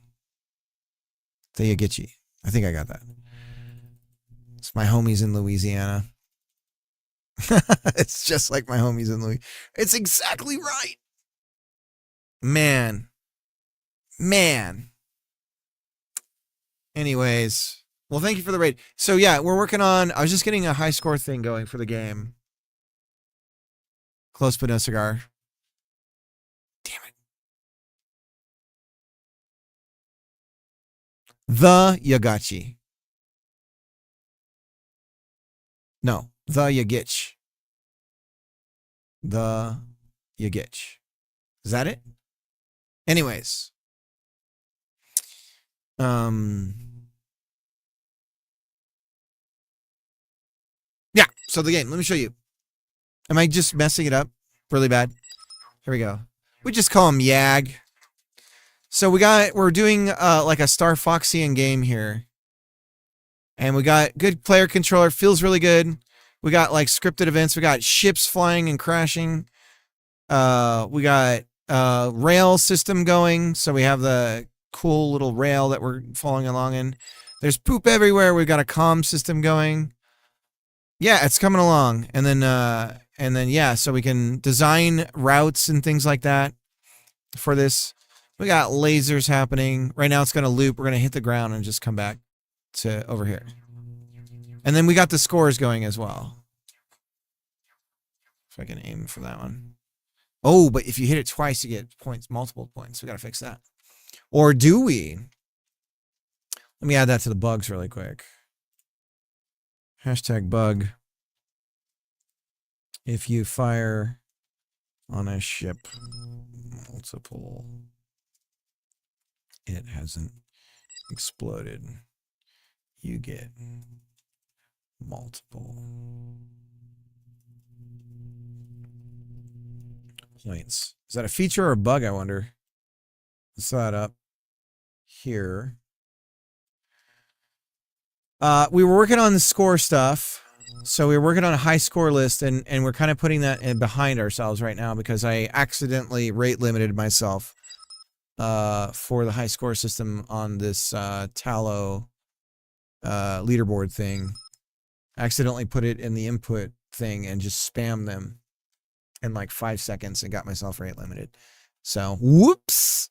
[SPEAKER 1] The Yagitchy. I think I got that. It's my homies in Louisiana. It's just like my homies in Louisiana. It's exactly right. Man. Anyways, well, thank you for the raid. So yeah, we're working on, I was just getting a high score thing going for the game. Close but no cigar. Damn it. The Yagachi. No, the Yagitch. The Yagitch. Is that it? Anyways. Yeah, so the game, let me show you. Am I just messing it up really bad? Here we go. We just call him Yag. So we're doing like a Star Foxian game here. And we got good player controller, feels really good. We got like scripted events, we got ships flying and crashing. We got rail system going, so we have the cool little rail that we're following along in. There's poop everywhere. We've got a comm system going. Yeah, it's coming along. And then yeah, so we can design routes and things like that for this. We got lasers happening. Right now it's going to loop. We're going to hit the ground and just come back to over here. And then we got the scores going as well. If I can aim for that one. Oh, but if you hit it twice, you get points, multiple points. We got to fix that. Or do we? Let me add that to the bugs really quick. #bug. If you fire on a ship multiple, it hasn't exploded. you get multiple points. Is that a feature or a bug, I wonder? Let's throw that up here. We were working on the score stuff. So we were working on a high score list, and we're kind of putting that behind ourselves right now because I accidentally rate limited myself for the high score system on this Tallow leaderboard thing. I accidentally put it in the input thing and just spammed them in like 5 seconds and got myself rate limited. So, whoops.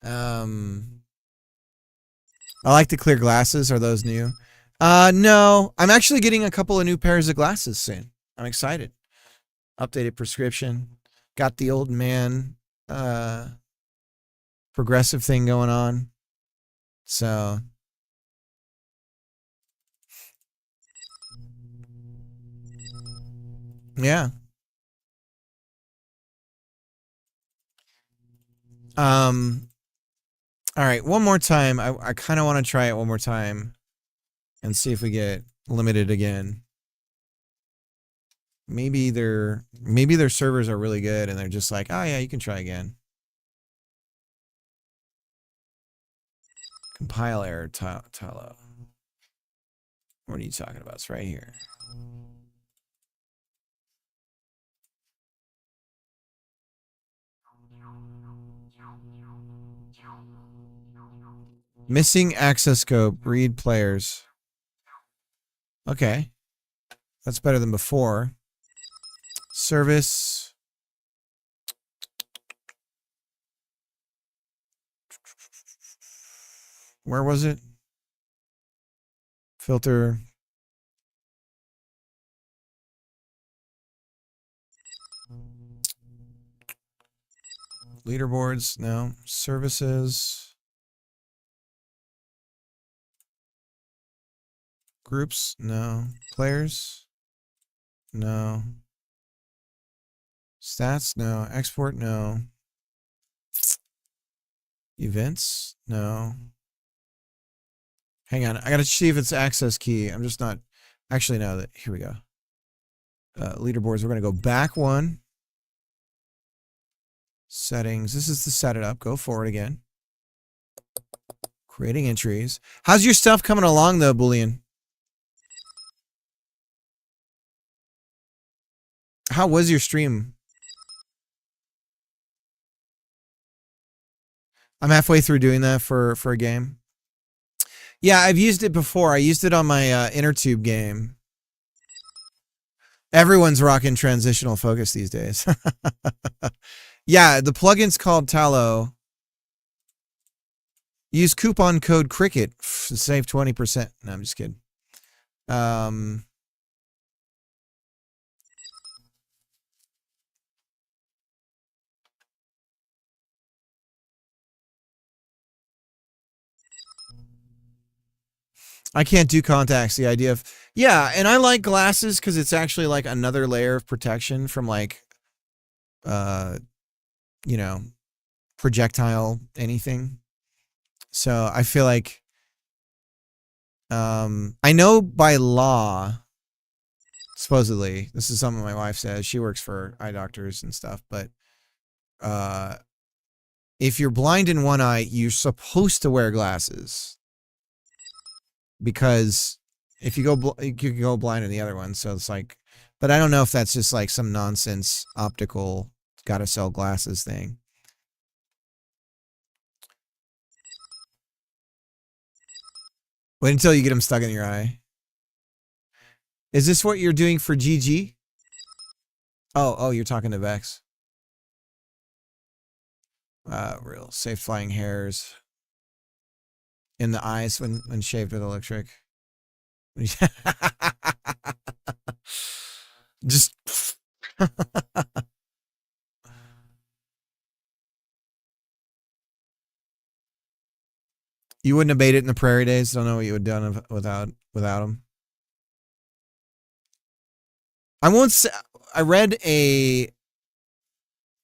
[SPEAKER 1] I like the clear glasses. Are those new? No. I'm actually getting a couple of new pairs of glasses soon. I'm excited. Updated prescription. Got the old man progressive thing going on. So yeah. All right, one more time. I kind of want to try it one more time and see if we get limited again. Maybe their servers are really good and they're just like, oh yeah, you can try again. Compile error, Tallow. What are you talking about? It's right here. Missing access scope, read players. Okay. That's better than before. Service. Where was it? Filter. Leaderboards, no. Services. Groups, no. Players, no. Stats, no. Export, no. Events, no. Hang on, I gotta see if it's access key. I'm just not. Actually, no. Here we go. Leaderboards. We're gonna go back one. Settings. This is to set it up. Go forward again. Creating entries. How's your stuff coming along though, Boolean? How was your stream? I'm halfway through doing that for a game. Yeah, I've used it before. I used it on my inner tube game. Everyone's rocking transitional focus these days. Yeah, the plugin's called Tallow. Use coupon code Cricket to save 20%. No, I'm just kidding. I can't do contacts. The idea of, yeah, and I like glasses because it's actually like another layer of protection from like, you know, projectile anything. So I feel like, I know by law, supposedly, this is something my wife says. She works for eye doctors and stuff, but if you're blind in one eye, you're supposed to wear glasses. Because if you you can go blind in the other one, so it's like, but I don't know if that's just like some nonsense optical gotta sell glasses thing. Wait until you get them stuck in your eye. Is this what you're doing for GG? Oh, you're talking to Vex. Real safe flying hairs in the eyes when shaved with electric. Just you wouldn't have made it in the prairie days. Don't know what you would have done without them. I won't say. I read a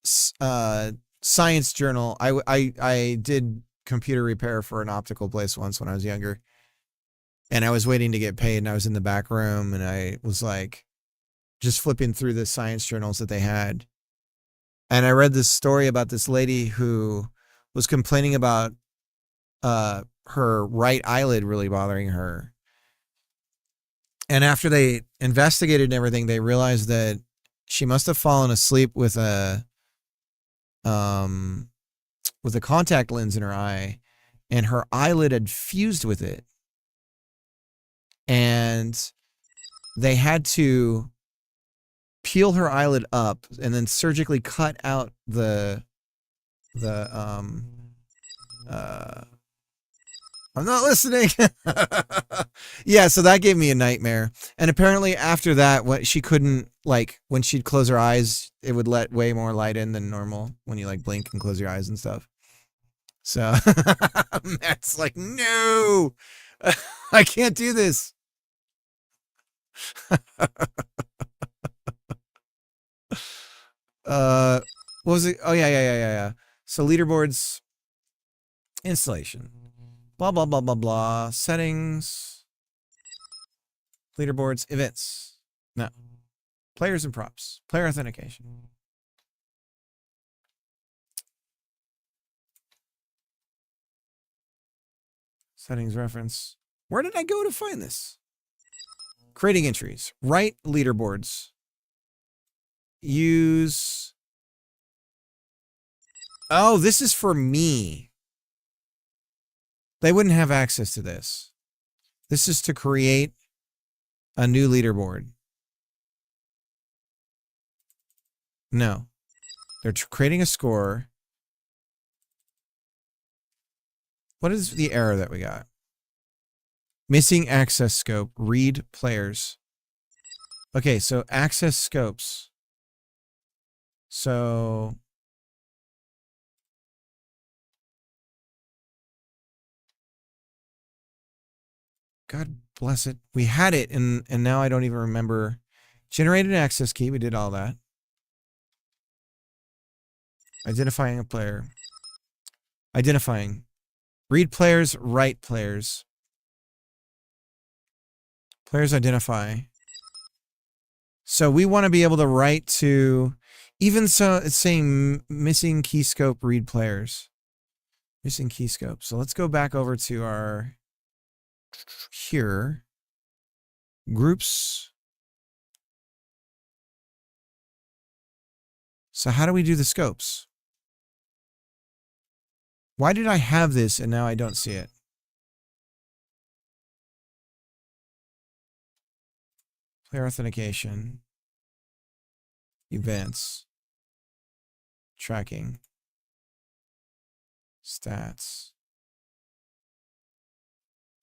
[SPEAKER 1] science journal. I did computer repair for an optical place once when I was younger. and I was waiting to get paid, and I was in the back room, and I was like just flipping through the science journals that they had. And I read this story about this lady who was complaining about her right eyelid really bothering her. And after they investigated and everything, they realized that she must have fallen asleep with a contact lens in her eye, and her eyelid had fused with it. And they had to peel her eyelid up and then surgically cut out the I'm not listening. Yeah, so that gave me a nightmare. And apparently after that, what she couldn't, like, when she'd close her eyes, it would let way more light in than normal when you like blink and close your eyes and stuff. So Matt's like, no, I can't do this. What was it? Oh yeah. So leaderboards, installation, blah blah blah blah blah, settings, leaderboards, events. No, players and props, player authentication. Settings reference. Where did I go to find this? Creating entries. Write leaderboards. Use. Oh, this is for me. They wouldn't have access to this. This is to create a new leaderboard. No. They're creating a score. What is the error that we got? Missing access scope. Read players. Okay, so access scopes. So God bless it. We had it and now I don't even remember. Generated an access key. We did all that. Identifying a player. Identifying. Read players, write players. Players identify. So we want to be able to write to, even so it's saying missing key scope, read players. Missing key scope. So let's go back over to our, here, groups. So how do we do the scopes? Why did I have this and now I don't see it? Player authentication. Events. Tracking. Stats.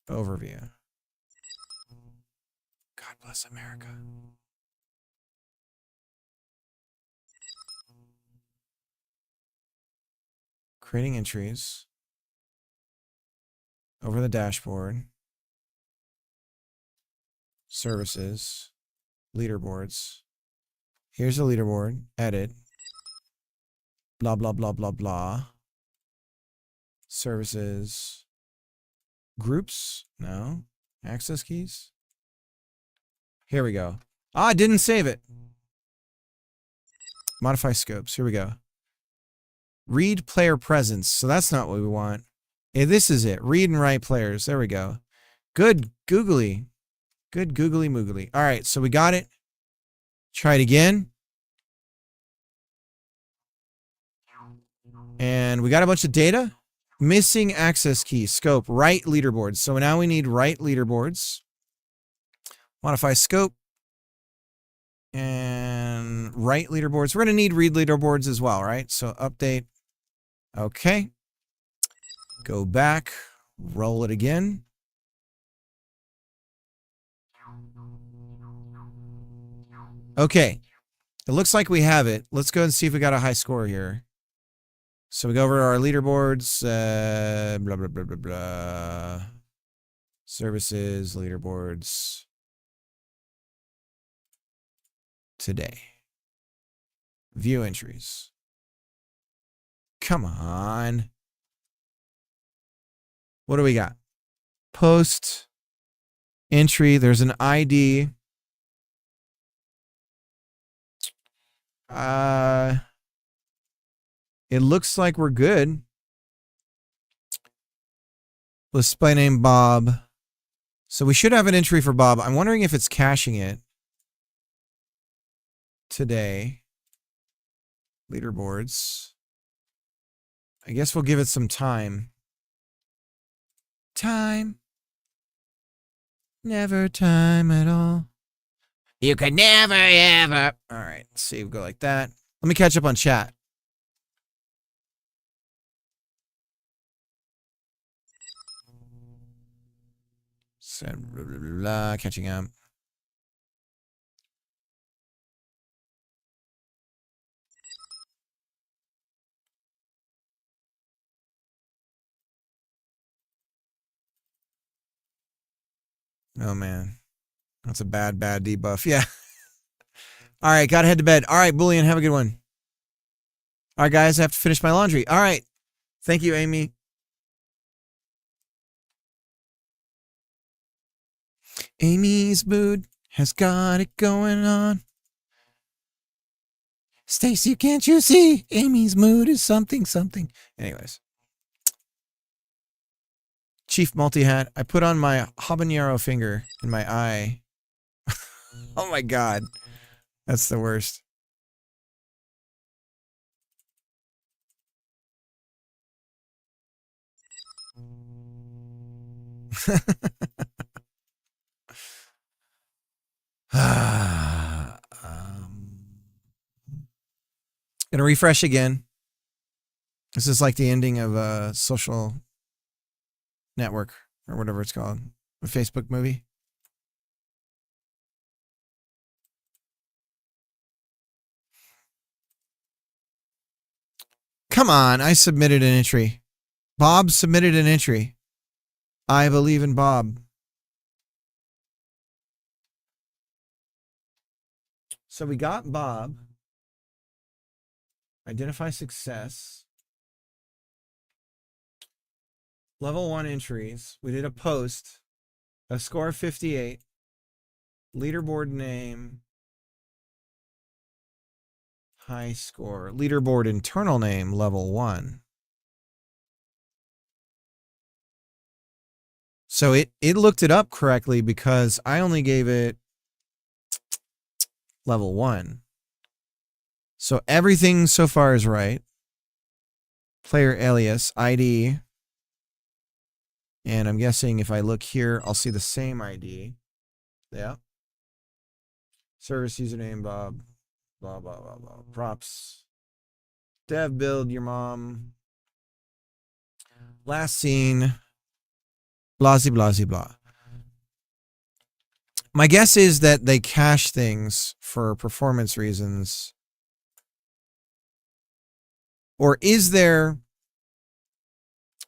[SPEAKER 1] Overview. God bless America. Creating entries. Over the dashboard. Services. Leaderboards. Here's a leaderboard. Edit. Blah, blah, blah, blah, blah. Services. Groups. No. Access keys. Here we go. Ah, I didn't save it. Modify scopes. Here we go. Read player presence. So that's not what we want. Hey, this is it. Read and write players. There we go. Good googly. Good googly moogly. All right, so we got it. Try it again. And we got a bunch of data. Missing access key. Scope. Write leaderboards. So now we need write leaderboards. Modify scope. And write leaderboards. We're going to need read leaderboards as well, right? So update. Okay. Go back. Roll it again. Okay. It looks like we have it. Let's go and see if we got a high score here. So we go over to our leaderboards. Blah, blah, blah, blah, blah. Services, leaderboards. Today. View entries. Come on. What do we got? Post. entry. There's an ID. It looks like we're good. Display name Bob. So we should have an entry for Bob. I'm wondering if it's caching it today. Leaderboards. I guess we'll give it some time. Time. Never time at all. You could never, ever. All right, let's see. We'll go like that. Let me catch up on chat. So, blah, blah, blah, blah, catching up. Oh, man. That's a bad debuff. Yeah. All right, gotta head to bed. All right, Bullion, have a good one. All right, guys, I have to finish my laundry. All right. Thank you, Amy. Amy's mood has got it going on. Stacy, can't you see? Amy's mood is something. Anyways. Chief Multi-Hat, I put on my habanero finger in my eye. Oh my god. That's the worst. Gonna refresh again. This is like the ending of a Social Network or whatever it's called, a Facebook movie. Come on, I submitted an entry. Bob submitted an entry. I believe in Bob. So we got Bob. Identify success. Level 1 entries. We did a post. A score of 58. Leaderboard name. High score. Leaderboard internal name, level 1. So it looked it up correctly because I only gave it level 1. So everything so far is right. Player alias, ID. And I'm guessing if I look here, I'll see the same ID. Yeah. Service username, Bob. Blah, blah, blah, blah. Props. Dev build, your mom. Last scene. Blasey, blasey, blah. My guess is that they cache things for performance reasons. Or is there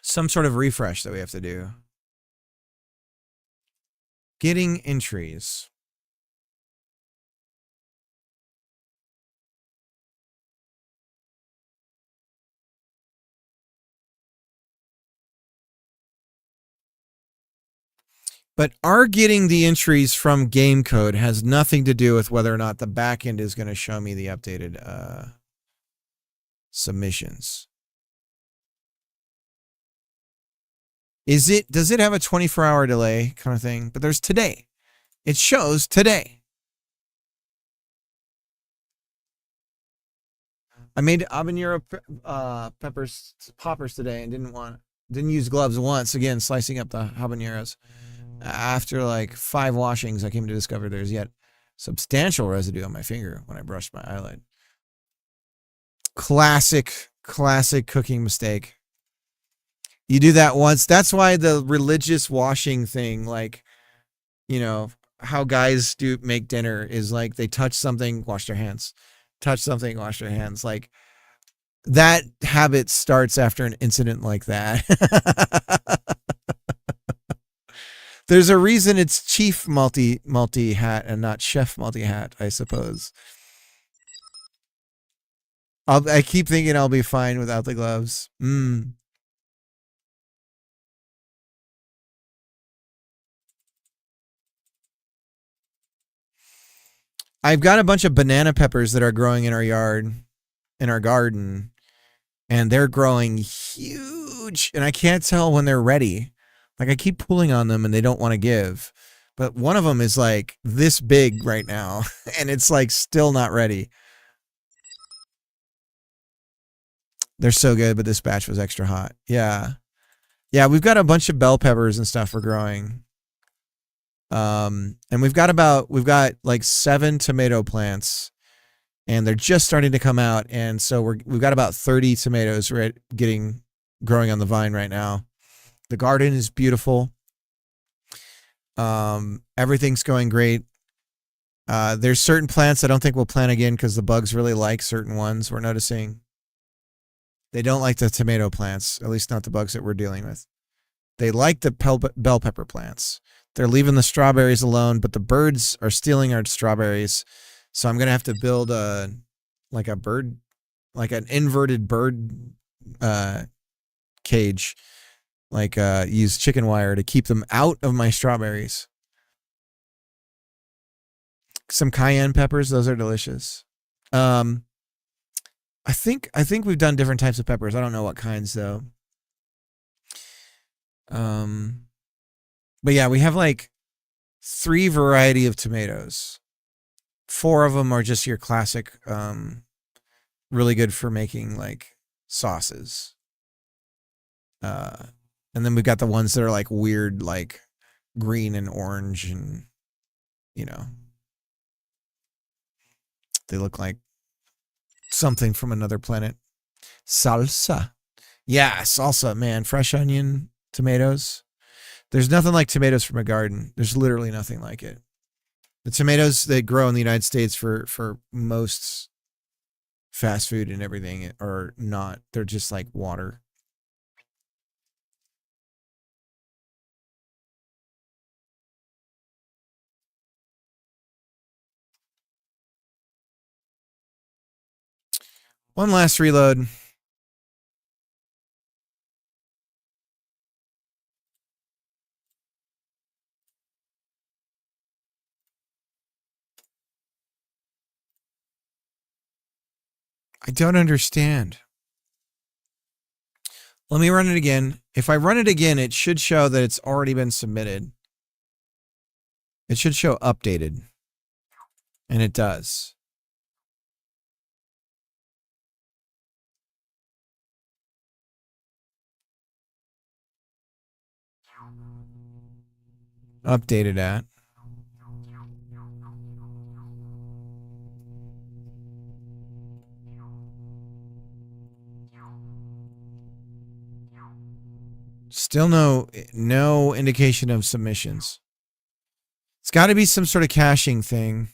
[SPEAKER 1] some sort of refresh that we have to do? Getting entries. But our getting the entries from game code has nothing to do with whether or not the backend is going to show me the updated submissions. Does it have a 24-hour delay kind of thing? But there's today. It shows today. I made habanero poppers today and didn't use gloves once. Again, slicing up the habaneros. After like 5 washings, I came to discover there's yet substantial residue on my finger when I brushed my eyelid. Classic cooking mistake. You do that once. That's why the religious washing thing, like, you know, how guys make dinner is like they touch something, wash their hands. Touch something, wash their hands. Like that habit starts after an incident like that. There's a reason it's chief multi-hat and not chef multi-hat, I suppose. I keep thinking I'll be fine without the gloves. I've got a bunch of banana peppers that are growing in our yard, in our garden, and they're growing huge. And I can't tell when they're ready. Like, I keep pulling on them and they don't want to give. But one of them is like this big right now, and it's like still not ready. They're so good, but this batch was extra hot. Yeah. Yeah, we've got a bunch of bell peppers and stuff we're growing. And we've got like 7 tomato plants, and they're just starting to come out, and so we've got about 30 tomatoes growing on the vine right now. The garden is beautiful. Everything's going great. There's certain plants I don't think we'll plant again because the bugs really like certain ones. We're noticing they don't like the tomato plants, at least not the bugs that we're dealing with. They like the bell pepper plants. They're leaving the strawberries alone, but the birds are stealing our strawberries. So I'm gonna have to build an inverted bird cage, use chicken wire to keep them out of my strawberries. Some cayenne peppers, those are delicious. I think we've done different types of peppers. I don't know what kinds though. But yeah, we have like 3 variety of tomatoes. 4 of them are just your classic, really good for making like sauces. And then we've got the ones that are like weird, like green and orange, and they look like something from another planet. Salsa. Yeah, salsa, man. Fresh onion, tomatoes. There's nothing like tomatoes from a garden. There's literally nothing like it. The tomatoes that grow in the United States for most fast food and everything are not. They're just like water. One last reload. I don't understand. Let me run it again. If I run it again, it should show that it's already been submitted. It should show updated. And it does. Updated at. Still no indication of submissions. It's got to be some sort of caching thing.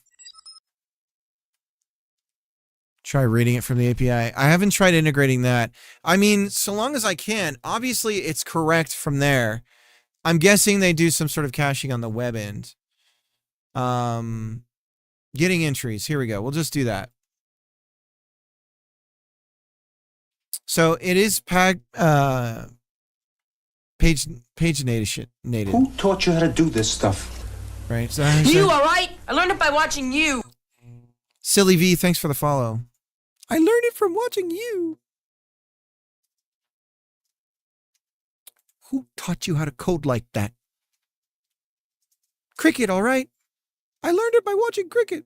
[SPEAKER 1] Try reading it from the API. I haven't tried integrating that. I mean, so long as I can. Obviously, it's correct from there. I'm guessing they do some sort of caching on the web end. Getting entries. Here we go. We'll just do that. So it is page native.
[SPEAKER 5] Who taught you how to do this stuff?
[SPEAKER 1] Right. So
[SPEAKER 4] You alright? I learned it by watching you.
[SPEAKER 1] Silly V, thanks for the follow. I learned it from watching you. Who taught you how to code like that? Cricket, all right. I learned it by watching Cricket.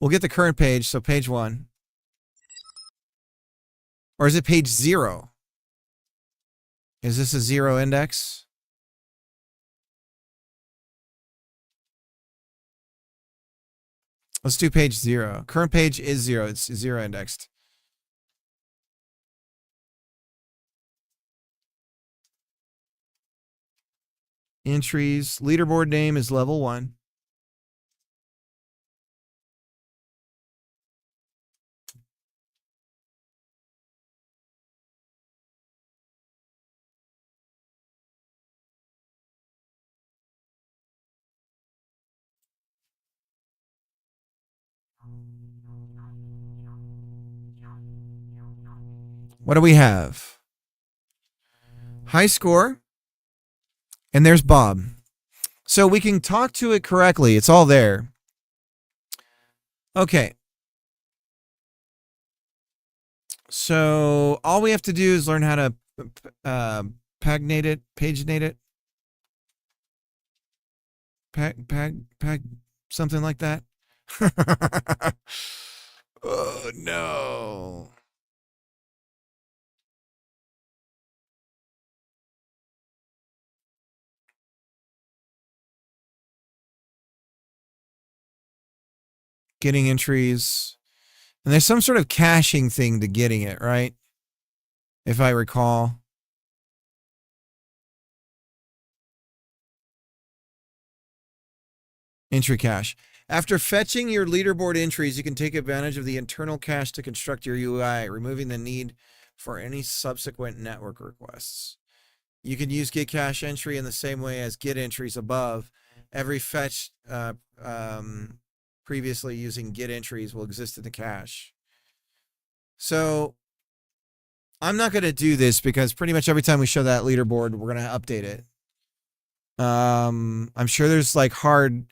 [SPEAKER 1] We'll get the current page, so page 1. Or is it page 0? Is this a 0 index? Let's do page 0. Current page is 0. It's 0 indexed. Entries. Leaderboard name is level 1. What do we have? High score. And there's Bob. So we can talk to it correctly. It's all there. Okay. So all we have to do is learn how to paginate it, something like that. Oh no. Getting entries. And there's some sort of caching thing to getting it, right? If I recall. Entry cache. After fetching your leaderboard entries, you can take advantage of the internal cache to construct your UI, removing the need for any subsequent network requests. You can use get cache entry in the same way as get entries above. Every fetch previously using get entries will exist in the cache. So I'm not going to do this because pretty much every time we show that leaderboard, we're going to update it. I'm sure there's like hard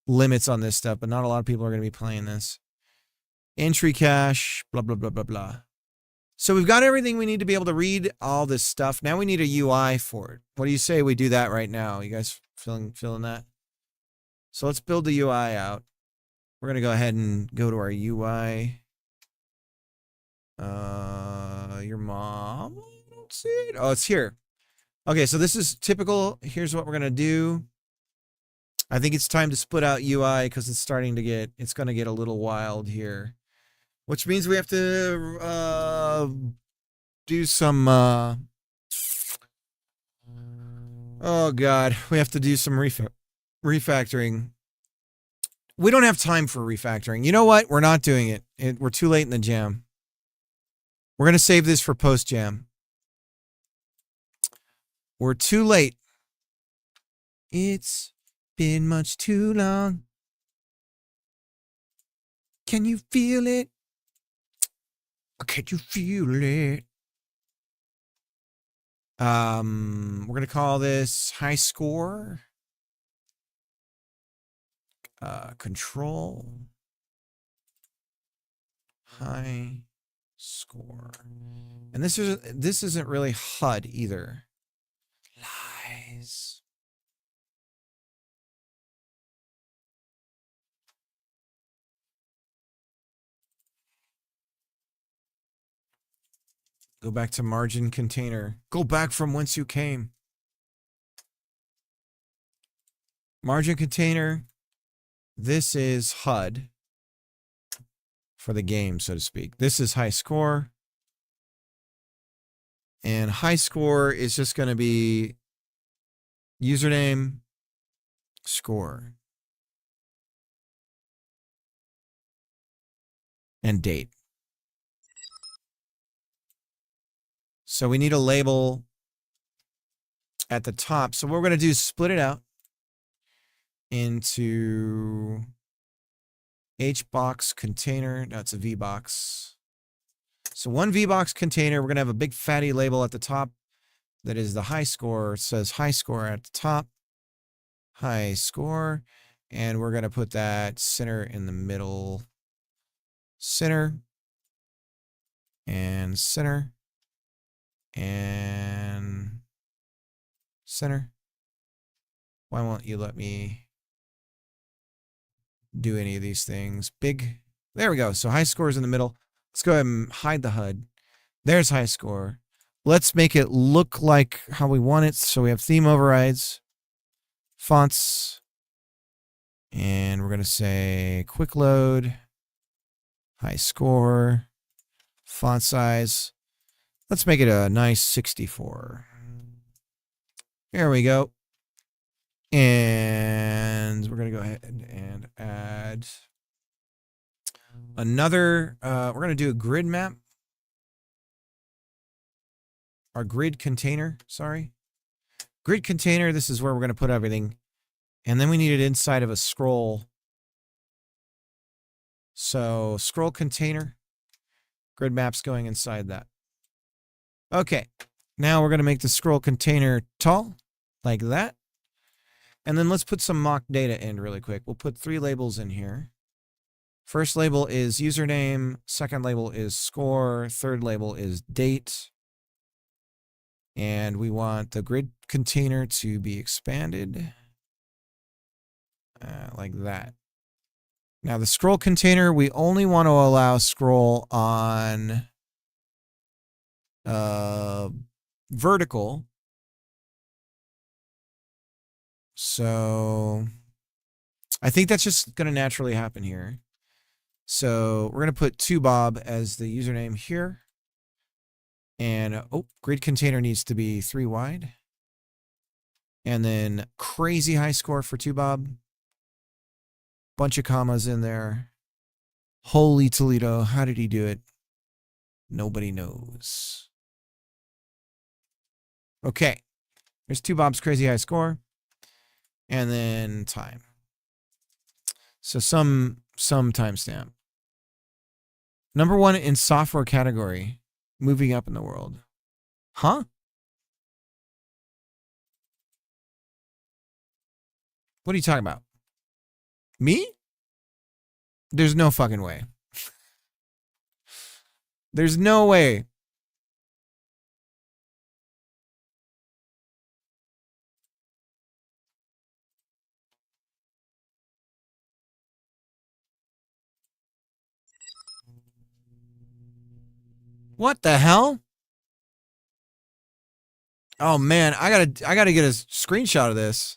[SPEAKER 1] limits on this stuff, but not a lot of people are going to be playing this. Entry cache, blah, blah, blah, blah, blah. So we've got everything we need to be able to read all this stuff. Now we need a UI for it. What do you say we do that right now? You guys feeling that? So let's build the UI out. We're going to go ahead and go to our UI. Your mom? I don't see it. Oh, it's here. Okay, so this is typical. Here's what we're going to do. I think it's time to split out UI because it's going to get a little wild here. Which means we have to do some oh god, we have to do some refactoring. We don't have time for refactoring. You know what? We're not doing it. We're too late in the jam. We're going to save this for post jam. We're too late. It's been much too long. Can you feel it? Can you feel it? We're going to call this high score. Control. High score. And this isn't really HUD either. Lies. Go back to margin container. Go back from whence you came. Margin container. This is HUD for the game, so to speak. This is high score. And high score is just going to be username, score, and date. So we need a label at the top. So what we're going to do is split it out into HBox container. No, it's a VBox. So one VBox container, we're going to have a big fatty label at the top that is the high score. It says high score at the top. High score. And we're going to put that center in the middle. Center. And center. And center. Why won't you let me do any of these things? Big. There we go. So high score is in the middle. Let's go ahead and hide the HUD. There's high score. Let's make it look like how we want it. So we have theme overrides, fonts, and we're going to say quick load, high score, font size. Let's make it a nice 64. There we go. And we're going to go ahead and add another, we're going to do a grid map. Our grid container, sorry. Grid container, this is where we're going to put everything. And then we need it inside of a scroll. So scroll container, grid maps going inside that. Okay, now we're going to make the scroll container tall, like that. And then let's put some mock data in really quick. We'll put 3 labels in here. First label is username. Second label is score. Third label is date. And we want the grid container to be expanded like that. Now the scroll container, we only want to allow scroll on vertical. So I think that's just going to naturally happen here. So we're going to put 2bob as the username here. And grid container needs to be 3 wide. And then crazy high score for 2bob. Bunch of commas in there. Holy Toledo, how did he do it? Nobody knows. Okay. There's 2bob's crazy high score. And then time. So some timestamp. Number 1 in software category. Moving up in the world. Huh? What are you talking about? Me? There's no fucking way. There's no way. What the hell? Oh man, I gotta get a screenshot of this.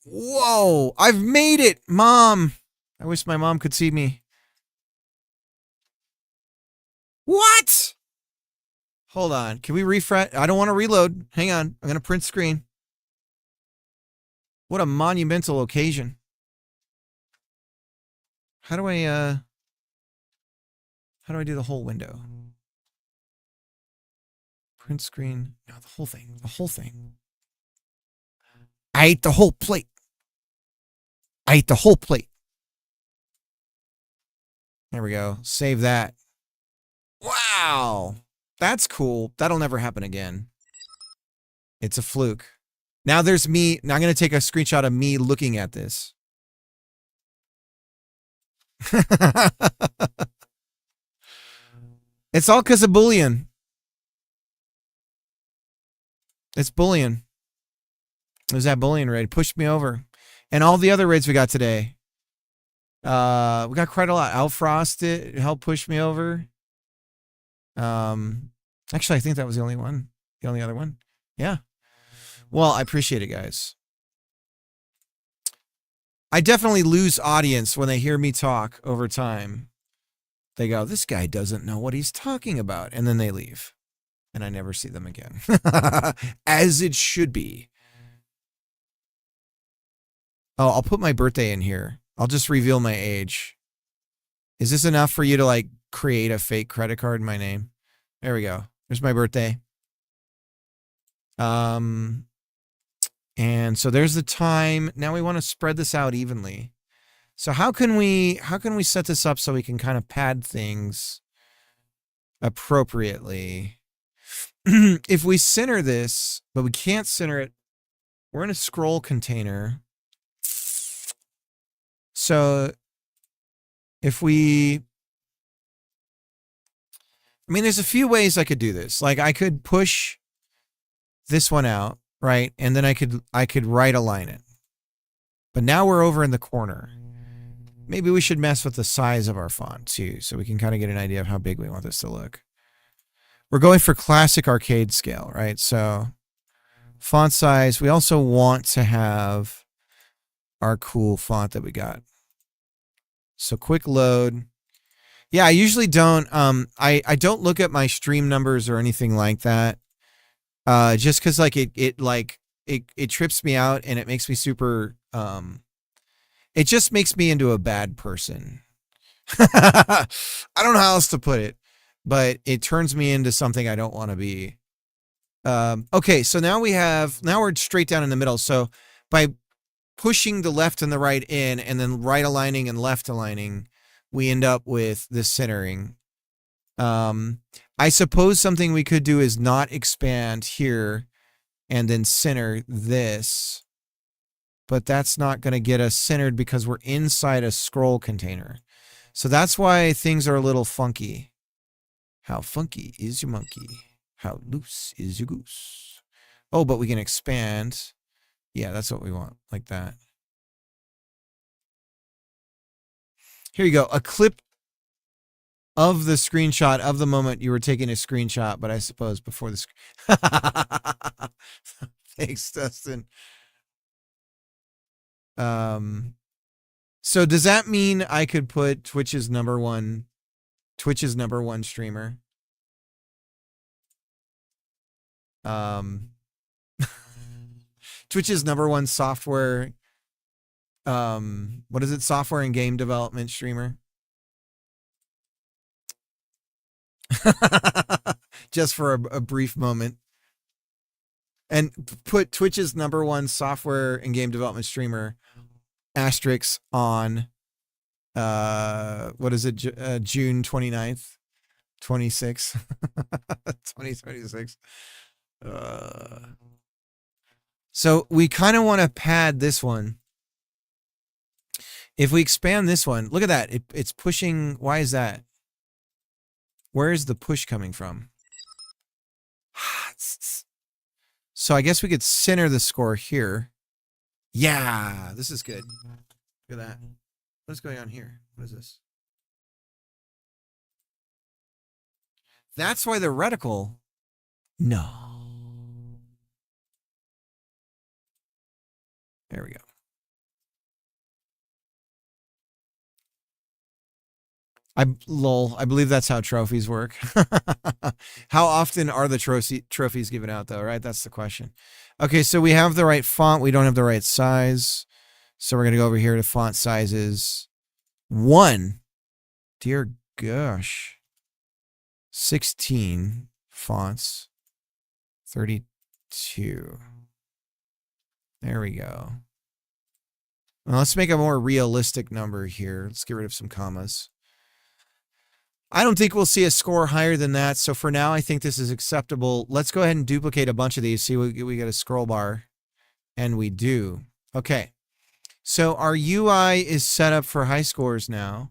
[SPEAKER 1] Whoa, I've made it, Mom. I wish my mom could see me. What? Hold on, can we refresh? I don't want to reload. Hang on, I'm gonna print screen. What a monumental occasion. How do I do the whole window? Print screen. No, the whole thing. The whole thing. I ate the whole plate. I ate the whole plate. There we go. Save that. Wow. That's cool. That'll never happen again. It's a fluke. Now there's me. Now I'm going to take a screenshot of me looking at this. It's all because of Boolean. It's Boolean. It was that Boolean raid. Pushed me over. And all the other raids we got today. We got quite a lot. Alfrost it helped push me over. Actually, I think that was the only one. The only other one. Yeah. Well, I appreciate it, guys. I definitely lose audience when they hear me talk over time. They go, this guy doesn't know what he's talking about. And then they leave. And I never see them again. As it should be. Oh, I'll put my birthday in here. I'll just reveal my age. Is this enough for you to like create a fake credit card in my name? There we go. There's my birthday. And so there's the time. Now we want to spread this out evenly. So how can we set this up so we can kind of pad things appropriately? If we center this, but we can't center it, we're in a scroll container. So if we, I mean, there's a few ways I could do this. Like I could push this one out, right? And then I could right align it. But now we're over in the corner. Maybe we should mess with the size of our font too, so we can kind of get an idea of how big we want this to look. We're going for classic arcade scale, right? So font size, we also want to have our cool font that we got. So quick load. Yeah, I usually don't, I don't look at my stream numbers or anything like that. Just cause like it trips me out and it makes me super, it just makes me into a bad person. I don't know how else to put it, but it turns me into something I don't want to be. Okay, so now we're straight down in the middle. So by pushing the left and the right in and then right aligning and left aligning, we end up with this centering. I suppose something we could do is not expand here and then center this. But that's not going to get us centered because we're inside a scroll container. So that's why things are a little funky. How funky is your monkey? How loose is your goose? Oh, but we can expand. Yeah, that's what we want, like that. Here you go, a clip of the screenshot of the moment you were taking a screenshot, but I suppose before the screen. Thanks, Dustin. So does that mean I could put Twitch's number one streamer? Twitch's number one software, what is it? Software and game development streamer. Just for a brief moment. And put Twitch's number one software and game development streamer asterisk on, what is it? June 29th, 26, 2026. So we kind of want to pad this one. If we expand this one, look at that. It's pushing. Why is that? Where is the push coming from? So I guess we could center the score here. Yeah, this is good. Look at that. What's going on here? What is this? That's why the reticle. No. There we go. I believe that's how trophies work. How often are the trophies given out, though, right? That's the question. Okay, so we have the right font. We don't have the right size. So we're going to go over here to font sizes. 1. Dear gosh. 16 fonts. 32. There we go. Well, let's make a more realistic number here. Let's get rid of some commas. I don't think we'll see a score higher than that. So for now, I think this is acceptable. Let's go ahead and duplicate a bunch of these. See, we get a scroll bar. And we do. Okay. So our UI is set up for high scores now.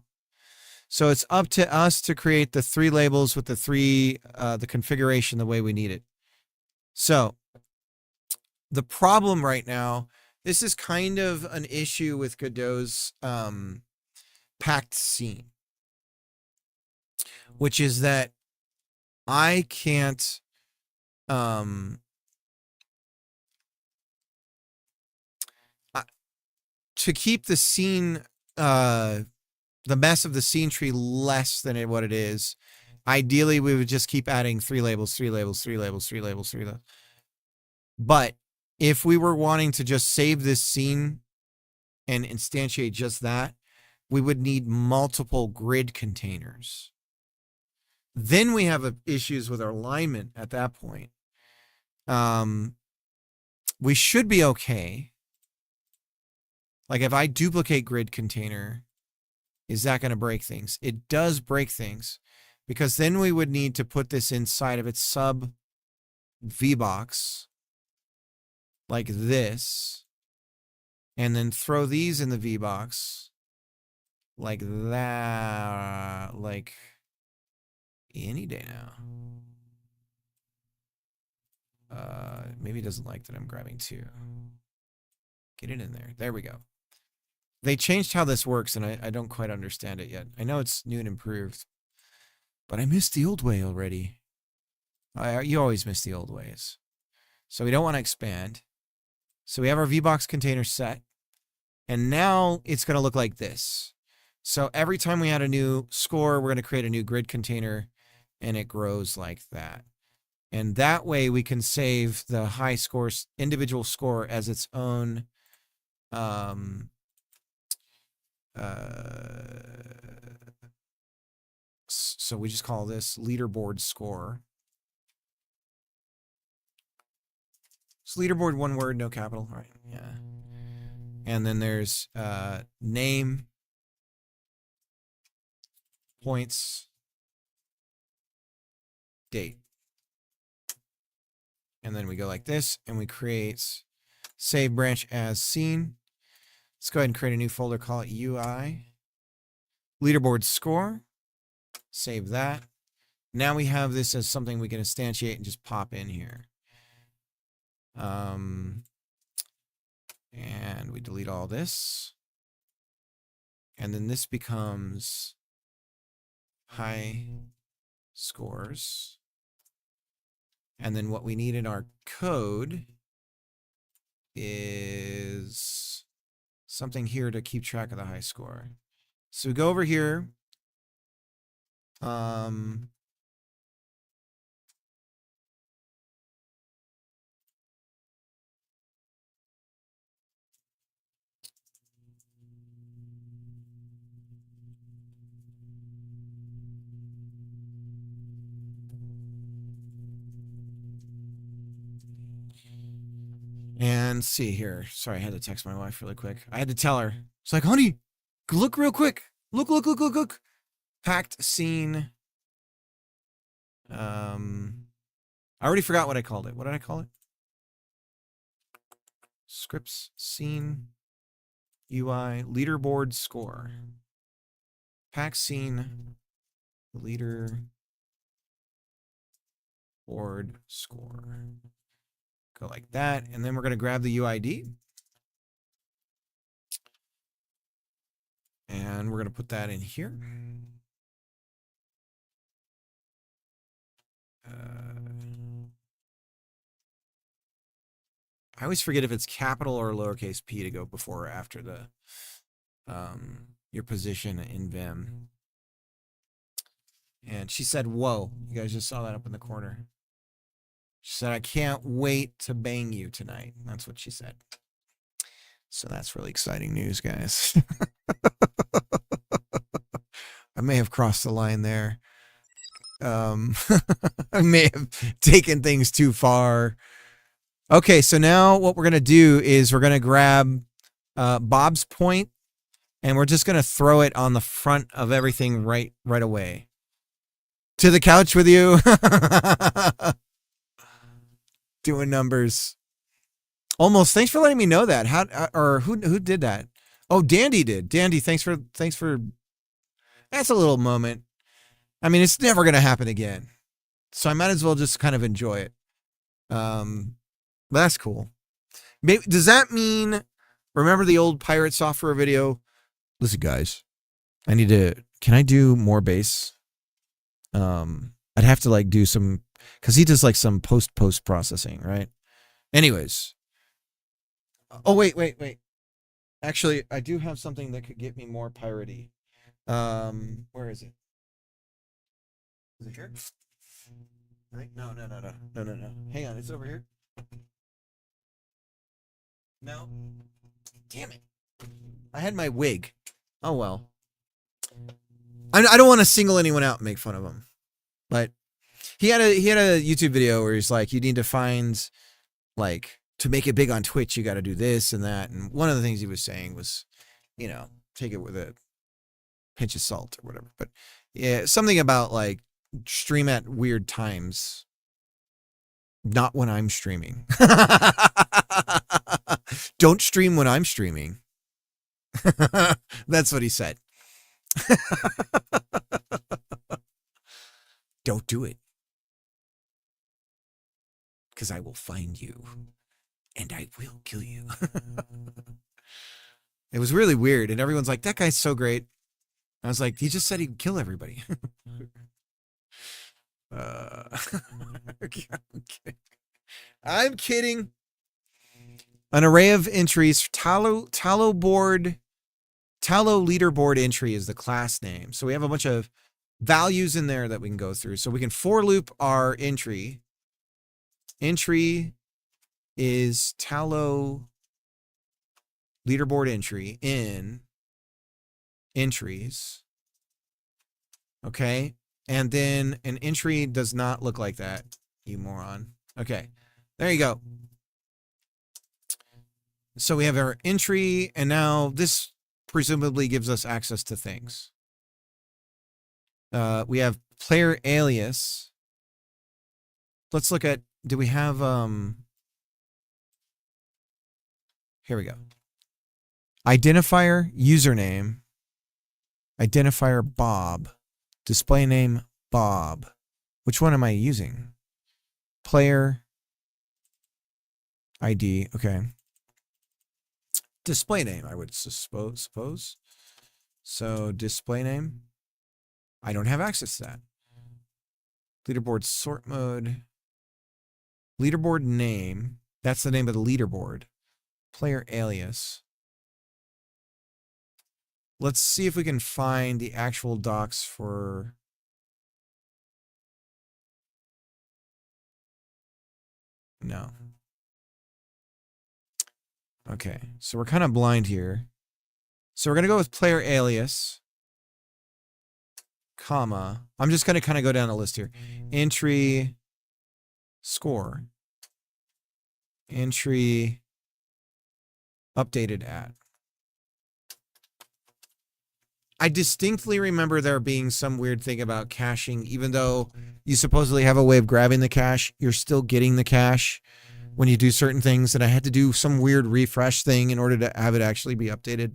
[SPEAKER 1] So it's up to us to create the 3 labels with the configuration the way we need it. So the problem right now, this is kind of an issue with Godot's packed scene, which is that I can't to keep the scene the mess of the scene tree less than what it is. Ideally, we would just keep adding 3 labels, 3 labels, 3 labels, 3 labels, 3 labels. But if we were wanting to just save this scene and instantiate just that, we would need multiple grid containers. Then we have issues with our alignment at that point. We should be okay. Like if I duplicate grid container, is that going to break things? It does break things because then we would need to put this inside of its sub VBox like this, and then throw these in the VBox like that, like any day now. Maybe it doesn't like that I'm grabbing 2. Get it in there. There we go. They changed how this works, and I don't quite understand it yet. I know it's new and improved, but I missed the old way already. You always miss the old ways. So we don't want to expand. So we have our VBox container set, and now it's going to look like this. So every time we add a new score, we're going to create a new grid container, and it grows like that. And that way we can save the high scores, individual score as its own so we just call this leaderboard score. It's leaderboard, one word, no capital, right? Yeah. And then there's name, points, date. And then we go like this, and we create save branch as scene. Let's go ahead and create a new folder, call it UI. Leaderboard score. Save that. Now we have this as something we can instantiate and just pop in here. And we delete all this. And then this becomes high scores. And then what we need in our code is something here to keep track of the high score. So we go over here. And see here. Sorry, I had to text my wife really quick. I had to tell her. It's like, honey, look real quick. Look. Packed scene. I already forgot what I called it. What did I call it? Scripts, scene, UI, leaderboard score. Pack scene, leader board score. Go like that, and then we're going to grab the UID. And we're going to put that in here. I always forget if it's capital or lowercase p to go before or after the your position in Vim. And she said, whoa, you guys just saw that up in the corner. She said, I can't wait to bang you tonight. That's what she said. So that's really exciting news, guys. I may have crossed the line there. I may have taken things too far. Okay, so now what we're going to do is we're going to grab Bob's point, and we're just going to throw it on the front of everything right away. To the couch with you. Doing numbers. Almost. Thanks for letting me know that. Who did that? Oh, Dandy did. Dandy, thanks for. That's a little moment. I mean, it's never going to happen again. So I might as well just kind of enjoy it. That's cool. Maybe, does that mean, remember the old pirate software video? Listen, guys, can I do more bass? I'd have to do some, because he does some post processing, right? Anyways. Oh, wait. Actually, I do have something that could get me more piratey. Where is it? Is it here? Right? No. Hang on, it's over here. No. Damn it. I had my wig. Oh, well. I don't want to single anyone out and make fun of him. But he had a YouTube video where he's like, you need to find, to make it big on Twitch, you got to do this and that. And one of the things he was saying was, take it with a pinch of salt or whatever. But yeah, something about stream at weird times. Not when I'm streaming. Don't stream when I'm streaming. That's what he said. Don't do it. Because I will find you. And I will kill you. It was really weird. And everyone's like, that guy's so great. I was like, he just said he'd kill everybody. I'm kidding. An array of entries. Tallow leaderboard entry is the class name. So we have a bunch of values in there that we can go through. So we can for loop our entry. Entry is tallow leaderboard entry in entries. Okay. And then an entry does not look like that, you moron. Okay. There you go. So we have our entry, and now this presumably gives us access to things. We have player alias. Let's look at do we have here we go. Identifier username. Identifier Bob. Display name Bob. Which one am I using? Player ID. Okay. Display name, I would suppose. So display name. I don't have access to that. Leaderboard sort mode. Leaderboard name. That's the name of the leaderboard. Player alias. Let's see if we can find the actual docs for... No. Okay, so we're kind of blind here. So we're going to go with player alias, comma. I'm just going to kind of go down the list here. Entry score. Entry updated at. I distinctly remember there being some weird thing about caching, even though you supposedly have a way of grabbing the cache, you're still getting the cache when you do certain things, and I had to do some weird refresh thing in order to have it actually be updated.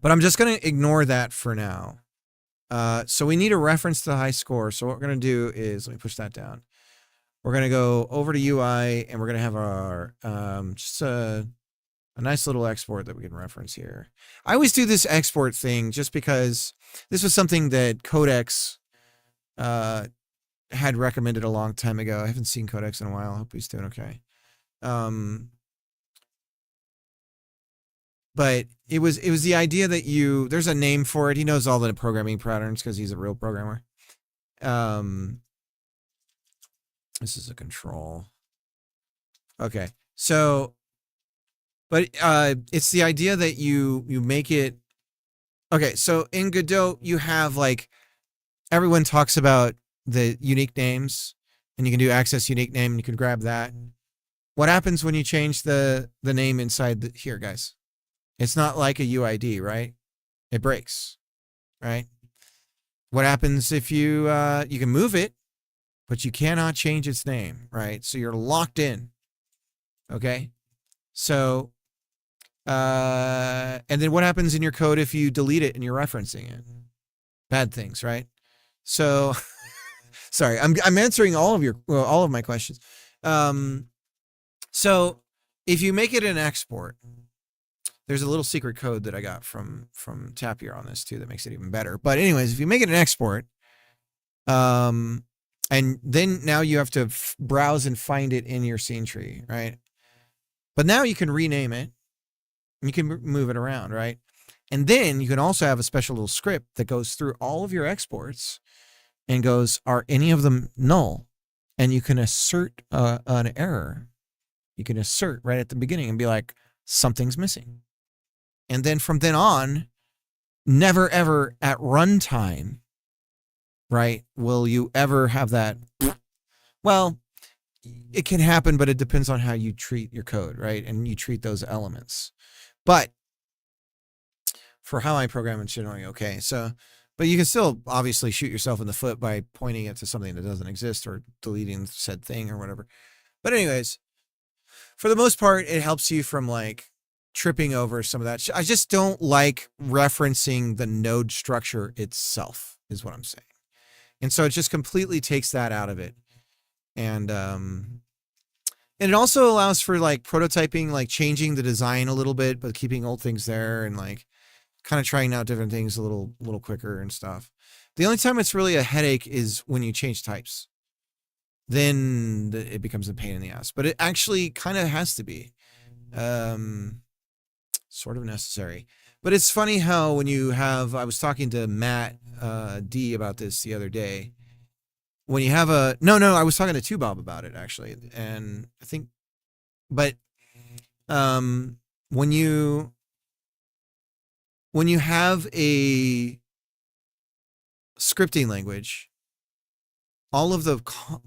[SPEAKER 1] But I'm just going to ignore that for now. So we need a reference to the high score. So what we're going to do is, let me push that down. We're going to go over to UI, and we're going to have our just a nice little export that we can reference here. I always do this export thing just because this was something that Codex had recommended a long time ago. I haven't seen Codex in a while. I hope he's doing okay. But it was the idea that there's a name for it. He knows all the programming patterns because he's a real programmer. This is a control. Okay. So, but it's the idea that you make it. Okay. So in Godot, you have like, everyone talks about the unique names, and you can do access unique name, and you can grab that. What happens when you change the name inside here, guys? It's not like a UID, right? It breaks, right? What happens if you can move it, but you cannot change its name, right? So you're locked in. Okay. So, and then what happens in your code if you delete it and you're referencing it? Bad things, right? So, sorry, I'm answering all of my questions. So if you make it an export, there's a little secret code that I got from Tapier on this too that makes it even better. But anyways, if you make it an export, and then now you have to browse and find it in your scene tree, right? But now you can rename it, and you can move it around, right? And then you can also have a special little script that goes through all of your exports and goes, are any of them null? And you can assert an error. You can assert right at the beginning and be like, something's missing. And then from then on, never ever at runtime, right, will you ever have that. Well, it can happen, but it depends on how you treat your code, right? And you treat those elements. But for how I program, it's generally okay. So, but you can still obviously shoot yourself in the foot by pointing it to something that doesn't exist or deleting said thing or whatever. But anyways, for the most part, it helps you from like tripping over some of that. I just don't like referencing the node structure itself, is what I'm saying. And so it just completely takes that out of it. And it also allows for like prototyping, like changing the design a little bit, but keeping old things there, and like kind of trying out different things a little quicker and stuff. The only time it's really a headache is when you change types. Then it becomes a pain in the ass. But it actually kind of has to be. Sort of necessary. But it's funny how when you have, I was talking to Matt D about this the other day. When you have I was talking to Tubob about it actually. And I think, but when you have a scripting language, all of the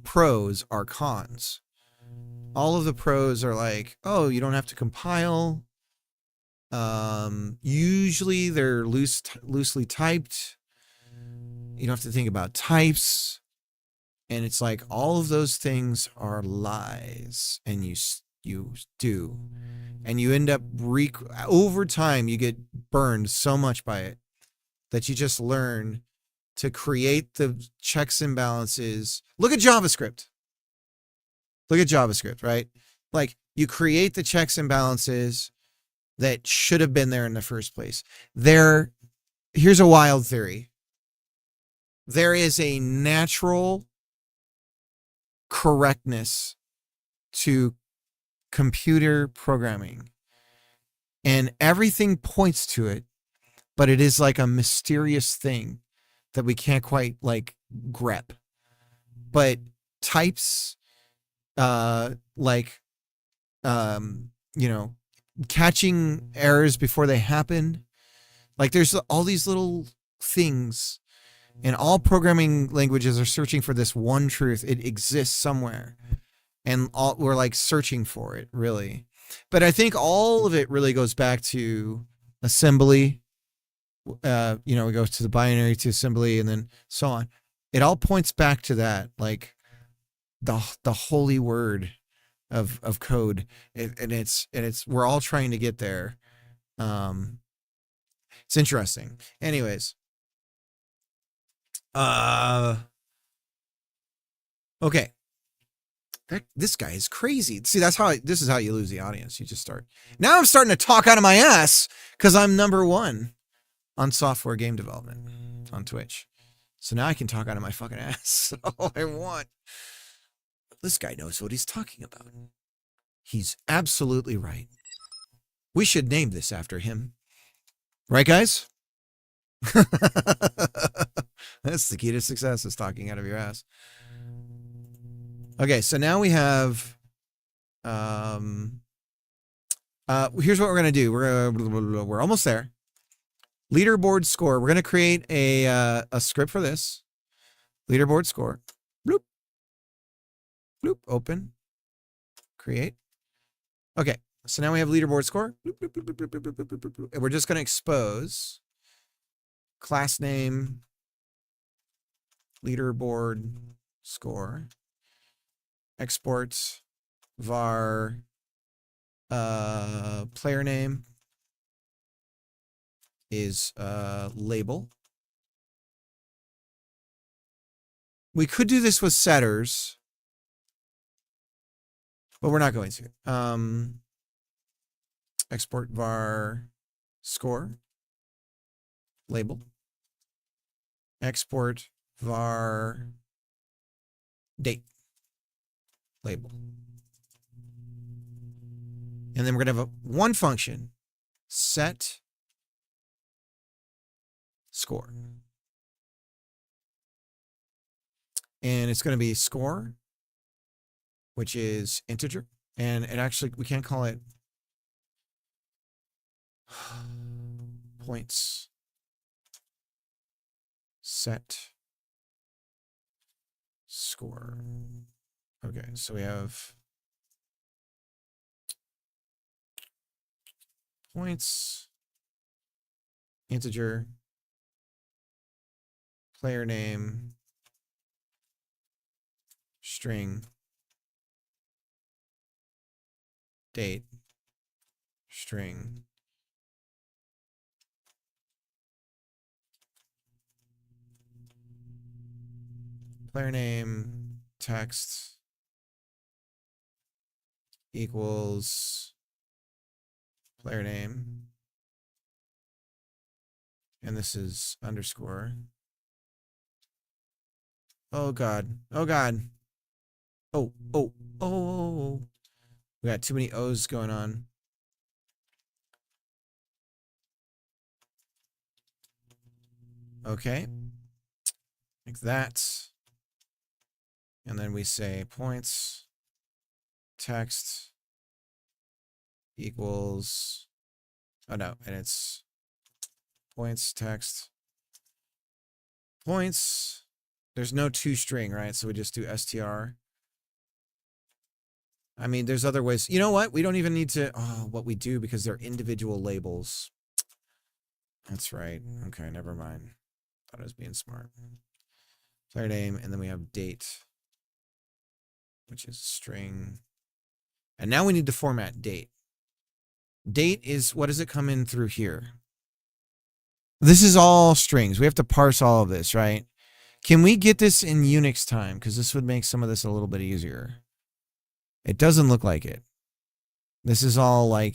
[SPEAKER 1] pros are cons. All of the pros are like, oh, you don't have to compile. Usually they're loosely typed. You don't have to think about types. And it's like all of those things are lies, and you do, and you end up over time you get burned so much by it that you just learn to create the checks and balances. Look at JavaScript. Look at JavaScript, right? Like you create the checks and balances that should have been there in the first place. Here's a wild theory. There is a natural correctness to computer programming, and everything points to it, but it is like a mysterious thing that we can't quite like grep. But types, like, you know, catching errors before they happen. Like there's all these little things, and all programming languages are searching for this one truth. It exists somewhere, and we're like searching for it, really. But I think all of it really goes back to assembly. You know, it goes to the binary to assembly, and then so on. It all points back to that, like the holy word of code, and it's we're all trying to get there. It's interesting. Anyways, okay. This guy is crazy. See, this is how you lose the audience. You just start. Now I'm starting to talk out of my ass because I'm #1 on software game development on Twitch. So now I can talk out of my fucking ass all I want. This guy knows what he's talking about. He's absolutely right. We should name this after him. Right, guys? That's the key to success, is talking out of your ass. Okay, so now we have here's what we're gonna do. We're almost there. Leaderboard score. We're gonna create a script for this. Leaderboard score. Bloop. Bloop. Open. Create. Okay, so now we have leaderboard score. Bloop, bloop, bloop, bloop, bloop, bloop, bloop, bloop, bloop. And we're just gonna expose class name, leaderboard score, export var player name is label. We could do this with setters, but we're not going to. Export var score label. Export var date label. And then we're going to have one function, set score. And it's going to be score, which is integer. And it actually, we can't call it points set score. Okay, so we have points, integer, player name, string, date, string, player name, text, equals player name, and this is underscore. Oh God, oh God. Oh, oh, oh. We got too many O's going on. Okay. Like that. And then we say points, text, equals, oh no, and it's points, text, points. There's no toString, right? So we just do str. I mean, there's other ways. You know what? We don't even need to, what we do, because they're individual labels. That's right. Okay, never mind. Thought I was being smart. Player name, and then we have date. which is string. And now we need to format date. Date is, what does it come in through here? This is all strings. We have to parse all of this, right? Can we get this in Unix time? Because this would make some of this a little bit easier. It doesn't look like it. This is all like,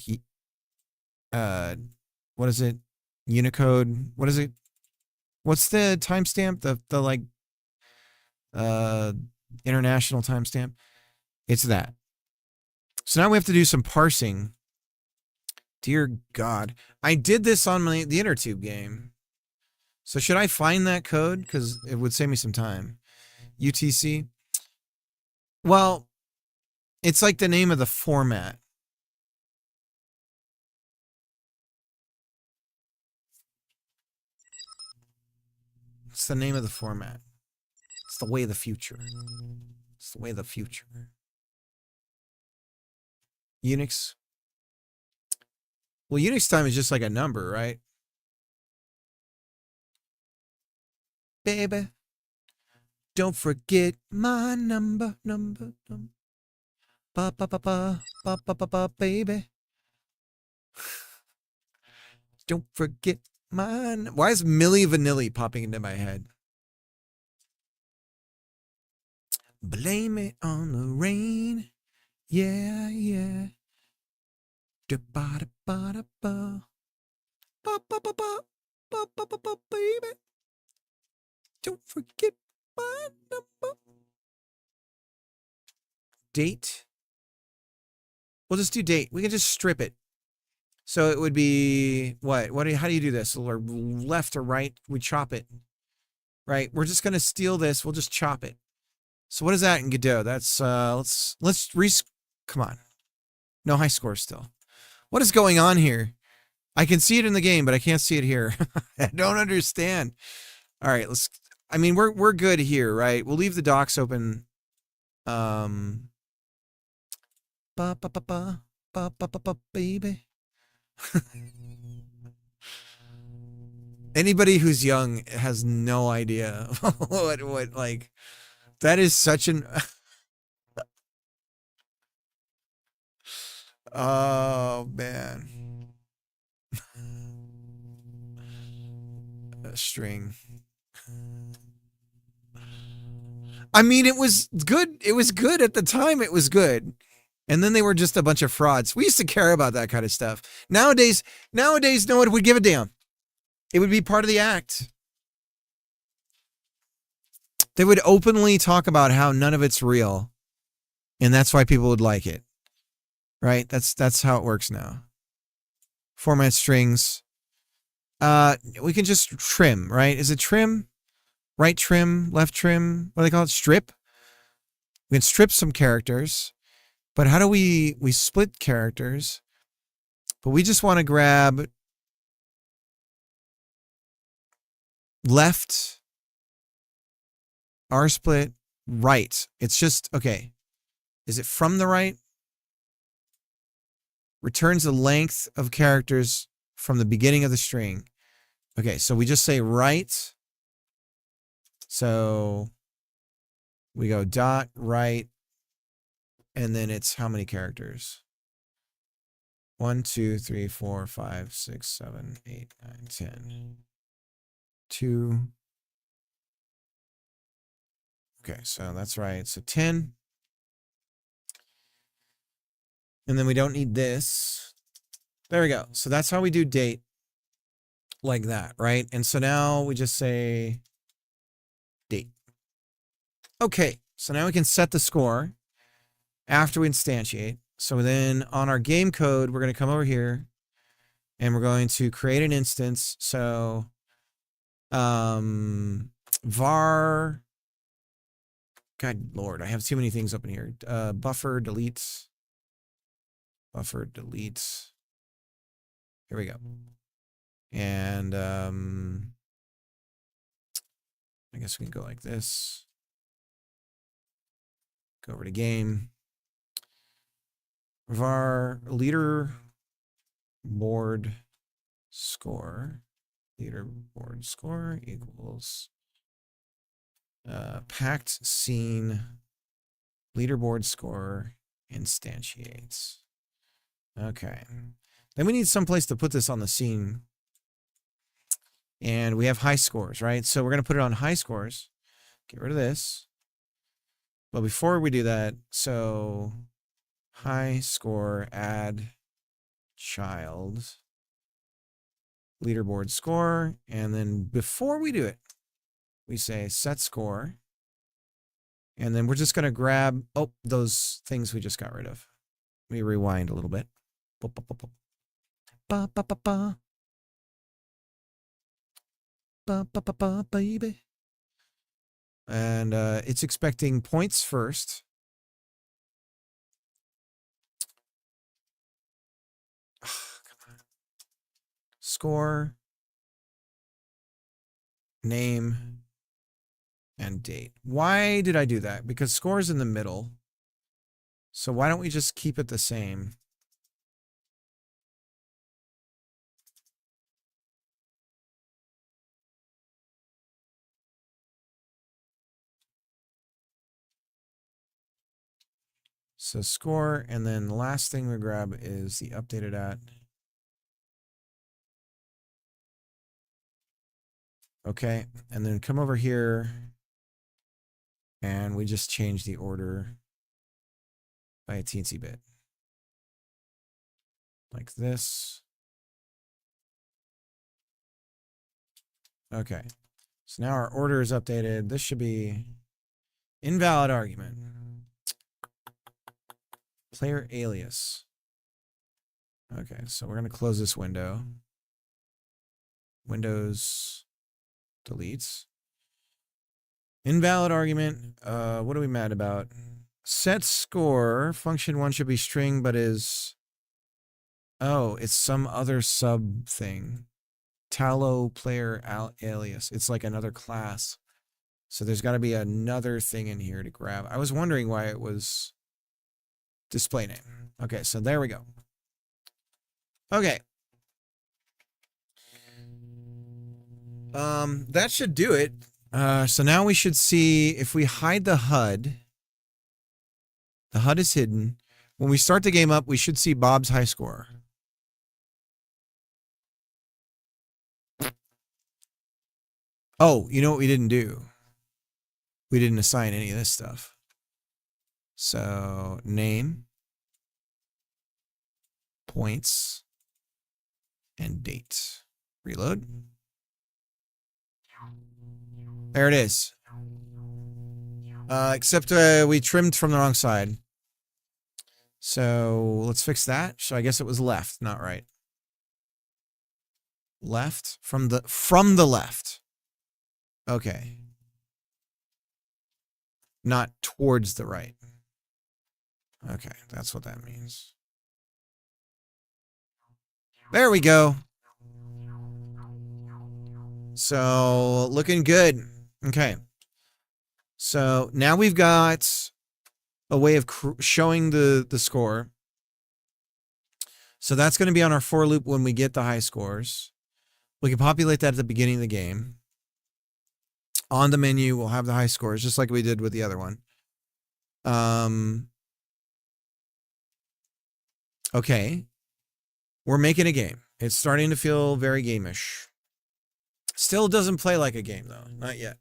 [SPEAKER 1] what is it? Unicode. What is it? What's the timestamp? The like, international timestamp? It's that. So now we have to do some parsing. Dear God. I did this on the InnerTube game. So should I find that code? Because it would save me some time. UTC. Well, it's like the name of the format. It's the name of the format. It's the way of the future. It's the way of the future. Unix. Well, Unix time is just like a number, right? Baby, don't forget my number. Ba ba ba ba ba ba ba ba, baby. Don't forget my. Why is Milli Vanilli popping into my head? Blame it on the rain. Yeah, yeah. Da ba da ba da ba. Ba ba ba ba ba ba ba ba, baby. Don't forget my number. Date. We'll just do date. We can just strip it. So it would be what? How do you do this? Or left or right? We chop it. Right? We're just gonna steal this. We'll just chop it. So what is that in Godot? That's come on. No high score still. What is going on here? I can see it in the game, but I can't see it here. I don't understand. All right, I mean, we're good here, right? We'll leave the docs open. Ba ba ba ba ba ba ba ba, baby. Anybody who's young has no idea what like that is such an oh man. A string. I mean, it was good. It was good at the time. It was good. And then they were just a bunch of frauds. We used to care about that kind of stuff. Nowadays, no one would give a damn. It would be part of the act. They would openly talk about how none of it's real. And that's why people would like it. Right? That's how it works now. Format strings. We can just trim, right? Is it trim? Right trim, left trim? What do they call it? Strip? We can strip some characters. But how do we split characters? But we just want to grab left, R split, right. It's just, okay. Is it from the right? Returns the length of characters from the beginning of the string. Okay, so we just say right. So we go dot, right, and then it's how many characters? 1, 2, 3, 4, 5, 6, 7, 8, 9, 10. 2. Okay, so that's right. So 10. And then we don't need this. There we go. So that's how we do date. Like that, right? And so now we just say date. Okay, so now we can set the score after we instantiate. So then on our game code, we're going to come over here and we're going to create an instance. So var, God Lord, I have too many things open here. Buffer deletes. Buffer deletes. Here we go. And I guess we can go like this. Go over to game. Var leaderboard score. Leaderboard score equals packed scene Leaderboard score instantiates. Okay. Then we need some place to put this on the scene. And we have high scores, right? So we're going to put it on high scores. Get rid of this. But before we do that, so high score, add child, leaderboard score. And then before we do it, we say set score. And then we're just going to grab, oh, those things we just got rid of. Let me rewind a little bit. Ba, ba, ba, ba. Ba, ba, ba, ba. Ba, ba, ba, ba, baby. And it's expecting points first. Score, name, and date. Why did I do that? Because score is in the middle. So why don't we just keep it the same? So score, and then the last thing we grab is the updated at. Okay, and then come over here, and we just change the order by a teensy bit. Like this. Okay, so now our order is updated. This should be invalid argument. Player alias. Okay, so we're going to close this window. Windows deletes. Invalid argument. What are we mad about? Set score. Function 1 should be string, but is... Oh, it's some other sub thing. Tallow player alias. It's like another class. So there's got to be another thing in here to grab. I was wondering why it was display name. Okay, so there we go. Okay. That should do it. So now we should see if we hide the HUD. The HUD is hidden. When we start the game up, we should see Bob's high score. Oh, you know what we didn't do? We didn't assign any of this stuff. So name, points, and date. Reload. There it is. Except we trimmed from the wrong side. So let's fix that. So I guess it was left, not right. Left from the left. Okay. Not towards the right. Okay, that's what that means. There we go. So looking good. Okay. So now we've got a way of showing the score. So that's going to be on our for loop when we get the high scores. We can populate that at the beginning of the game. On the menu, we'll have the high scores, just like we did with the other one. Okay. We're making a game. It's starting to feel very game-ish. Still doesn't play like a game, though. Not yet.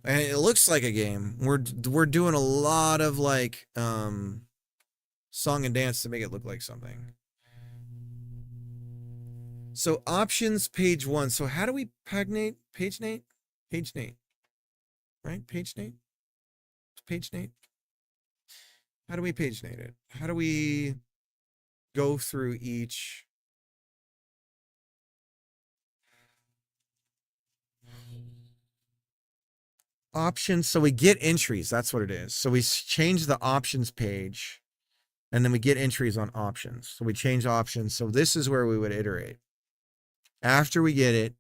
[SPEAKER 1] And it looks like a game. We're doing a lot of, like, song and dance to make it look like something. So, options, page 1. So, how do we paginate? Paginate? Paginate. Right? Paginate? Paginate? How do we paginate it? How do we go through each... options? So we get entries. That's what it is. So we change the options page, and then we get entries on options. So we change options. So this is where we would iterate. After we get it,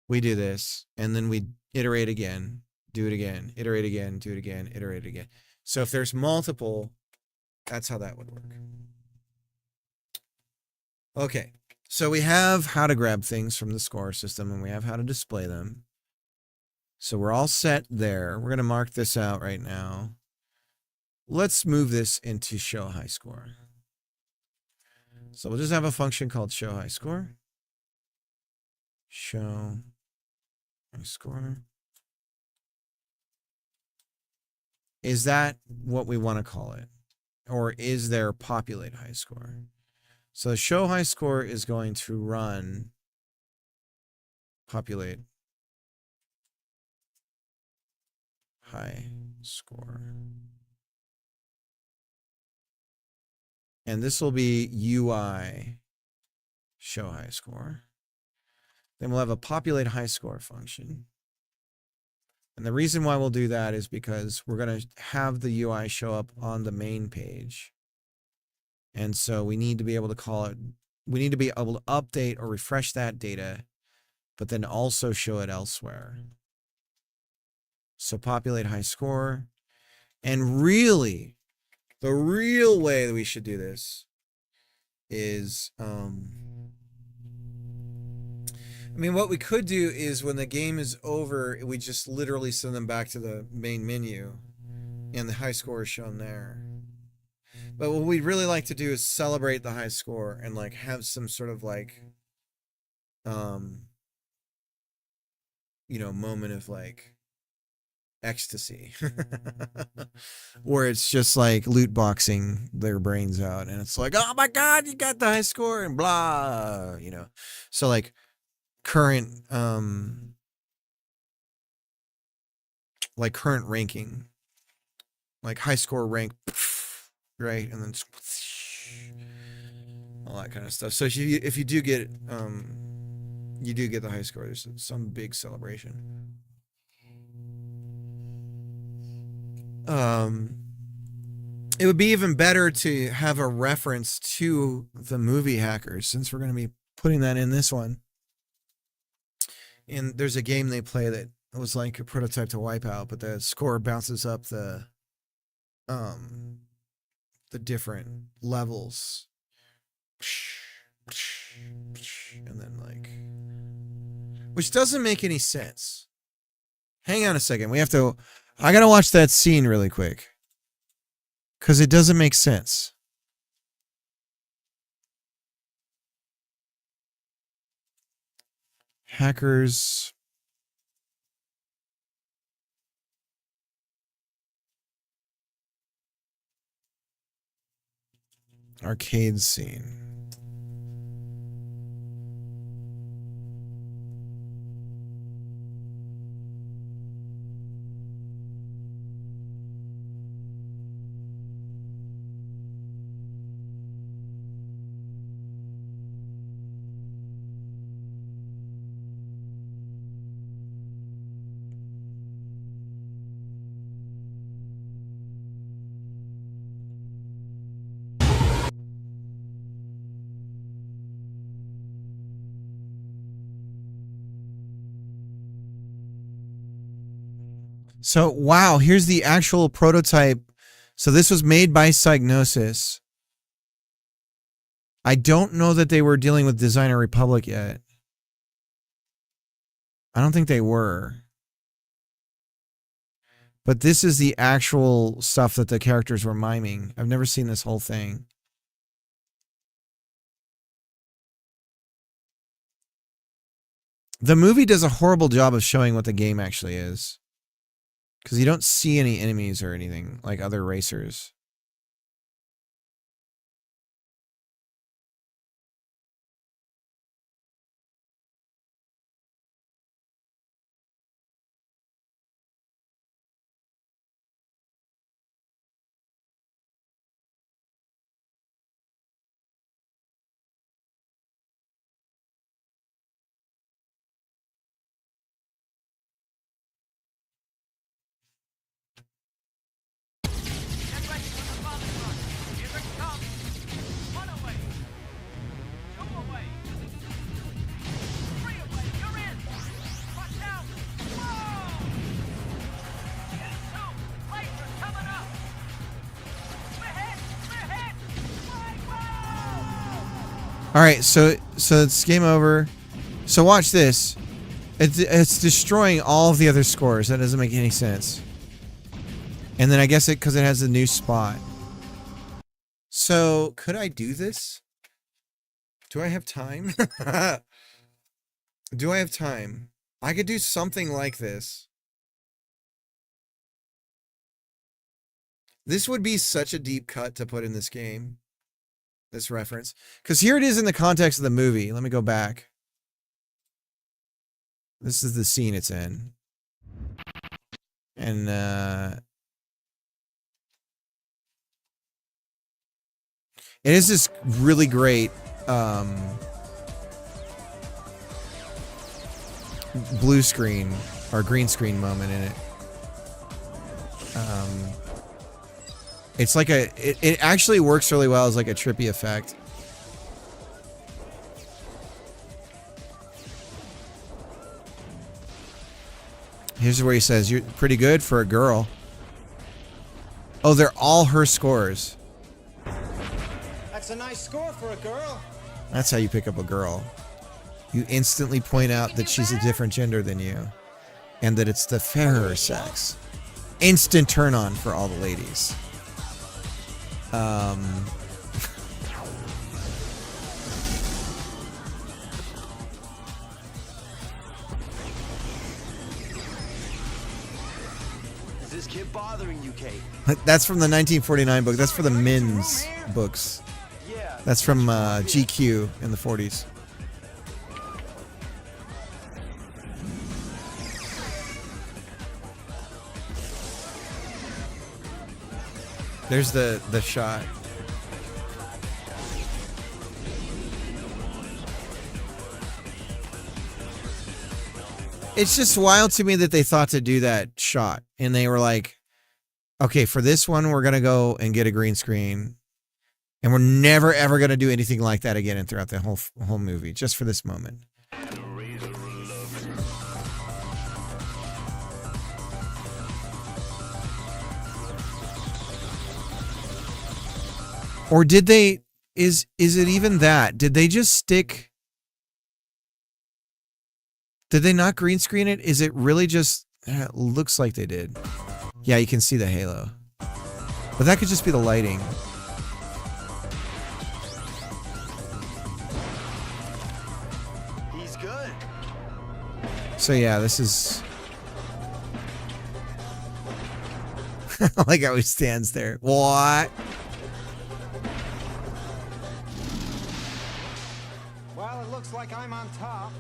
[SPEAKER 1] we do this, and then we iterate again, do it again, iterate again, do it again, iterate again. So if there's multiple, that's how that would work. Okay. So we have how to grab things from the score system, and we have how to display them. So we're all set there. We're going to mark this out right now. let's move this into show high score. So we'll just have a function called show high score. Show high score. Is that what we want to call it? Or is there populate high score? So show high score is going to run populate high score. And this will be UI show high score. Then we'll have a populate high score function. And the reason why we'll do that is because we're going to have the UI show up on the main page. And so we need to be able to call it, we need to be able to update or refresh that data, but then also show it elsewhere. So populate high score. And really, the real way that we should do this is, I mean, what we could do is when the game is over, we just literally send them back to the main menu and the high score is shown there. But what we'd really like to do is celebrate the high score and like have some sort of like, you know, moment of like ecstasy where it's just like loot boxing their brains out and it's like, oh my God, you got the high score and blah, you know. So like current ranking, like high score rank, right, and then all that kind of stuff. So if you do get you do get the high score, there's some big celebration. It would be even better to have a reference to the movie Hackers, since we're going to be putting that in this one. And there's a game they play that was like a prototype to Wipeout, but the score bounces up the different levels. And then like, which doesn't make any sense. Hang on a second. I got to watch that scene really quick, because it doesn't make sense. Hackers. Arcade scene. So, wow, here's the actual prototype. So this was made by Psygnosis. I don't know that they were dealing with Designer Republic yet. I don't think they were. But this is the actual stuff that the characters were miming. I've never seen this whole thing. The movie does a horrible job of showing what the game actually is, because you don't see any enemies or anything like other racers. All right, so it's game over. So watch this. It's destroying all of the other scores. That doesn't make any sense. And then I guess because it has a new spot. So could I do this? Do I have time? Do I have time? I could do something like this. This would be such a deep cut to put in this game. This reference. Because here it is in the context of the movie. Let me go back. This is the scene it's in. And it is this really great blue screen or green screen moment in it. It's like it actually works really well as like a trippy effect. Here's where he says, "You're pretty good for a girl." Oh, they're all her scores.
[SPEAKER 8] That's a nice score for a girl.
[SPEAKER 1] That's how you pick up a girl. You instantly point out that she's a different gender than you, and that it's the fairer sex. Instant turn on for all the ladies.
[SPEAKER 8] Is this kid bothering you, Kate?
[SPEAKER 1] That's from the 1949 book. That's for the men's books.
[SPEAKER 8] Yeah.
[SPEAKER 1] That's from GQ in the 40s. There's the shot. It's just wild to me that they thought to do that shot. And they were like, okay, for this one, we're going to go and get a green screen. And we're never, ever going to do anything like that again and throughout the whole movie, just for this moment. Or did they, is it even that? Did they just stick, did they not green screen it? Is it really just, it looks like they did. Yeah, you can see the halo. But that could just be the lighting.
[SPEAKER 8] He's good.
[SPEAKER 1] So yeah, this is... I like how he stands there. What?
[SPEAKER 8] Well, it looks like I'm on top.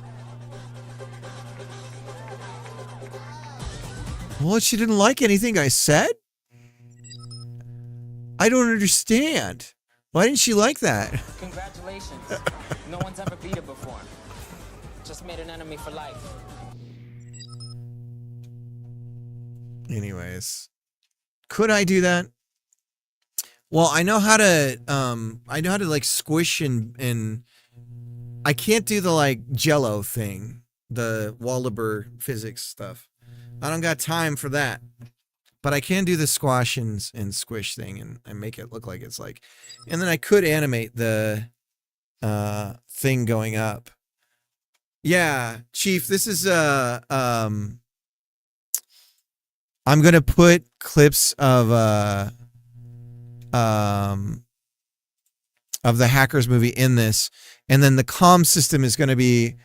[SPEAKER 1] What? She didn't like anything I said? I don't understand. Why didn't she like that?
[SPEAKER 9] Congratulations. No one's ever beat her before. Just made an enemy for life.
[SPEAKER 1] Anyways. Could I do that? Well, I know how to like squish and I can't do the like Jello thing, the Wallaber physics stuff. I don't got time for that. But I can do the squash and squish thing and make it look like it's like, and then I could animate the thing going up. Yeah, Chief, this is I'm gonna put clips of the Hackers movie in this, and then the comm system is gonna be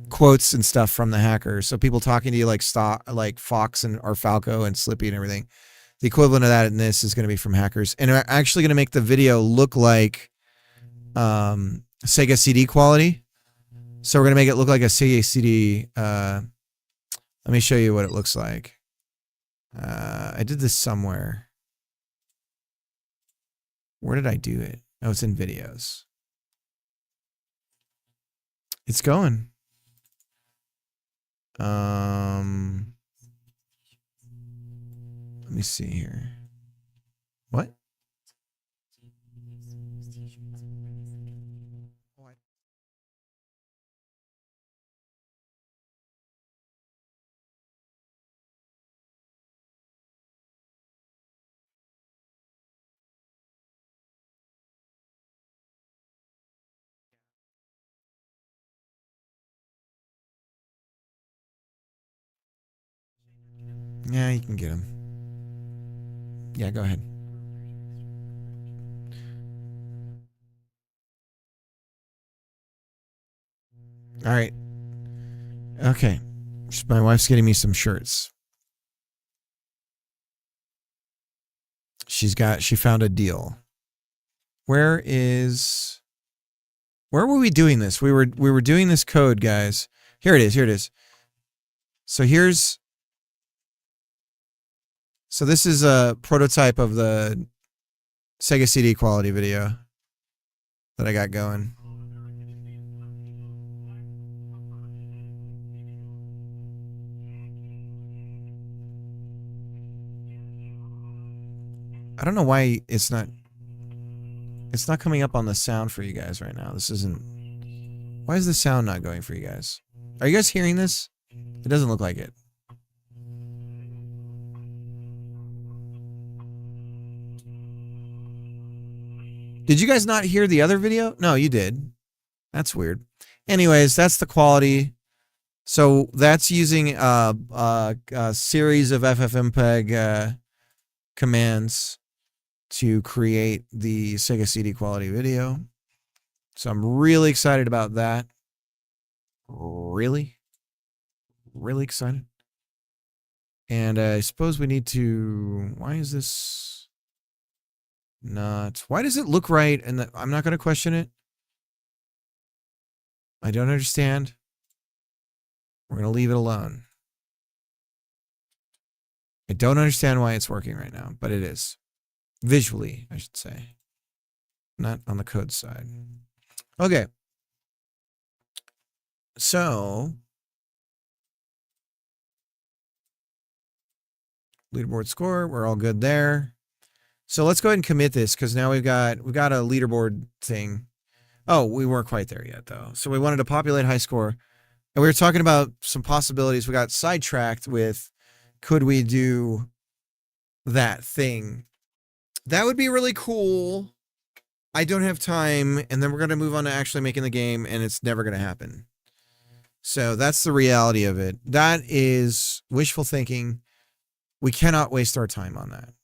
[SPEAKER 1] quotes and stuff from the Hackers. So people talking to you like Fox and or Falco and Slippy and everything. The equivalent of that in this is going to be from Hackers, and we're actually going to make the video look like Sega CD quality. So we're going to make it look like a Sega CD. Let me show you what it looks like. I did this somewhere. Where did I do it? Oh, it's in videos. It's going. Let me see here. What? Yeah, you can get him. Yeah, go ahead. All right. Okay. My wife's getting me some shirts. She found a deal. Where were we doing this? We were doing this code, guys. Here it is. So this is a prototype of the Sega CD quality video that I got going. I don't know why it's not coming up on the sound for you guys right now. Why is the sound not going for you guys? Are you guys hearing this? It doesn't look like it. Did you guys not hear the other video? No, you did. That's weird. Anyways, that's the quality. So that's using a series of FFmpeg commands to create the Sega CD quality video. So I'm really excited about that. Really excited. And I suppose we need to... Why is this not... Why does it look right? And I'm not going to question it. I don't understand. We're going to leave it alone. I don't understand why it's working right now, but it is. Visually, I should say. Not on the code side. Okay. So... leaderboard score, we're all good there. So let's go ahead and commit this because now we've got a leaderboard thing. Oh, we weren't quite there yet though. So we wanted to populate high score. And we were talking about some possibilities. We got sidetracked with, could we do that thing? That would be really cool. I don't have time. And then we're going to move on to actually making the game and it's never going to happen. So that's the reality of it. That is wishful thinking. We cannot waste our time on that.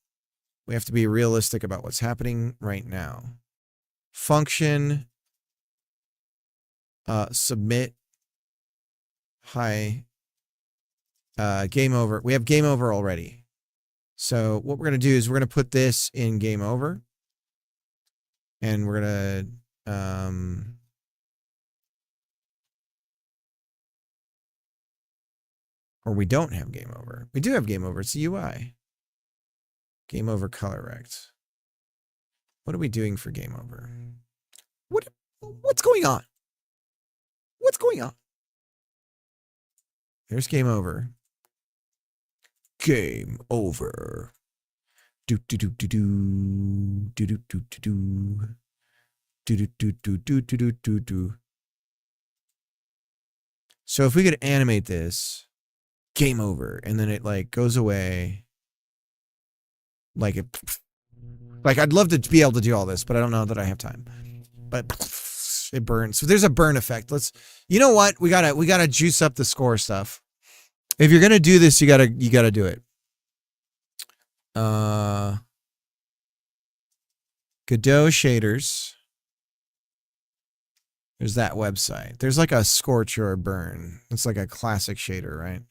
[SPEAKER 1] We have to be realistic about what's happening right now. Function, submit, hi, game over. We have game over already. So what we're going to do is we're going to put this in game over. And we're going to, or we don't have game over. We do have game over. It's a UI. Game over color rect. What are we doing for game over? What's going on? What's going on? There's game over. Game over. Do do do do do do do do do do do do do do do do do. So if we could animate this, game over, and then it like goes away. Like I'd love to be able to do all this, but I don't know that I have time. But it burns. So there's a burn effect. You know what? We gotta juice up the score stuff. If you're gonna do this, you gotta do it. Godot shaders. There's that website. There's like a scorch or a burn. It's like a classic shader, right?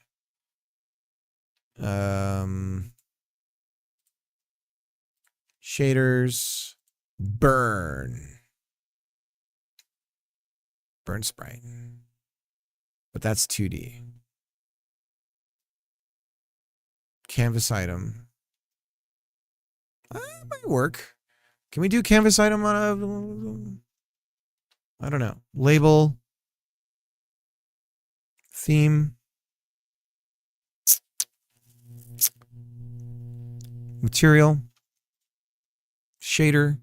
[SPEAKER 1] Shaders, burn sprite, but that's 2D. Canvas item, might work. Can we do canvas item on a, I don't know, label, theme, material, shader,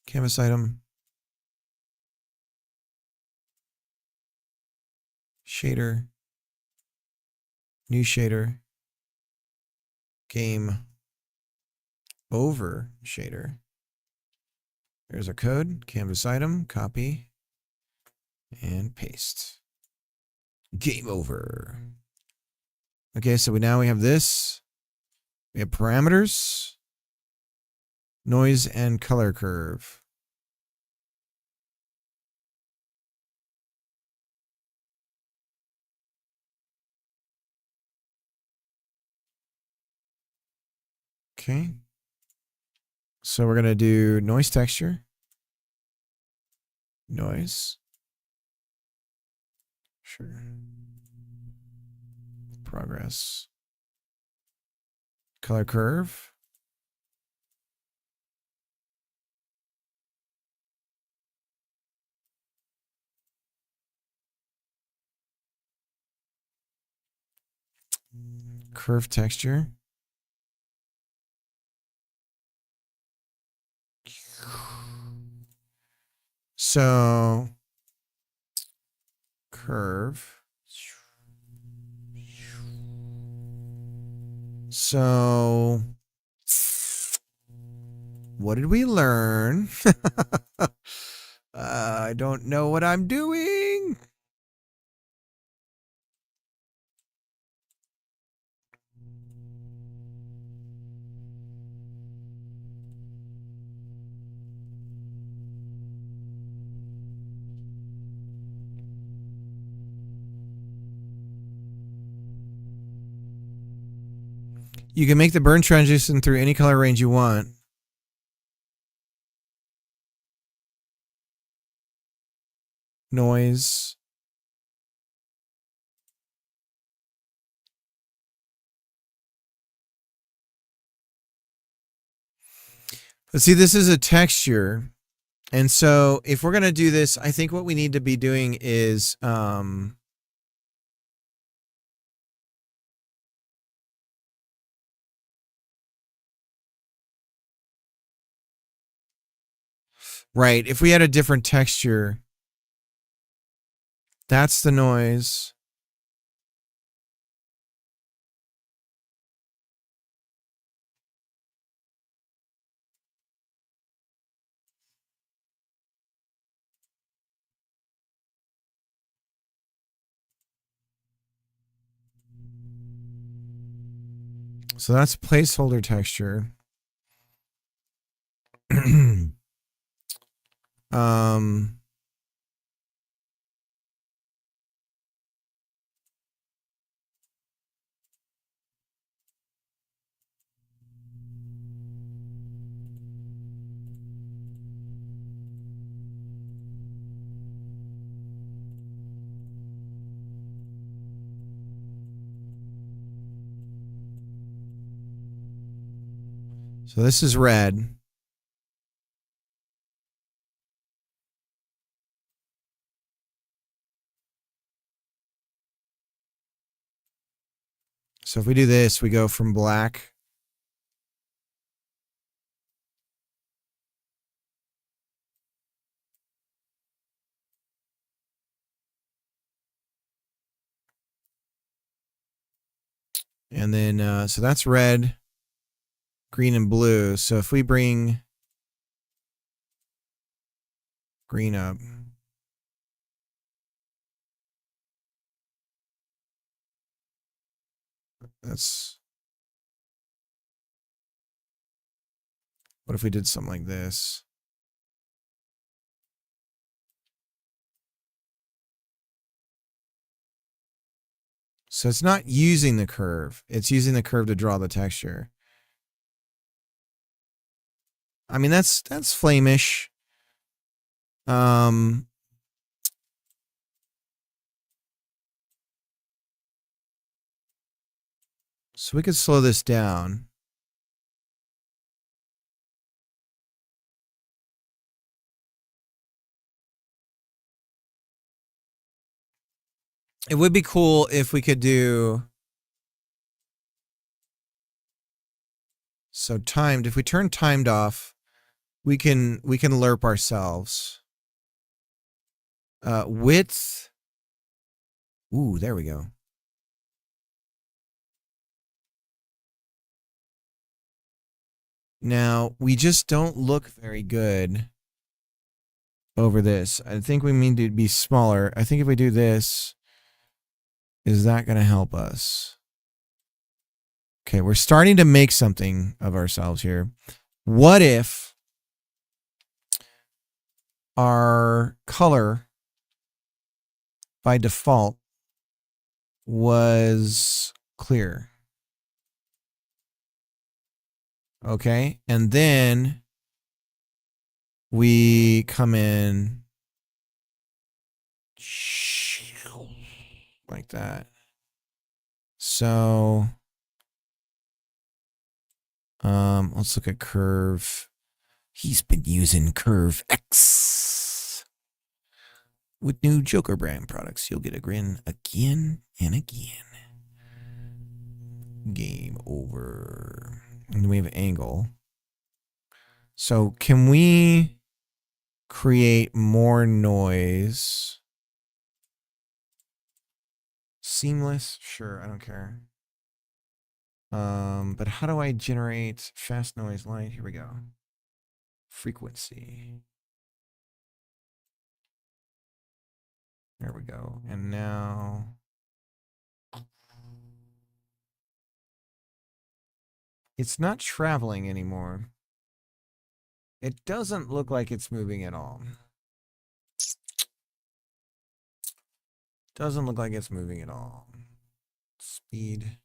[SPEAKER 1] canvas item, shader, new shader, game over shader. There's our code, canvas item, copy, and paste. Game over. Okay, so now we have this. We have parameters, noise, and color curve. Okay. So we're going to do noise texture. Noise. Sure. Progress. Color curve. Curve texture. So curve. So what did we learn? I don't know what I'm doing. You can make the burn transition through any color range you want. Noise. But see, this is a texture. And so if we're going to do this, I think what we need to be doing is right, if we had a different texture, that's the noise. So that's placeholder texture. um So this is red. So if we do this, we go from black. And then, so that's red, green, and blue. So if we bring green up. That's, what if we did something like this? So it's not using the curve. It's using the curve to draw the texture. I mean, that's flamish. So we could slow this down. It would be cool if we could do so timed. If we turn timed off, we can lerp ourselves. Width. Ooh, there we go. Now, we just don't look very good over this. I think we need to be smaller. I think if we do this, is that going to help us? Okay, we're starting to make something of ourselves here. What if our color by default was clear? Okay, and then we come in like that. So let's look at curve. He's been using Curve X. With new Joker brand products, you'll get a grin again and again. Game over. And then we have angle. So can we create more noise? Seamless? Sure, I don't care. But how do I generate fast noise light? Here we go. Frequency. There we go. And now it's not traveling anymore. It doesn't look like it's moving at all. Doesn't look like it's moving at all. Speed.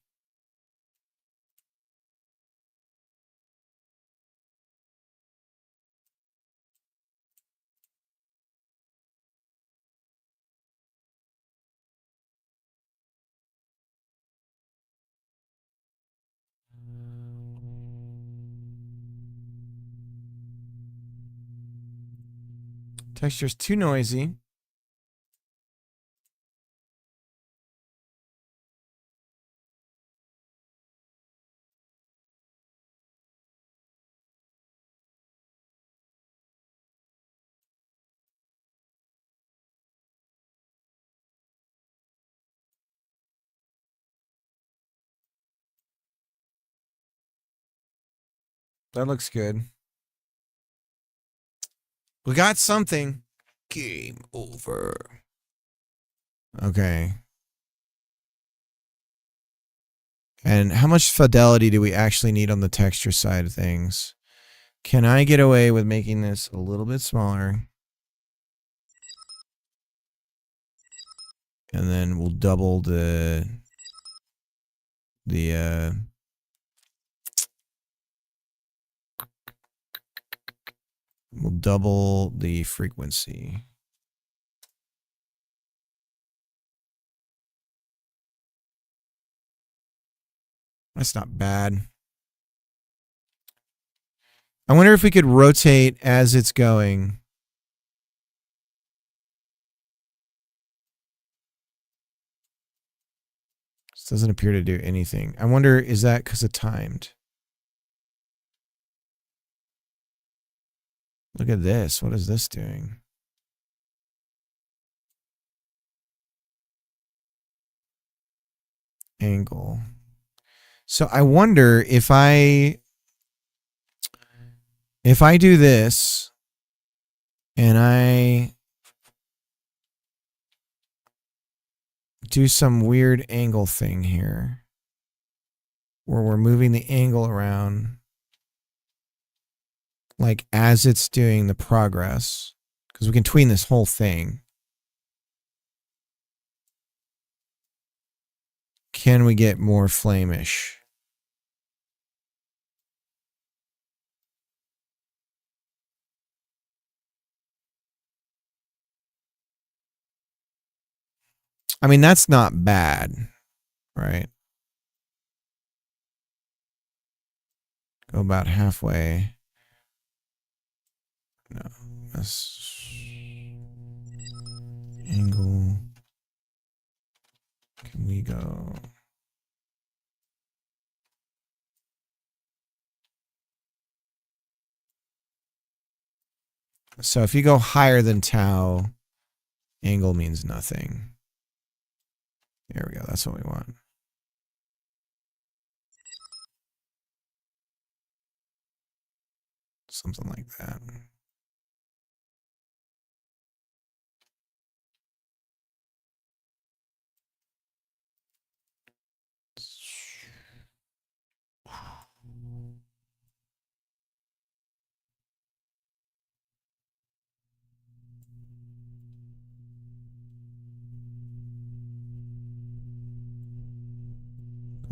[SPEAKER 1] Texture's too noisy. That looks good. We got something. Game over. Okay. And how much fidelity do we actually need on the texture side of things? Can I get away with making this a little bit smaller? And then we'll double we'll double the frequency. That's not bad. I wonder if we could rotate as it's going. This doesn't appear to do anything. I wonder, is that because of timed? Look at this. What is this doing? Angle. So I wonder if I do this and I do some weird angle thing here where we're moving the angle around like as it's doing the progress, because we can tween this whole thing. Can we get more flamish? I mean, that's not bad, right? Go about halfway. No, that's angle. Can we go? So if you go higher than tau, angle means nothing. There we go. That's what we want. Something like that.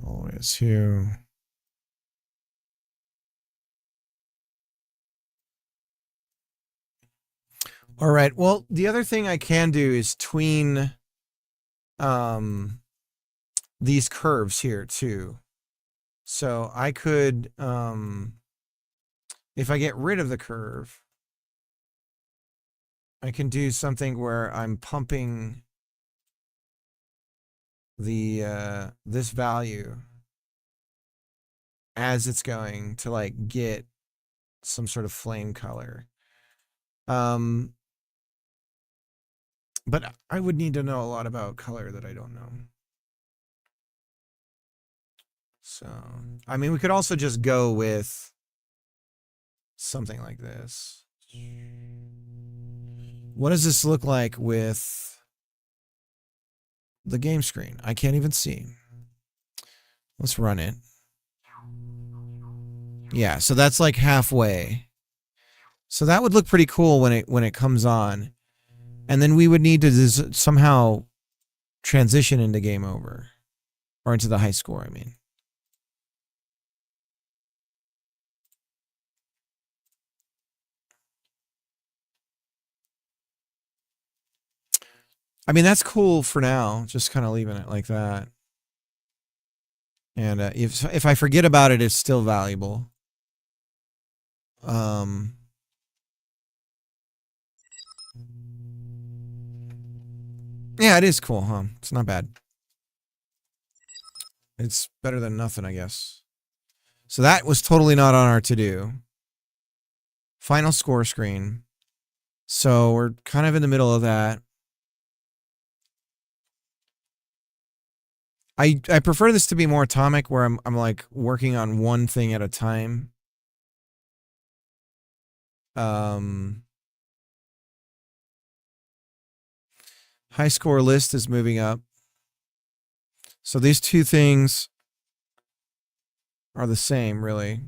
[SPEAKER 1] Always hue. All right. Well, the other thing I can do is tween these curves here too. So I could, if I get rid of the curve, I can do something where I'm pumping the this value as it's going to like get some sort of flame color. But I would need to know a lot about color that I don't know. So, I mean, we could also just go with something like this. What does this look like with the game screen? I can't even see. Let's run it. Yeah, so that's like halfway. So that would look pretty cool when it comes on. And then we would need to somehow transition into game over. Or into the high score, I mean. I mean, that's cool for now. Just kind of leaving it like that. And if I forget about it, it's still valuable. Yeah, it is cool, huh? It's not bad. It's better than nothing, I guess. So that was totally not on our to-do. Final score screen. So we're kind of in the middle of that. I prefer this to be more atomic, where I'm like working on one thing at a time. High score list is moving up. So these two things are the same, really.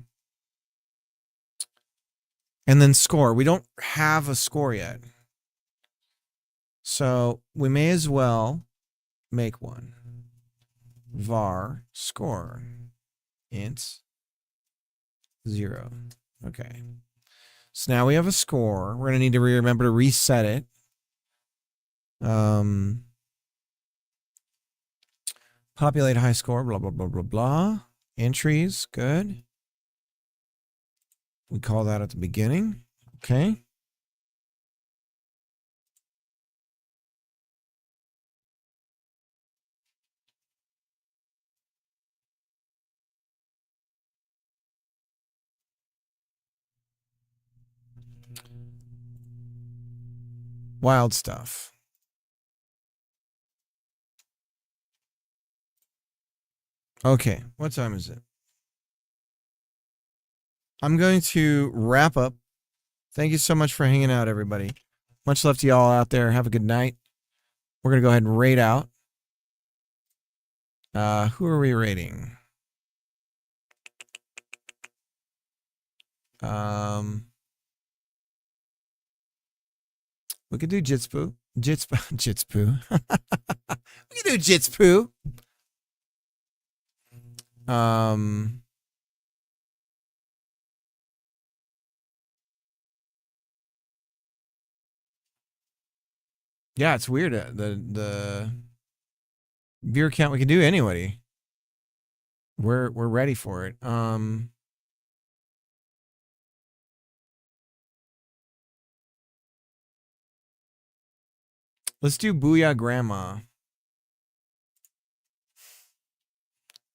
[SPEAKER 1] And then score. We don't have a score yet. So we may as well make one. Var score. Int 0. Okay. So now we have a score. We're going to need to remember to reset it. Populate high score, blah, blah, blah, blah, blah. Entries, good. We call that at the beginning. Okay. Wild stuff. Okay, what time is it? I'm going to wrap up. Thank you so much for hanging out, everybody. Much love to y'all out there. Have a good night. We're going to go ahead and rate out. Who are we rating? We could do Jitspoo. Jitspoo. We could do Jitspoo. Yeah, it's weird. The viewer count we can do anybody. We're ready for it. Let's do Booyah Grandma.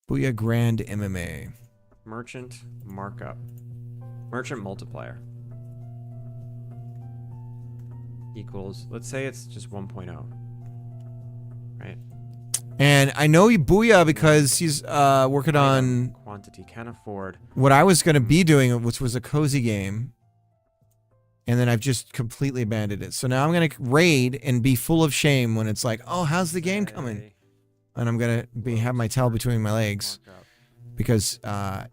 [SPEAKER 1] Booyah Grand MMA.
[SPEAKER 10] Merchant markup. Merchant multiplier. Equals, let's say it's just 1.0. Right?
[SPEAKER 1] And I know you Booyah because he's working on
[SPEAKER 10] quantity, can't afford
[SPEAKER 1] what I was going to be doing, which was a cozy game. And then I've just completely abandoned it. So now I'm going to raid and be full of shame when it's like, oh, how's the game coming? And I'm going to have my tail between my legs because I've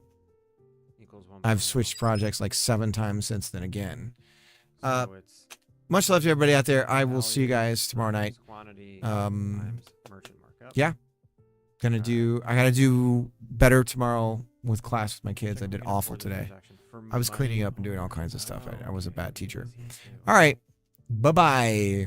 [SPEAKER 1] switched projects like 7 times since then again. Much love to everybody out there. I will see you guys tomorrow night. Yeah. I gotta do better tomorrow with class with my kids. I did awful today. I was cleaning up and doing all kinds of stuff. I was a bad teacher. All right. Bye-bye.